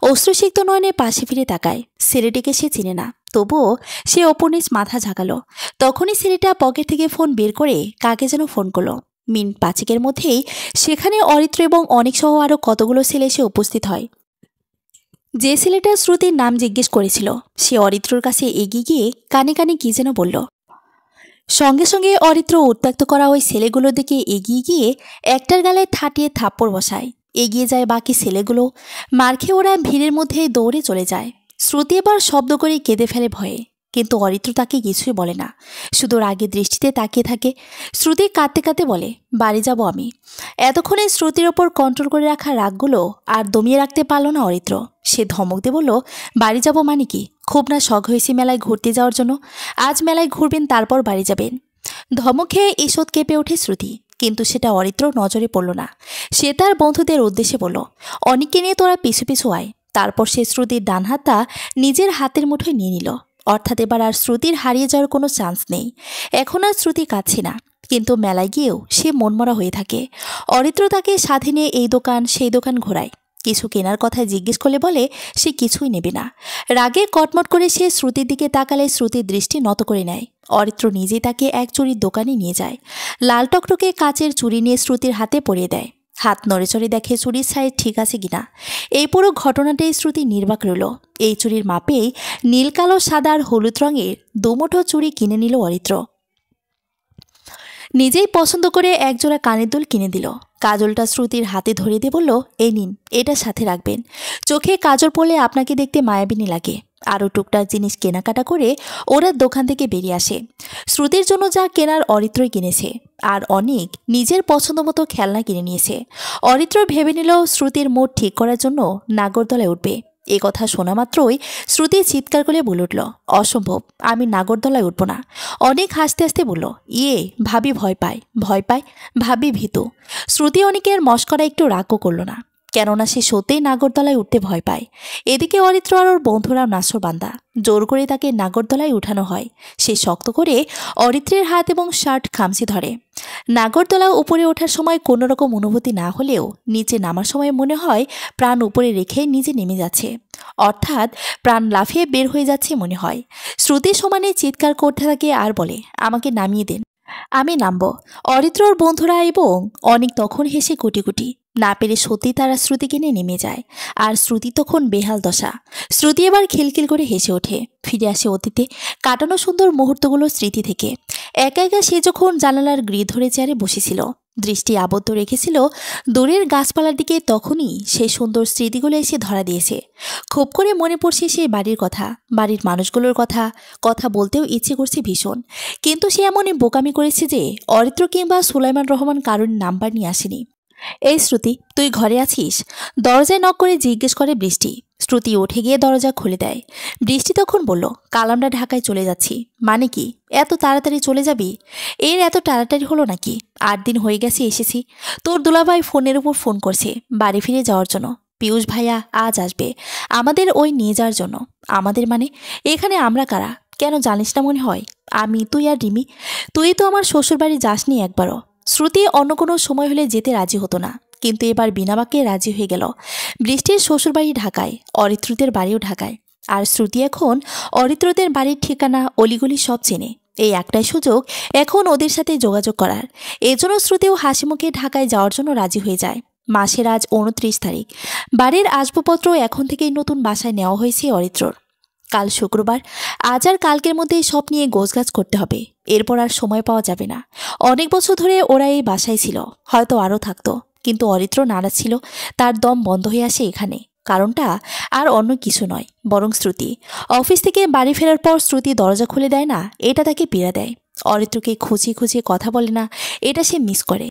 অশ্রুসিক্ত নয়নে পাশে ফিরে তাকায়। ছেলেটিকে সে চিনে না, তবুও সে অপর্ণিস মাথা ঝাঁকালো। তখনই ছেলেটা পকেট থেকে ফোন বের করে কাকে যেন ফোন করলো। মিনিট পাঁচেকের মধ্যেই সেখানে অরিত্র এবং অনেক সহ আরও কতগুলো ছেলে এসে উপস্থিত হয়। যে ছেলেটা শ্রুতির নাম জিজ্ঞেস করেছিল, সে অরিত্রর কাছে এগিয়ে গিয়ে কানে কানে কি যেন বলল। সঙ্গে সঙ্গে অরিত্র উত্ত্যক্ত করা ওই ছেলেগুলোর দিকে এগিয়ে গিয়ে একটার গালে থাটিয়ে থাপ্পড় বসায়। এগিয়ে যায় বাকি ছেলেগুলো। মার খেয়ে ওরা ভিড়ের মধ্যে দৌড়ে চলে যায়। শ্রুতি এবার শব্দ করে কেঁদে ফেলে ভয়ে, কিন্তু অরিত্র তাকে কিছুই বলে না, শুধু রাগের দৃষ্টিতে তাকিয়ে থাকে। শ্রুতি কাঁদতে কাঁদতে বলে, বাড়ি যাব আমি। এতক্ষণে শ্রুতির ওপর কন্ট্রোল করে রাখা রাগগুলো আর দমিয়ে রাখতে পারল না অরিত্র। সে ধমক দিয়ে বলল, বাড়ি যাব মানে কি? খুব না শখ হয়েছে মেলায় ঘুরতে যাওয়ার জন্য? আজ মেলায় ঘুরবেন, তারপর বাড়ি যাবেন। ধমক খেয়ে ঈষৎ কেঁপে ওঠে শ্রুতি, কিন্তু সেটা অরিত্র নজরে পড়ল না। সে তার বন্ধুদের উদ্দেশ্যে বলল, অনেককে নিয়ে তোরা পিছু পিছু আয়। তারপর সে শ্রুতির ডান হাতটা নিজের হাতের মুঠোয় নিয়ে নিল। অর্থাৎ এবার আর শ্রুতির হারিয়ে যাওয়ার কোনো চান্স নেই। এখন আর শ্রুতি কাঁদছে না, কিন্তু মেলায় গিয়েও সে মনমরা হয়ে থাকে। অরিত্র তাকে সাথে নিয়ে এই দোকান সেই দোকান ঘোরায়। কিছু কেনার কথা জিজ্ঞেস করলে বলে সে কিছুই নেবে না। রাগে কটমট করে সে শ্রুতির দিকে তাকালে শ্রুতির দৃষ্টি নত করে নেয়। অরিত্র নিজেই তাকে এক চুরির দোকানে নিয়ে যায়। লাল টকটকে কাচের চুড়ি নিয়ে শ্রুতির হাতে পরিয়ে দেয়। হাত নড়েচড়ে দেখে চুরির সাইজ ঠিক আছে কিনা। এই পুরো ঘটনাটাই শ্রুতি নির্বাক রইল। এই চুরির মাপেই নীল কালো সাদা আর হলুদ রঙের দুমুঠো চুড়ি কিনে নিল অরিত্র। নিজেই পছন্দ করে একজোড়া কানের দুল কিনে দিল। কাজলটা শ্রুতির হাতে ধরিয়ে দিয়ে বলল, এই নিন, এটা সাথে রাখবেন। চোখে কাজল পরলে আপনাকে দেখতে মায়াবিনী লাগে। আরও টুকটাক জিনিস কেনাকাটা করে ওরা দোকান থেকে বেরিয়ে আসে। শ্রুতির জন্য যা কেনার অরিত্রই কিনেছে, আর অনেক নিজের পছন্দ মতো খেলনা কিনে নিয়েছে। অরিত্র ভেবে নিল শ্রুতির মুড ঠিক করার জন্য নাগরদোলায় উঠবে। এ কথা শোনা মাত্রই শ্রুতি চিৎকার করে বলে উঠল, অসম্ভব, আমি নাগরদোলায় উঠব না। অনেক হাসতে হাসতে বলল, ভাবি ভয় পায়। ভয় পায়? ভাবি ভীতু। শ্রুতি অনেকের মস্করা একটু রাগও করল না, কেননা সে সত্যিই নাগরদোলায় উঠতে ভয় পায়। এদিকে অরিত্র আর ওর বন্ধুরাও নাছোড়বান্দা। জোর করে তাকে নাগরদোলায় উঠানো হয়। সে শক্ত করে অরিত্রের হাত এবং শার্ট খামচে ধরে। নাগরদোলা উপরে ওঠার সময় কোনো রকম অনুভূতি না হলেও নিচে নামার সময় মনে হয় প্রাণ উপরে রেখে নিচে নেমে যাচ্ছে, অর্থাৎ প্রাণ লাফিয়ে বের হয়ে যাচ্ছে মনে হয়। শ্রুতি সমানে চিৎকার করতে থাকে আর বলে, আমাকে নামিয়ে দেন, আমি নামব। অরিত্র ওর বন্ধুরা এবং অনেক তখন হেসে কুটি কুটি। না পেরে সত্যি তারা শ্রুতিকে নিয়ে নেমে যায়। আর শ্রুতি তখন বেহাল দশা। শ্রুতি এবার খিলখিল করে হেসে ওঠে। ফিরে আসে অতীতে কাটানো সুন্দর মুহূর্তগুলো স্মৃতি থেকে। একা একা সে যখন জানালার গ্রিল ধরে চেয়ারে বসেছিল, দৃষ্টি আবদ্ধ রেখেছিল দূরের গাছপালার দিকে, তখনই সেই সুন্দর স্মৃতিগুলো এসে ধরা দিয়েছে। খুব করে মনে পড়ছে সেই বাড়ির কথা, বাড়ির মানুষগুলোর কথা। কথা বলতেও ইচ্ছে করছে ভীষণ, কিন্তু সে এমনই বোকামি করেছে যে অরিত্র কিংবা সুলাইমান রহমান কারোর নাম্বার নিয়ে আসেনি। এই শ্রুতি, তুই ঘরে আছিস? দরজায় নক করে জিজ্ঞেস করে বৃষ্টি। শ্রুতি উঠে গিয়ে দরজা খুলে দেয়। বৃষ্টি তখন বলল, কাল আমরা ঢাকায় চলে যাচ্ছি। মানে কি? এত তাড়াতাড়ি চলে যাবি? এর এত তাড়াতাড়ি হলো নাকি? 8 দিন হয়ে গেছে এসেছি। তোর দুলাভাই ফোনের উপর ফোন করছে বাড়ি ফিরে যাওয়ার জন্য। পিয়ুষ ভাইয়া আজ আসবে আমাদের ওই নিয়ে যাওয়ার জন্য। আমাদের মানে? এখানে আমরা কারা কেন জানিস না মনে হয়? আমি, তুই আর রিমি। তুই তো আমার শ্বশুরবাড়ি যাসনি একবারও। শ্রুতি অন্য কোনো সময় হলে যেতে রাজি হতো না, কিন্তু এবার বিনা বাক্যে রাজি হয়ে গেল। বৃষ্টির শ্বশুরবাড়ি ঢাকায়, অরিত্রদের বাড়িও ঢাকায়। আর শ্রুতি এখন অরিত্রদের বাড়ির ঠিকানা অলিগলি সব চেনে। এই একটাই সুযোগ এখন ওদের সাথে যোগাযোগ করার। এজন্য শ্রুতিও হাসি মুখে ঢাকায় যাওয়ার জন্য রাজি হয়ে যায়। মাসের আজ 29 তারিখ। বাড়ির আসবাবপত্র এখন থেকেই নতুন বাসায় নেওয়া হয়েছে অরিত্রর। কাল শুক্রবার, আজ আর কালকের মধ্যে সব নিয়ে গোছগাছ করতে হবে। এরপর আর সময় পাওয়া যাবে না। অনেক বছর ধরে ওরা এই বাসায় ছিল, হয়তো আরও থাকতো, কিন্তু অরিত্র নারাজ ছিল। তার দম বন্ধ হয়ে আসে এখানে। কারণটা আর অন্য কিছু নয়, বরং শ্রুতি। অফিস থেকে বাড়ি ফেরার পর শ্রুতি দরজা খুলে দেয় না, এটা তাকে পীড়া দেয়। অরিত্রকে খুঁচিয়ে খুঁচিয়ে কথা বলে না, এটা সে মিস করে।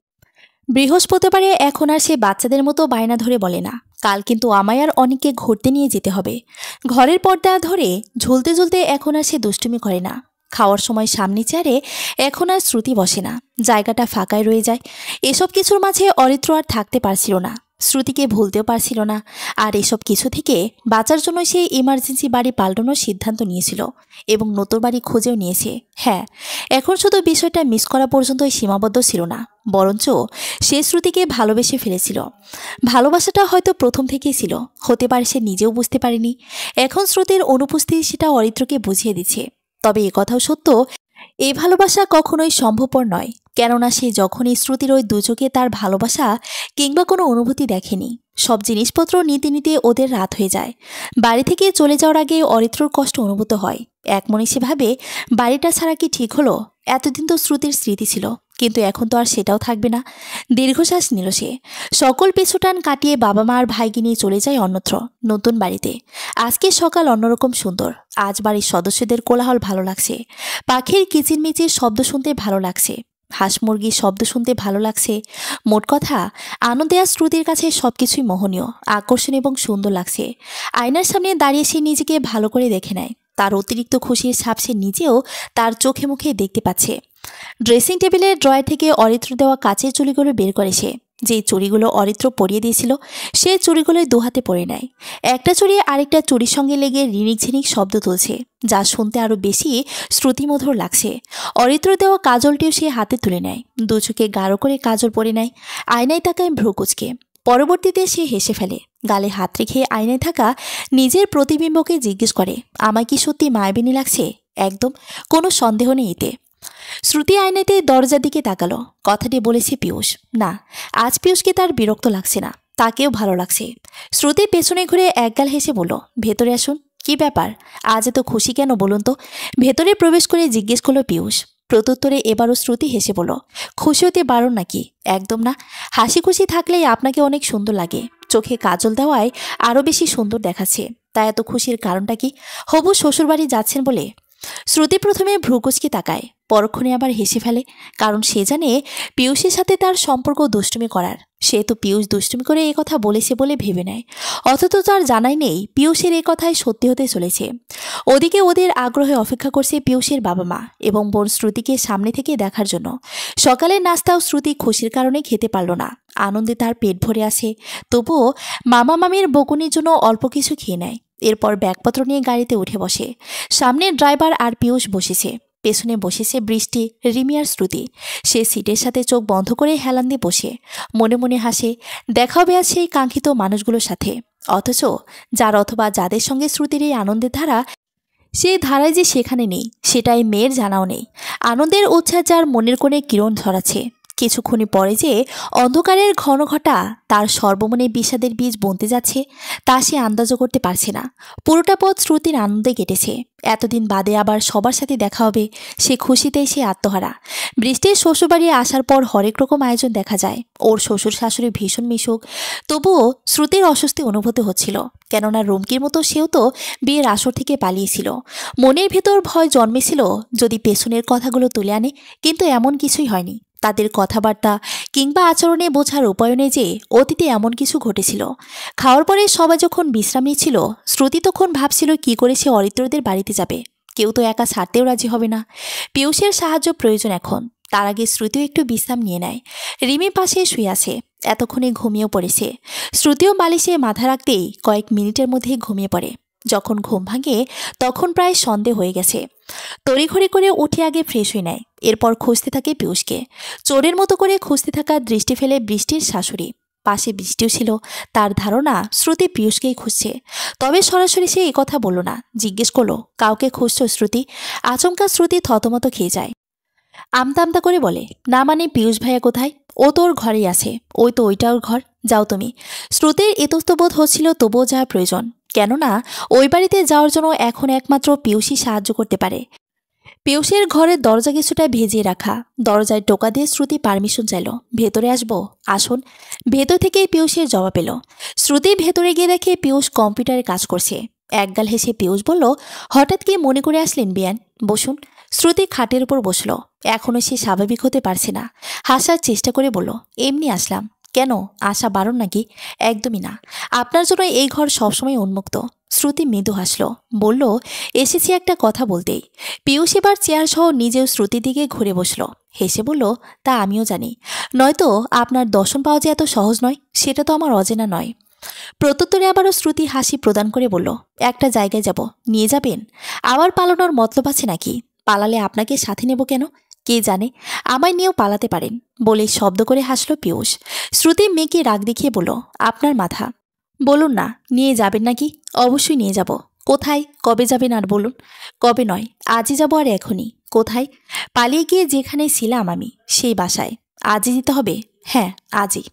বৃহস্পতিবারে এখন আর সে বাচ্চাদের মতো বায়না ধরে বলে না, কাল কিন্তু আমায় আর অনেককে ঘুরতে নিয়ে যেতে হবে। ঘরের পর্দা ধরে ঝুলতে ঝুলতে এখন আর সে দুষ্টুমি করে না। খাওয়ার সময় সামনে চেয়ারে এখন আর শ্রুতি বসে না, জায়গাটা ফাঁকায় রয়ে যায়। এসব কিছুর মাঝে অরিত্র আর থাকতে পারছিল না, শ্রুতিকে ভুলতেও পারছিল না। আর এসব কিছু থেকে বাঁচার জন্য সে ইমার্জেন্সি বাড়ি পাল্টানোর সিদ্ধান্ত নিয়েছিল এবং নতুন বাড়ি খুঁজেও নিয়েছে। হ্যাঁ, এখন শুধু বিষয়টা মিস করা পর্যন্তই সীমাবদ্ধ ছিল না, বরঞ্চ সে শ্রুতিকে ভালোবেসে ফেলেছিল। ভালোবাসাটা হয়তো প্রথম থেকেই ছিল, হতে পারে সে নিজেও বুঝতে পারেনি। এখন শ্রুতির অনুপস্থিতি সেটা অরিত্রকে বুঝিয়ে দিচ্ছে। তবে একথাও সত্য, এই ভালোবাসা কখনোই সম্ভবপর নয়, কেননা সে যখনই শ্রুতির ওই দুচোখে তার ভালোবাসা কিংবা কোনো অনুভূতি দেখেনি। সব জিনিসপত্র নিতে নিতে ওদের রাত হয়ে যায়। বাড়ি থেকে চলে যাওয়ার আগে অরিত্রর কষ্ট অনুভূত হয়। এক মনে সে ভাবে, বাড়িটা ছাড়া কি ঠিক হলো? এতদিন তো শ্রুতির স্মৃতি ছিল, কিন্তু এখন তো আর সেটাও থাকবে না। দীর্ঘশ্বাস নিল সে। সকল পিছুটান কাটিয়ে বাবা মা আর ভাইকে নিয়ে চলে যায় অন্যত্র, নতুন বাড়িতে। আজকে সকাল অন্যরকম সুন্দর। আজ বাড়ির সদস্যদের কোলাহল ভালো লাগছে, পাখির কিচিরমিচির শব্দ শুনতে ভালো লাগছে, হাঁস মুরগির শব্দ শুনতে ভালো লাগছে। মোট কথা, আনন্দে আর শ্রুতির কাছে সবকিছুই মোহনীয়, আকর্ষণ এবং সুন্দর লাগছে। আয়নার সামনে দাঁড়িয়ে সে নিজেকে ভালো করে দেখে নেয়। তার অতিরিক্ত খুশির ছাপ সে নিজেও তার চোখে মুখে দেখতে পাচ্ছে। ড্রেসিং টেবিলের ড্রয়ার থেকে অরিত্র দেওয়া কাচের চুড়িগুলো বের করে সে। যে চুড়িগুলো অরিত্র পরিয়ে দিয়েছিল, সে চুড়িগুলোই দুহাতে পরে নেয়। একটা চুড়ি আরেকটা চুড়ির সঙ্গে লেগে রিনিক ঝিনিক শব্দ তুলছে, যা শুনতে আরও বেশি শ্রুতিমধুর লাগছে। অরিত্র দেওয়া কাজলটিও সে হাতে তুলে নেয়, দু চোখে গাঢ় করে কাজল পরে নেয়। আয়নায় তাকায় ভ্রু কুঁচকে। পরবর্তীতে সে হেসে ফেলে, গালে হাত রেখে আয়নায় থাকা নিজের প্রতিবিম্বকে জিজ্ঞেস করে, আমায় কি সত্যি মায়াবিনী লাগছে? একদম, কোনো সন্দেহ নেই এতে। শ্রুতি আয়নাতে দরজার দিকে তাকালো। কথাটি বলেছে পিয়ুষ। না, আজ পিয়ুষকে তার বিরক্ত লাগছে না, তাকেও ভালো লাগছে। শ্রুতি পেছনে ঘুরে একগাল হেসে বলল, ভেতরে আসুন। কি ব্যাপার, আজ এত খুশি কেন বলুন তো? ভেতরে প্রবেশ করে জিজ্ঞেস করলো পিয়ুষ। প্রত্যুত্তরে এবারও শ্রুতি হেসে বলল, খুশি হতে বারণ নাকি? একদম না, হাসি খুশি থাকলেই আপনাকে অনেক সুন্দর লাগে। চোখে কাজল দেওয়ায় আরও বেশি সুন্দর দেখাচ্ছে। তাই এত খুশির কারণটা কি? হবু শ্বশুরবাড়ি যাচ্ছেন বলে? শ্রুতি প্রথমে ভ্রুকুচকে তাকায়, পরক্ষণে আবার হেসে ফেলে। কারণ সে জানে পিয়ুষের সাথে তার সম্পর্ক দুষ্টুমি করার। সে তো পিয়ুষ দুষ্টুমি করে এই কথা বলেছে বলে ভেবে নেয়, অথচ তার জানাই নেই পিয়ুষের এই কথাই সত্যি হতে চলেছে। ওদিকে ওদের আগ্রহে অপেক্ষা করছে পিয়ুষের বাবা মা এবং বোন শ্রুতিকে সামনে থেকে দেখার জন্য। সকালের নাস্তাও শ্রুতি খুশির কারণে খেতে পারল না। আনন্দে তার পেট ভরে আসে, তবুও মামা মামির বকুনির জন্য অল্প কিছু খেয়ে নেয়। এরপর ব্যাগপত্র নিয়ে গাড়িতে উঠে বসে। সামনে ড্রাইভার আর পিয়ুষ বসেছে, পেছনে বসেছে বৃষ্টি, রিমি আর শ্রুতি। সে সিটের সাথে চোখ বন্ধ করে হেলান দিয়ে বসে মনে মনে হাসে। দেখা হবে আজ সেই কাঙ্ক্ষিত মানুষগুলোর সাথে, অথচ যার অথবা যাদের সঙ্গে শ্রুতির এই আনন্দের ধারা, সেই ধারায় যে সেখানে নেই সেটাই মেয়ের জানাও নেই। আনন্দের উচ্ছ্বাস যার মনের কোণে কিরণ ধরাচ্ছে। কিছুক্ষণই পরে যে অন্ধকারের ঘন ঘটা তার সর্বমনে বিষাদের বীজ বুনতে যাচ্ছে, তা সে আন্দাজও করতে পারছে না। পুরোটা পথ শ্রুতির আনন্দে কেটেছে। এতদিন বাদে আবার সবার সাথে দেখা হবে, সে খুশিতেই সে আত্মহারা। বৃষ্টির শ্বশুরবাড়ি আসার পর হরেক রকম আয়োজন দেখা যায়। ওর শ্বশুর শাশুড়ি ভীষণ মিশুক, তবুও শ্রুতির অস্বস্তি অনুভূতি হচ্ছিল। কেননা রুমকির মতো সেও তো বিয়ের আসর থেকে পালিয়েছিল। মনের ভেতর ভয় জন্মেছিল যদি পেছনের কথাগুলো তুলে আনে, কিন্তু এমন কিছুই হয়নি। তাদের কথাবার্তা কিংবা আচরণে বোঝার উপায়নে যে অতীতে এমন কিছু ঘটেছিল। খাওয়ার পরে সবাই যখন বিশ্রাম নিচ্ছিল, শ্রুতি তখন ভাবছিল কি করে সে অরিত্রদের বাড়িতে যাবে। কেউ তো একা ছাড়তেও রাজি হবে না, পিয়ুষের সাহায্য প্রয়োজন এখন। তার আগে শ্রুতিও একটু বিশ্রাম নিয়ে নেয়। রিমি পাশে শুয়ে আছে, এতক্ষণে ঘুমিয়েও পড়েছে। শ্রুতিও বালিশে মাথা রাখতেই কয়েক মিনিটের মধ্যে ঘুমিয়ে পড়ে। যখন ঘুম ভাঙে তখন প্রায় সন্ধে হয়ে গেছে। তড়িঘড়ি করে উঠে আগে ফ্রেশ হয়ে নেয়, এরপর খুঁজতে থাকে পিয়ুষকে। চোরের মতো করে খুঁজতে থাকা দৃষ্টি ফেলে বৃষ্টির শাশুড়ি। পাশে বৃষ্টিও ছিল। তার ধারণা শ্রুতি পিয়ুষকেই খুঁজছে। তবে সরাসরি সে কথা বলল না, জিজ্ঞেস করলো, কাউকে খুঁজছো শ্রুতি? আচমকা শ্রুতি থতমত খেয়ে যায়। আমতা আমতা করে বলে, না মানে পিয়ুষ ভাইয়া কোথায়? ও তোর ঘরেই আছে। ওই তো ওইটা ওর ঘর, যাও তুমি। শ্রুতির ইতস্তবোধ হচ্ছিল, তবুও যাওয়া প্রয়োজন। কেননা ওই বাড়িতে যাওয়ার জন্য এখন একমাত্র পিয়ুষই সাহায্য করতে পারে। পিয়ুষের ঘরের দরজা কিছুটা ভেজিয়ে রাখা। দরজায় টোকা দিয়ে শ্রুতি পারমিশন চাইল, ভেতরে আসবো? আসুন। ভেতর থেকেই পিয়ুষের জবাব এলো। শ্রুতি ভেতরে গিয়ে দেখে পিয়ুষ কম্পিউটারে কাজ করছে। একগাল হেসে পিয়ুষ বলল, হঠাৎ কি মনে করে আসলেন বিয়ান? বসুন। শ্রুতি খাটের উপর বসল। এখনো সে স্বাভাবিক হতে পারছে না। হাসার চেষ্টা করে বলল, এমনি আসলাম। কেন, আসা বারণ নাকি? একদমই না, আপনার জন্য এই ঘর সবসময় উন্মুক্ত। শ্রুতি মৃদু হাসল, বলল, এসেছি একটা কথা বলতেই। পিয়ুষ এবার চেয়ার সহ নিজেও শ্রুতির দিকে ঘুরে বসল। হেসে বলল, তা আমিও জানি, নয়তো আপনার দর্শন পাওয়া যে এত সহজ নয় সেটা তো আমার অজানা নয়। প্রত্যুত্তরে আবারও শ্রুতি হাসি প্রদান করে বলল, একটা জায়গায় যাব, নিয়ে যাবেন? আবার পালানোর মতলব আছে নাকি? পালালে আপনাকে সাথে নেব কেন? কে জানে, আমায় নিয়েও পালাতে পারেন। বলেই শব্দ করে হাসল পিয়ুষ। শ্রুতি মেয়েকে রাগ দেখিয়ে বলল, আপনার মাথা। বলুন না, নিয়ে যাবেন নাকি? অবশ্যই নিয়ে যাব। কোথায়, কবে যাবেন আর বলুন? কবে নয়, আজই যাব, আর এখনই। কোথায়? পালিয়ে গিয়ে যেখানে ছিলাম আমি, সেই বাসায়। আজই দিতে হবে? হ্যাঁ, আজই।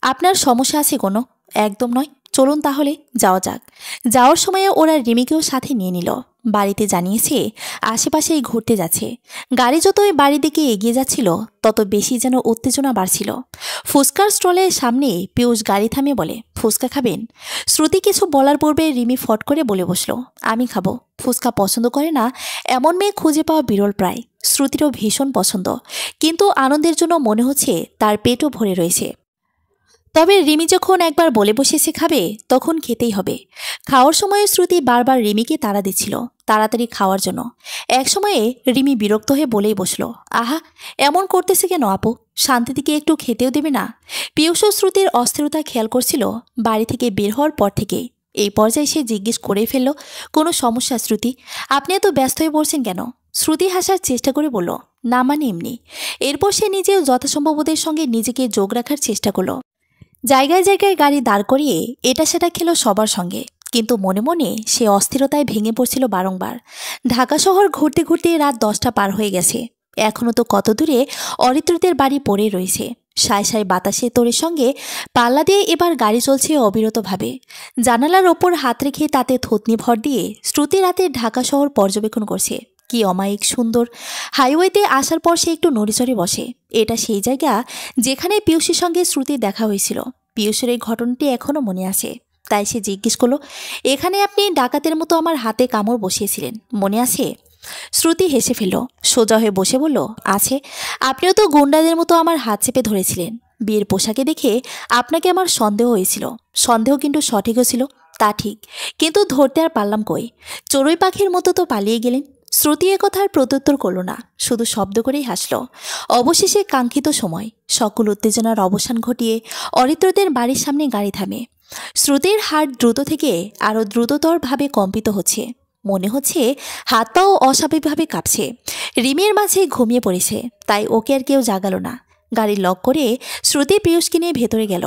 আপনার সমস্যা আছে কোনো? একদম নয়। চলুন তাহলে যাওয়া যাক। যাওয়ার সময়ে ওরা রিমিকেও সাথে নিয়ে নিল। বাড়িতে জানিয়েছে আশেপাশেই ঘুরতে যাচ্ছে। গাড়ি যতই বাড়ির দিকে এগিয়ে যাচ্ছিল তত বেশি যেন উত্তেজনা বাড়ছিল। ফুচকার স্টলের সামনে পিয়ুষ গাড়ি থামিয়ে বলে, ফুচকা খাবেন? শ্রুতি কিছু বলার পূর্বে রিমি ফট করে বলে বসল, আমি খাবো। ফুচকা পছন্দ করে না এমন মেয়ে খুঁজে পাওয়া বিরল প্রায়। শ্রুতিরও ভীষণ পছন্দ, কিন্তু আনন্দের জন্য মনে হচ্ছে তার পেটও ভরে রয়েছে। তবে রিমি যখন একবার বলে বসেছে খাবে, তখন খেতেই হবে। খাওয়ার সময়ে শ্রুতি বারবার রিমিকে তাড়া দিচ্ছিল তাড়াতাড়ি খাওয়ার জন্য। এক সময়ে রিমি বিরক্ত হয়ে বলেই বসলো, আহা, এমন করতেছে কেন আপু? শান্তি থেকে একটু খেতেও দেবে না? পিয়ুষ ও শ্রুতির অস্থিরতা খেয়াল করছিল বাড়ি থেকে বের হওয়ার পর থেকে। এই পর্যায়ে সে জিজ্ঞেস করেই ফেলল, কোনো সমস্যা শ্রুতি? আপনি এত ব্যস্ত হয়ে পড়ছেন কেন? শ্রুতি হাসার চেষ্টা করে বলল, না মানে এমনি। এরপর সে নিজেও যথাসম্ভব ওদের সঙ্গে নিজেকে যোগ রাখার চেষ্টা করলো। জায়গায় জায়গায় গাড়ি দাঁড় করিয়ে এটা সেটা খেলো সবার সঙ্গে, কিন্তু মনে মনে সে অস্থিরতায় ভেঙে পড়ছিল বারংবার। ঢাকা শহর ঘুরতে ঘুরতে রাত 10টা পার হয়ে গেছে। এখনও তো কত দূরে অরিত্রদের বাড়ি পড়ে রয়েছে। সায় সায় বাতাসে তোরের সঙ্গে পাল্লা দিয়ে এবার গাড়ি চলছে অবিরতভাবে। জানালার ওপর হাত রেখে তাতে থুতনি ভর দিয়ে শ্রুতি রাতে ঢাকা শহর পর্যবেক্ষণ করছে। কি অমায়িক সুন্দর। হাইওয়েতে আসার পর সে একটু নড়িচড়ে বসে। এটা সেই জায়গা যেখানে পিয়ুষের সঙ্গে শ্রুতির দেখা হয়েছিল। পিয়ুষের এই ঘটনাটি এখনও মনে আছে। তাই সে জিজ্ঞেস করলো, এখানে আপনি ডাকাতের মতো আমার হাতে কামড় বসিয়েছিলেন, মনে আছে? শ্রুতি হেসে ফেলল, সোজা হয়ে বসে বলল, আছে। আপনিও তো গুন্ডাদের মতো আমার হাত চেপে ধরেছিলেন। বিয়ের পোশাকে দেখে আপনাকে আমার সন্দেহ হয়েছিল। সন্দেহ কিন্তু সঠিকও ছিল, তা ঠিক। কিন্তু ধরতে আর পারলাম কই? চড়ুই পাখির মতো তো পালিয়ে গেলেন। শ্রুতি এ কথার প্রত্যুত্তর করল না, শুধু শব্দ করেই হাসল। অবশেষে কাঙ্ক্ষিত সময়, সকল উত্তেজনার অবসান ঘটিয়ে অরিত্রদের বাড়ির সামনে গাড়ি থামে। শ্রুতির হার্ট দ্রুত থেকে আরও দ্রুততরভাবে কম্পিত হচ্ছে। মনে হচ্ছে হাত পাও অস্বাভাবিকভাবে কাঁপছে। রিমির মাঝে ঘুমিয়ে পড়েছে, তাই ওকে আর কেউ জাগালো না। গাড়ি লক করে শ্রুতি পিয়ুষকে নিয়ে ভেতরে গেল।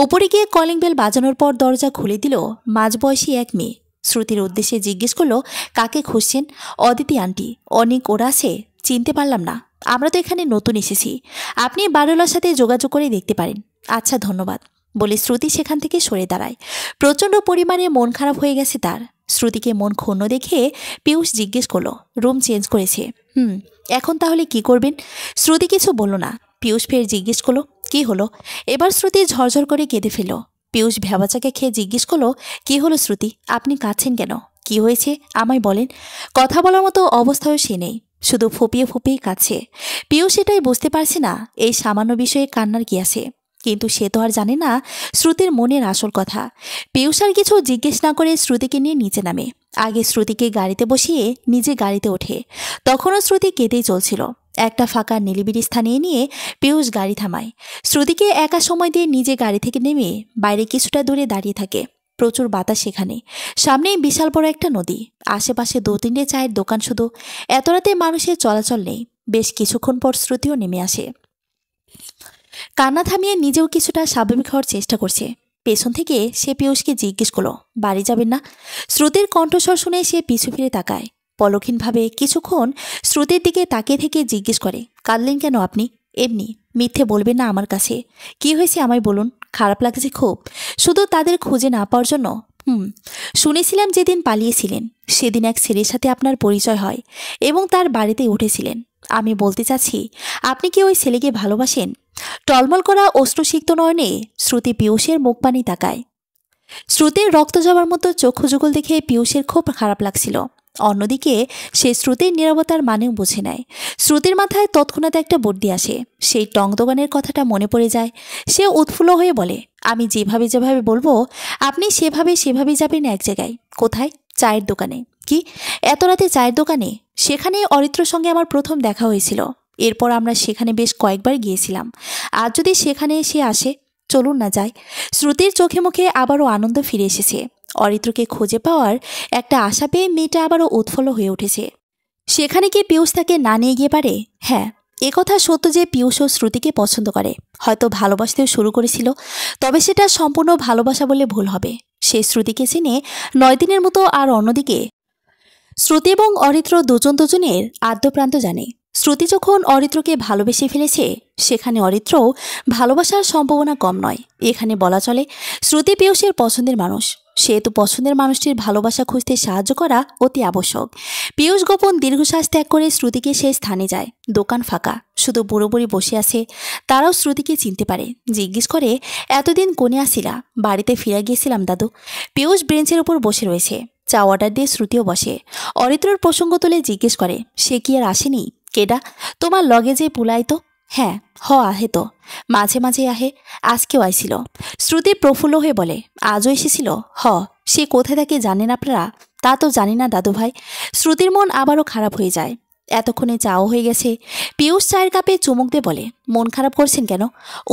ওপরে গিয়ে কলিং বেল বাজানোর পর দরজা খুলে দিল মাঝবয়সী এক মেয়ে। শ্রুতির উদ্দেশ্যে জিজ্ঞেস করলো, কাকে খুঁজছেন? অদিতি আন্টি। অনেক ওরা আছে, চিনতে পারলাম না। আমরা তো এখানে নতুন এসেছি, আপনি বারোলার সাথে যোগাযোগ করে দেখতে পারেন। আচ্ছা, ধন্যবাদ। বলে শ্রুতি সেখান থেকে সরে দাঁড়ায়। প্রচণ্ড পরিমাণে মন খারাপ হয়ে গেছে তার। শ্রুতিকে মন ক্ষুণ্ণ দেখে পিয়ুষ জিজ্ঞেস করলো, রুম চেঞ্জ করেছে? এখন তাহলে কি করবেন? শ্রুতি কিছু বলল না। পিয়ুষ ফের জিজ্ঞেস করলো, কি হলো? এবার শ্রুতি ঝরঝর করে কেঁদে ফেলল। পিয়ুষ ভেবাচাকে খেয়ে জিজ্ঞেস করলো, কি হলো শ্রুতি? আপনি কাঁদছেন কেন? কি হয়েছে আমায় বলেন। কথা বলার মতো অবস্থাও সে নেই, শুধু ফুপিয়ে ফুপিয়ে কাঁদছে। পিয়ুষ এটাই বুঝতে পারছে না এই সামান্য বিষয়ে কান্নার কি আছে। কিন্তু সে তো আর জানে না শ্রুতির মনের আসল কথা। পিয়ুষ আর কিছু জিজ্ঞেস না করে শ্রুতিকে নিয়ে নিচে নামে। আগে শ্রুতিকে গাড়িতে বসিয়ে নিজে গাড়িতে ওঠে। তখনও শ্রুতি কেঁদেই চলছিল। একটা ফাঁকা নিলিবিলি স্থানে নিয়ে পিয়ুষ গাড়ি থামায়। শ্রুতিকে একা সময় দিয়ে নিজে গাড়ি থেকে নেমে বাইরে কিছুটা দূরে দাঁড়িয়ে থাকে। প্রচুর বাতাস সেখানে। সামনেই বিশাল বড় একটা নদী, আশেপাশে 2-3টে চায়ের দোকান শুধু। এত রাতে মানুষের চলাচল নেই। বেশ কিছুক্ষণ পর শ্রুতিও নেমে আসে। কান্না থামিয়ে নিজেও কিছুটা স্বাভাবিক হওয়ার চেষ্টা করছে। পেছন থেকে সে পিয়ুষকে জিজ্ঞেস করলো, বাড়ি যাবেন না? শ্রুতির কণ্ঠস্বর শুনে সে পিছু ফিরে তাকায়। পলক্ষীনভাবে কিছুক্ষণ শ্রুতির দিকে তাকিয়ে থেকে জিজ্ঞেস করে, কাঁদলেন কেন আপনি? এমনি। মিথ্যে বলবেন না আমার কাছে। কি হয়েছে আমায় বলুন, খারাপ লাগছে খুব, শুধু তাদের খুঁজে না পাওয়ার জন্য। শুনেছিলাম যেদিন পালিয়েছিলেন সেদিন এক ছেলের সাথে আপনার পরিচয় হয় এবং তার বাড়িতে উঠেছিলেন। আমি বলতে চাচ্ছি, আপনি কি ওই ছেলেকে ভালোবাসেন? টলমল করা অশ্রুসিক্ত নয়নে শ্রুতি পীয়ূষের মুখ পানি তাকায়। শ্রুতির রক্ত যাওয়ার মতো চক্ষু যুগল দেখে পীয়ূষের খুব খারাপ লাগছিল। অন্যদিকে সে শ্রুতির নীরবতার মানেও বুঝে নেয়। শ্রুতির মাথায় তৎক্ষণাৎ একটা বুদ্ধি আসে। সেই টং দোকানের কথাটা মনে পড়ে যায়। সে উৎফুল্ল হয়ে বলে, আমি যেভাবে যেভাবে বলবো আপনি সেভাবেই যাবেন এক জায়গায়। কোথায়? চায়ের দোকানে। কি এত রাতে চায়ের দোকানে? সেখানে অরিত্রর সঙ্গে আমার প্রথম দেখা হয়েছিল। এরপর আমরা সেখানে বেশ কয়েকবার গিয়েছিলাম। আজ যদি সেখানে সে আসে, চলুন না যাই। শ্রুতির চোখে মুখে আবারও আনন্দ ফিরে এসেছে। অরিত্রকে খুঁজে পাওয়ার একটা আশা পেয়ে মেয়েটা আবারও উৎফুল্ল হয়ে উঠেছে। সেখানে কি পীয়ূষ তাকে না নিয়ে গিয়ে পারে? হ্যাঁ, একথা সত্য যে পীয়ূষও শ্রুতিকে পছন্দ করে, হয়তো ভালোবাসতেও শুরু করেছিল। তবে সেটা সম্পূর্ণ ভালোবাসা বলে ভুল হবে। সে শ্রুতিকে চিনে 9 দিনের মতো। আর অন্যদিকে শ্রুতি এবং অরিত্র দুজনের আদ্যপ্রান্ত জানে। শ্রুতি যখন অরিত্রকে ভালোবেসে ফেলেছে, সেখানে অরিত্রও ভালোবাসার সম্ভাবনা কম নয়। এখানে বলা চলে শ্রুতি পীয়ূষের পছন্দের মানুষ, সেহেতু পছন্দের মানুষটির ভালোবাসা খুঁজতে সাহায্য করা অতি আবশ্যক। পীয়ূষ গোপন দীর্ঘশ্বাস ত্যাগ করে শ্রুতিকে সেই স্থানে যায়। দোকান ফাঁকা, শুধু বুড়ো বুড়ি বসে আছে। তারাও শ্রুতিকে চিনতে পারে। জিজ্ঞেস করে, এতদিন কোনে আসিলা? বাড়িতে ফিরে গিয়েছিলাম দাদু। পীয়ূষ বেঞ্চের উপর বসে রয়েছে। চা অর্ডার দিয়ে শ্রুতিও বসে। অরিত্রর প্রসঙ্গ তুলে জিজ্ঞেস করে, সে কি আর আসেনি? কেডা? তোমার লগে যে পুলাই তো? হ্যাঁ, আহে তো, মাঝে মাঝে আহে। আজকেও আইছিল। শ্রুতি প্রফুল্ল হয়ে বলে, আজও এসেছিল? সে কোথায় থাকে জানেন আপনারা? তা তো জানি না দাদু ভাই। শ্রুতির মন আবারও খারাপ হয়ে যায়। এতক্ষণে চাও হয়ে গেছে। পীয়ূষ চায়ের কাপে চুমুক দিয়ে বলে, মন খারাপ করছেন কেন?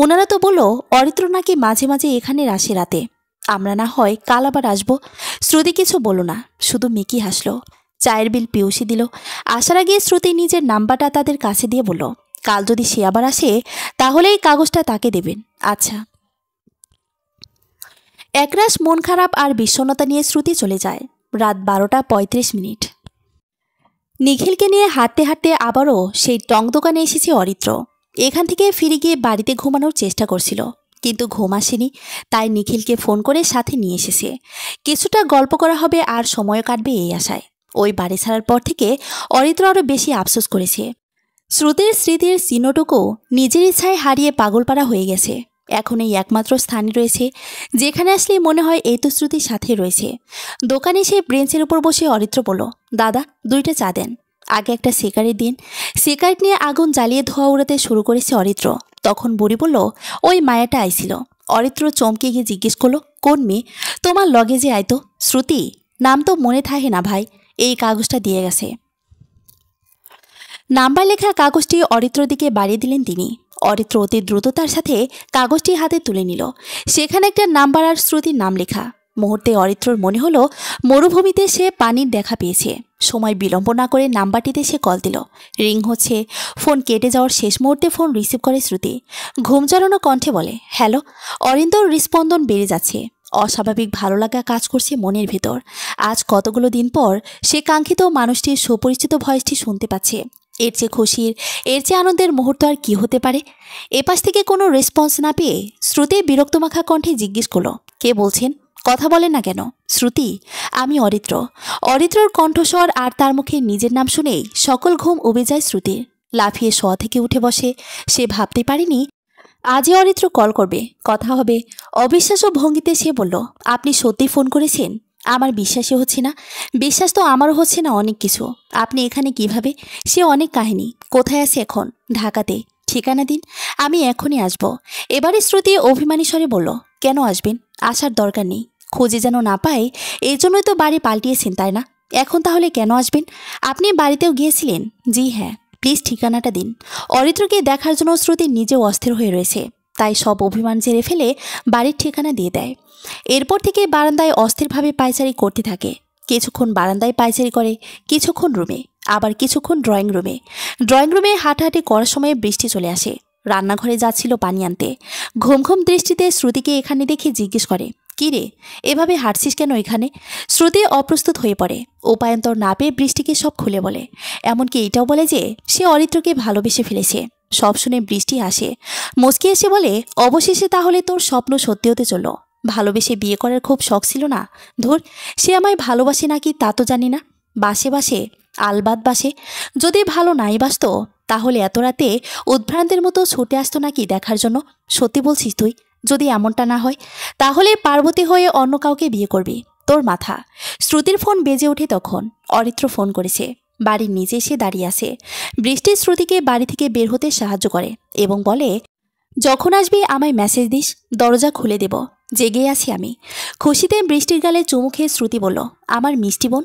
ওনারা তো বলল অরিত্র নাকি মাঝে মাঝে এখানে আসে রাতে। আমরা না হয় কাল আবার আসবো। শ্রুতি কিছু বলল না, শুধু মিকি হাসলো। চায়ের বিল পীয়ূষই দিল। আসার আগে শ্রুতি নিজের নাম্বারটা তাদের কাছে দিয়ে বলল, কাল যদি সে আবার আসে তাহলে এই কাগজটা তাকে দেবেন। আচ্ছা। একরাশ মন খারাপ আর বিষণ্ণতা নিয়ে শ্রুতি চলে যায়। রাত 12টা 35 মিনিট। নিখিলকে নিয়ে হাঁটতে হাঁটতে আবারও সেই টং দোকানে এসেছে অরিত্র। এখান থেকে ফিরে গিয়ে বাড়িতে ঘুমানোর চেষ্টা করছিল, কিন্তু ঘুম আসেনি। তাই নিখিলকে ফোন করে সাথে নিয়ে এসেছে। কিছুটা গল্প করা হবে আর সময় কাটবে এই আশায়। ওই বাড়ি ছাড়ার পর থেকে অরিত্র আরও বেশি আফসোস করেছে। শ্রুতির স্মৃতির চিহ্নটুকু নিজের ইচ্ছায় হারিয়ে পাগলপাড়া হয়ে গেছে। এখন এই একমাত্র স্থানই রয়েছে যেখানে আসলে মনে হয় এই তো শ্রুতির সাথে রয়েছে। দোকানে এসে ব্রেঞ্চের উপর বসে অরিত্র বলল, দাদা 2টা চা দেন। আগে একটা সিগারেট দিন। সিগারেট নিয়ে আগুন জ্বালিয়ে ধোয়া উড়াতে শুরু করেছে অরিত্র। তখন বুড়ি বলল, ওই মায়াটা আইছিল। অরিত্র চমকে গিয়ে জিজ্ঞেস করলো, কোন মেয়ে? তোমার লগে যে আইতো? শ্রুতি। নাম তো মনে থাকে না ভাই। এই কাগজটা দিয়ে গেছে। নাম্বার লেখা কাগজটি অরিত্রর দিকে বাড়িয়ে দিলেন তিনি। অরিত্র অতি দ্রুততার সাথে কাগজটি হাতে তুলে নিল। সেখানে একটা নাম্বার আর শ্রুতির নাম লেখা। মুহূর্তে অরিত্রর মনে হলো মরুভূমিতে সে পানির দেখা পেয়েছে। সময় বিলম্ব না করে নাম্বারটিতে সে কল দিল। রিং হচ্ছে। ফোন কেটে যাওয়ার শেষ মুহূর্তে ফোন রিসিভ করে শ্রুতি। ঘুম জড়ানো কণ্ঠে বলে, হ্যালো। অরিন্দর হৃস্পন্দন বেড়ে যাচ্ছে। অস্বাভাবিক ভালো লাগা কাজ করছে মনের ভেতর। আজ কতগুলো দিন পর সে কাঙ্ক্ষিত মানুষটির সুপরিচিত ভয়েসটি শুনতে পাচ্ছে। এর চেয়ে খুশির, এর চেয়ে আনন্দের মুহূর্ত আর কি হতে পারে? এপাশ থেকে কোনো রেসপন্স না পেয়ে শ্রুতি বিরক্তমাখা কণ্ঠে জিজ্ঞেস করলো, কে বলছেন? কথা বলেন না কেন? শ্রুতি, আমি অরিত্র। অরিত্রর কণ্ঠস্বর আর তার মুখে নিজের নাম শুনেই সকল ঘুম উবে যায় শ্রুতির। লাফিয়ে শোয়া থেকে উঠে বসে। সে ভাবতে পারেনি আজই অরিত্র কল করবে, কথা হবে। অবিশ্বাস্য ভঙ্গিতে সে বলল, আপনি সত্যি ফোন করেছেন? আমার বিশ্বাসই হচ্ছে না। বিশ্বাস তো আমারও হচ্ছে না অনেক কিছু। আপনি এখানে কিভাবে? সে অনেক কাহিনী। কোথায় আছে এখন? ঢাকাতে। ঠিকানা দিন, আমি এখনই আসব। এবারে শ্রুতি অভিমানী স্বরে বলল, কেন আসবেন? আসার দরকার নেই। খুঁজে যেন না পাই এই জন্যই তো বাড়ি পাল্টিয়েছেন, তাই না? এখন তাহলে কেন আসবেন? আপনি বাড়িতেও গিয়েছিলেন? জি হ্যাঁ। প্লিজ ঠিকানাটা দিন। অরিত্রকে দেখার জন্য শ্রুতি নিজেও অস্থির হয়ে রয়েছে। তাই সব অভিমান ঝেড়ে ফেলে বাড়ির ঠিকানা দিয়ে দেয়। এরপর থেকে বারান্দায় অস্থিরভাবে পায়চারি করতে থাকে। কিছুক্ষণ বারান্দায় পায়চারি করে, কিছুক্ষণ রুমে, আবার কিছুক্ষণ ড্রয়িং রুমে। ড্রয়িং রুমে হাঁটাহাঁটি করার সময় বৃষ্টি চলে আসে। রান্নাঘরে যাচ্ছিল পানি আনতে। ঘুম ঘুম দৃষ্টিতে শ্রুতিকে এখানে দেখে জিজ্ঞেস করে, কি রে, এভাবে হাঁটছিস কেন এখানে? শ্রুতি অপ্রস্তুত হয়ে পড়ে। উপায়ন্তর না পেয়ে বৃষ্টিকে সব খুলে বলে। এমনকি এটাও বলে যে সে অরিত্রকে ভালোবেসে ফেলেছে। সব শুনে বৃষ্টি হাসে, মুচকি এসে বলে, অবশেষে তাহলে তোর স্বপ্ন সত্যি হতে চলল। ভালোবেসে বিয়ে করার খুব শখ ছিল না? ধুর, সে আমায় ভালোবাসে নাকি তা তো জানি না। বাসে বাসে, আলবাত বাসে। যদি ভালো নাই বাসতো তাহলে এত রাতে উদ্ভ্রান্তের মতো ছুটে আসতো নাকি দেখার জন্য? সত্যি বলছিস তুই? যদি এমনটা না হয় তাহলে পার্বতী হয়ে অন্য কাউকে বিয়ে করবি। তোর মাথা। শ্রুতির ফোন বেজে ওঠে তখন। অরিত্র ফোন করেছে। বাড়ির নিচে এসে দাঁড়িয়ে আছে। বৃষ্টি শ্রুতিকে বাড়ি থেকে বের হতে সাহায্য করে এবং বলে, যখন আসবি আমায় মেসেজ দিস, দরজা খুলে দেব। জেগে আছি আমি। খুশিতে বৃষ্টির গালে চুমু খেয়ে শ্রুতি বলল, আমার মিষ্টি বোন।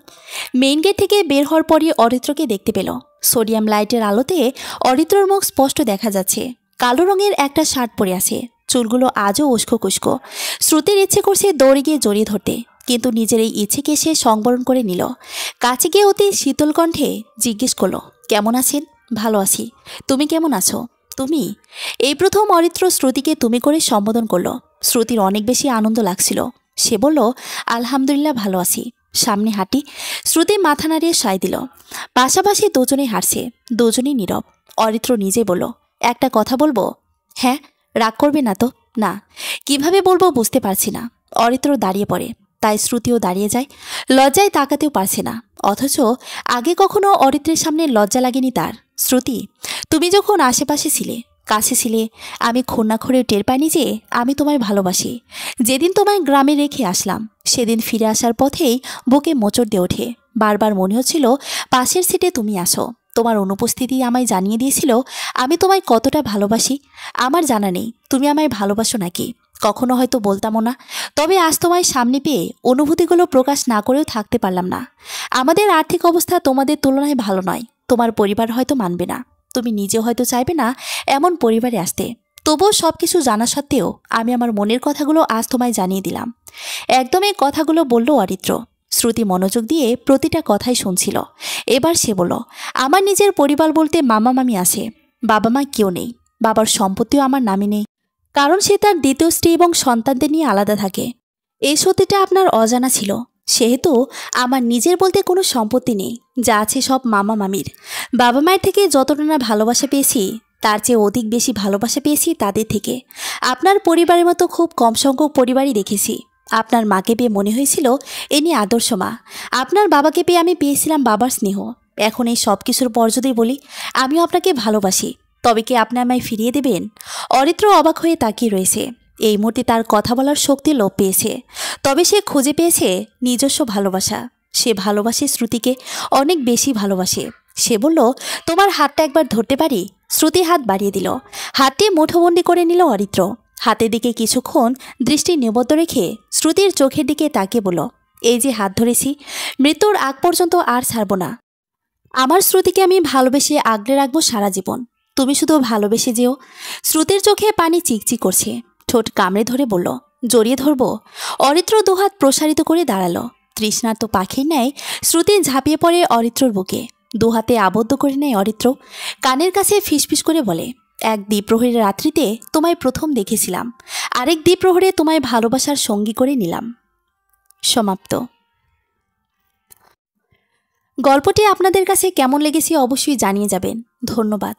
মেইন গেট থেকে বের হওয়ার পরই অরিত্রকে দেখতে পেল। সোডিয়াম লাইটের আলোতে অরিত্রর মুখ স্পষ্ট দেখা যাচ্ছে। কালো রঙের একটা শার্ট পরে আছে, চুলগুলো আজও উস্কো কুস্কো। শ্রুতির ইচ্ছে করছে দৌড়ে গিয়ে জড়িয়ে ধরতে, কিন্তু নিজের এই ইচ্ছেকে সে সংবরণ করে নিল। কাছে গিয়ে অতি শীতল কণ্ঠে জিজ্ঞেস করলো, কেমন আছেন? ভালো আছি। তুমি কেমন আছো? তুমি? এই প্রথম অরিত্র শ্রুতিকে তুমি করে সম্বোধন করলো। শ্রুতির অনেক বেশি আনন্দ লাগছিল। সে বলল, আলহামদুলিল্লাহ ভালো আছি। সামনে হাঁটি। শ্রুতি মাথা নাড়িয়ে সায় দিল। পাশাপাশি দুজনেই হাঁটছে, দুজনেই নীরব। অরিত্র নিজে বলল, একটা কথা বলবো? হ্যাঁ। রাগ করবে না তো? না। কিভাবে বলবো বুঝতে পারছি না। অরিত্র দাঁড়িয়ে পড়ে, তাই শ্রুতিও দাঁড়িয়ে যায়। লজ্জায় তাকাতেও পারছে না, অথচ আগে কখনো অরিত্রের সামনে লজ্জা লাগেনি তার। শ্রুতি, তুমি যখন আশেপাশে ছিলে, কাছে ছিলে, আমি ক্ষুণ্ণাক্ষরে টের পাইনি যে আমি তোমায় ভালোবাসি। যেদিন তোমায় গ্রামে রেখে আসলাম সেদিন ফিরে আসার পথেই বুকে মোচড় দিয়ে ওঠে। বারবার মনে হচ্ছিল পাশের সিটে তুমি আসো। তোমার অনুপস্থিতি আমায় জানিয়ে দিয়েছিল আমি তোমায় কতটা ভালোবাসি। আমার জানা নেই তুমি আমায় ভালোবাসো নাকি, কখনো হয়তো বলতামও না। তবে আজ তোমায় সামনে পেয়ে অনুভূতিগুলো প্রকাশ না করেও থাকতে পারলাম না। আমাদের আর্থিক অবস্থা তোমাদের তুলনায় ভালো নয়। তোমার পরিবার হয়তো মানবে না, তুমি নিজেও হয়তো চাইবে না এমন পরিবারে আসতে। তবুও সব কিছু জানা সত্ত্বেও আমি আমার মনের কথাগুলো আজ তোমায় জানিয়ে দিলাম। একদম এই কথাগুলো বলল অরিত্র। শ্রুতি মনোযোগ দিয়ে প্রতিটা কথাই শুনছিল। এবার সে বলল, আমার নিজের পরিবার বলতে মামা মামি আছে, বাবা মা কেউ নেই। বাবার সম্পত্তিও আমার নামে নেই, কারণ সে তার দ্বিতীয় স্ত্রী এবং সন্তানদের নিয়ে আলাদা থাকে। এই সত্যিটা আপনার অজানা ছিল। সেহেতু আমার নিজের বলতে কোনো সম্পত্তি নেই, যা আছে সব মামা মামির। বাবা মায়ের থেকে যতটা না ভালোবাসা পেয়েছি তার চেয়ে অধিক বেশি ভালোবাসা পেয়েছি তাদের থেকে। আপনার পরিবারের মতো খুব কম সংখ্যক পরিবারই দেখেছি। আপনার মাকে পেয়ে মনে হয়েছিল এনি আদর্শ মা। আপনার বাবাকে পেয়ে আমি পেয়েছিলাম বাবার স্নেহ। এখন এই সব কিছুর পর যদি বলি আমিও আপনাকে ভালোবাসি, তবে কি আপনি আমায় ফিরিয়ে দেবেন? অরিত্র অবাক হয়ে তাকিয়ে রয়েছে। এই মুহূর্তে তার কথা বলার শক্তি লোপ পেয়েছে। তবে সে খুঁজে পেয়েছে নিজস্ব ভালোবাসা। সে ভালোবাসে শ্রুতিকে, অনেক বেশি ভালোবাসে। সে বলল, তোমার হাতটা একবার ধরতে পারি? শ্রুতি হাত বাড়িয়ে দিল। হাতটি মুঠোবন্দি করে নিল অরিত্র। হাতের দিকে কিছুক্ষণ দৃষ্টি নিবদ্ধ রেখে শ্রুতির চোখের দিকে তাকিয়ে বলল, এই যে হাত ধরেছি, মৃত্যুর আগ পর্যন্ত আর ছাড়ব না। আমার শ্রুতিকে আমি ভালোবেসে আগলে রাখবো সারা জীবন। তুমি শুধু ভালোবেসে যেও। শ্রুতির চোখে পানি চিকচিক করছে। ঠোঁট কামড়ে ধরে বলল, জড়িয়ে ধরবো? অরিত্র দুহাত প্রসারিত করে দাঁড়ালো। তৃষ্ণার্ত পাখির ন্যায় শ্রুতি ঝাঁপিয়ে পড়ে অরিত্রর বুকে। দুহাতে আবদ্ধ করে নেয় অরিত্র। কানের কাছে ফিসফিস করে বলে, এক দ্বিপ্রহরের রাত্রিতে তোমায় প্রথম দেখেছিলাম, আরেক দ্বিপ্রহরে তোমায় ভালোবাসার সঙ্গী করে নিলাম। সমাপ্ত। গল্পটি আপনাদের কাছে কেমন লেগেছে অবশ্যই জানিয়ে যাবেন। ধন্যবাদ।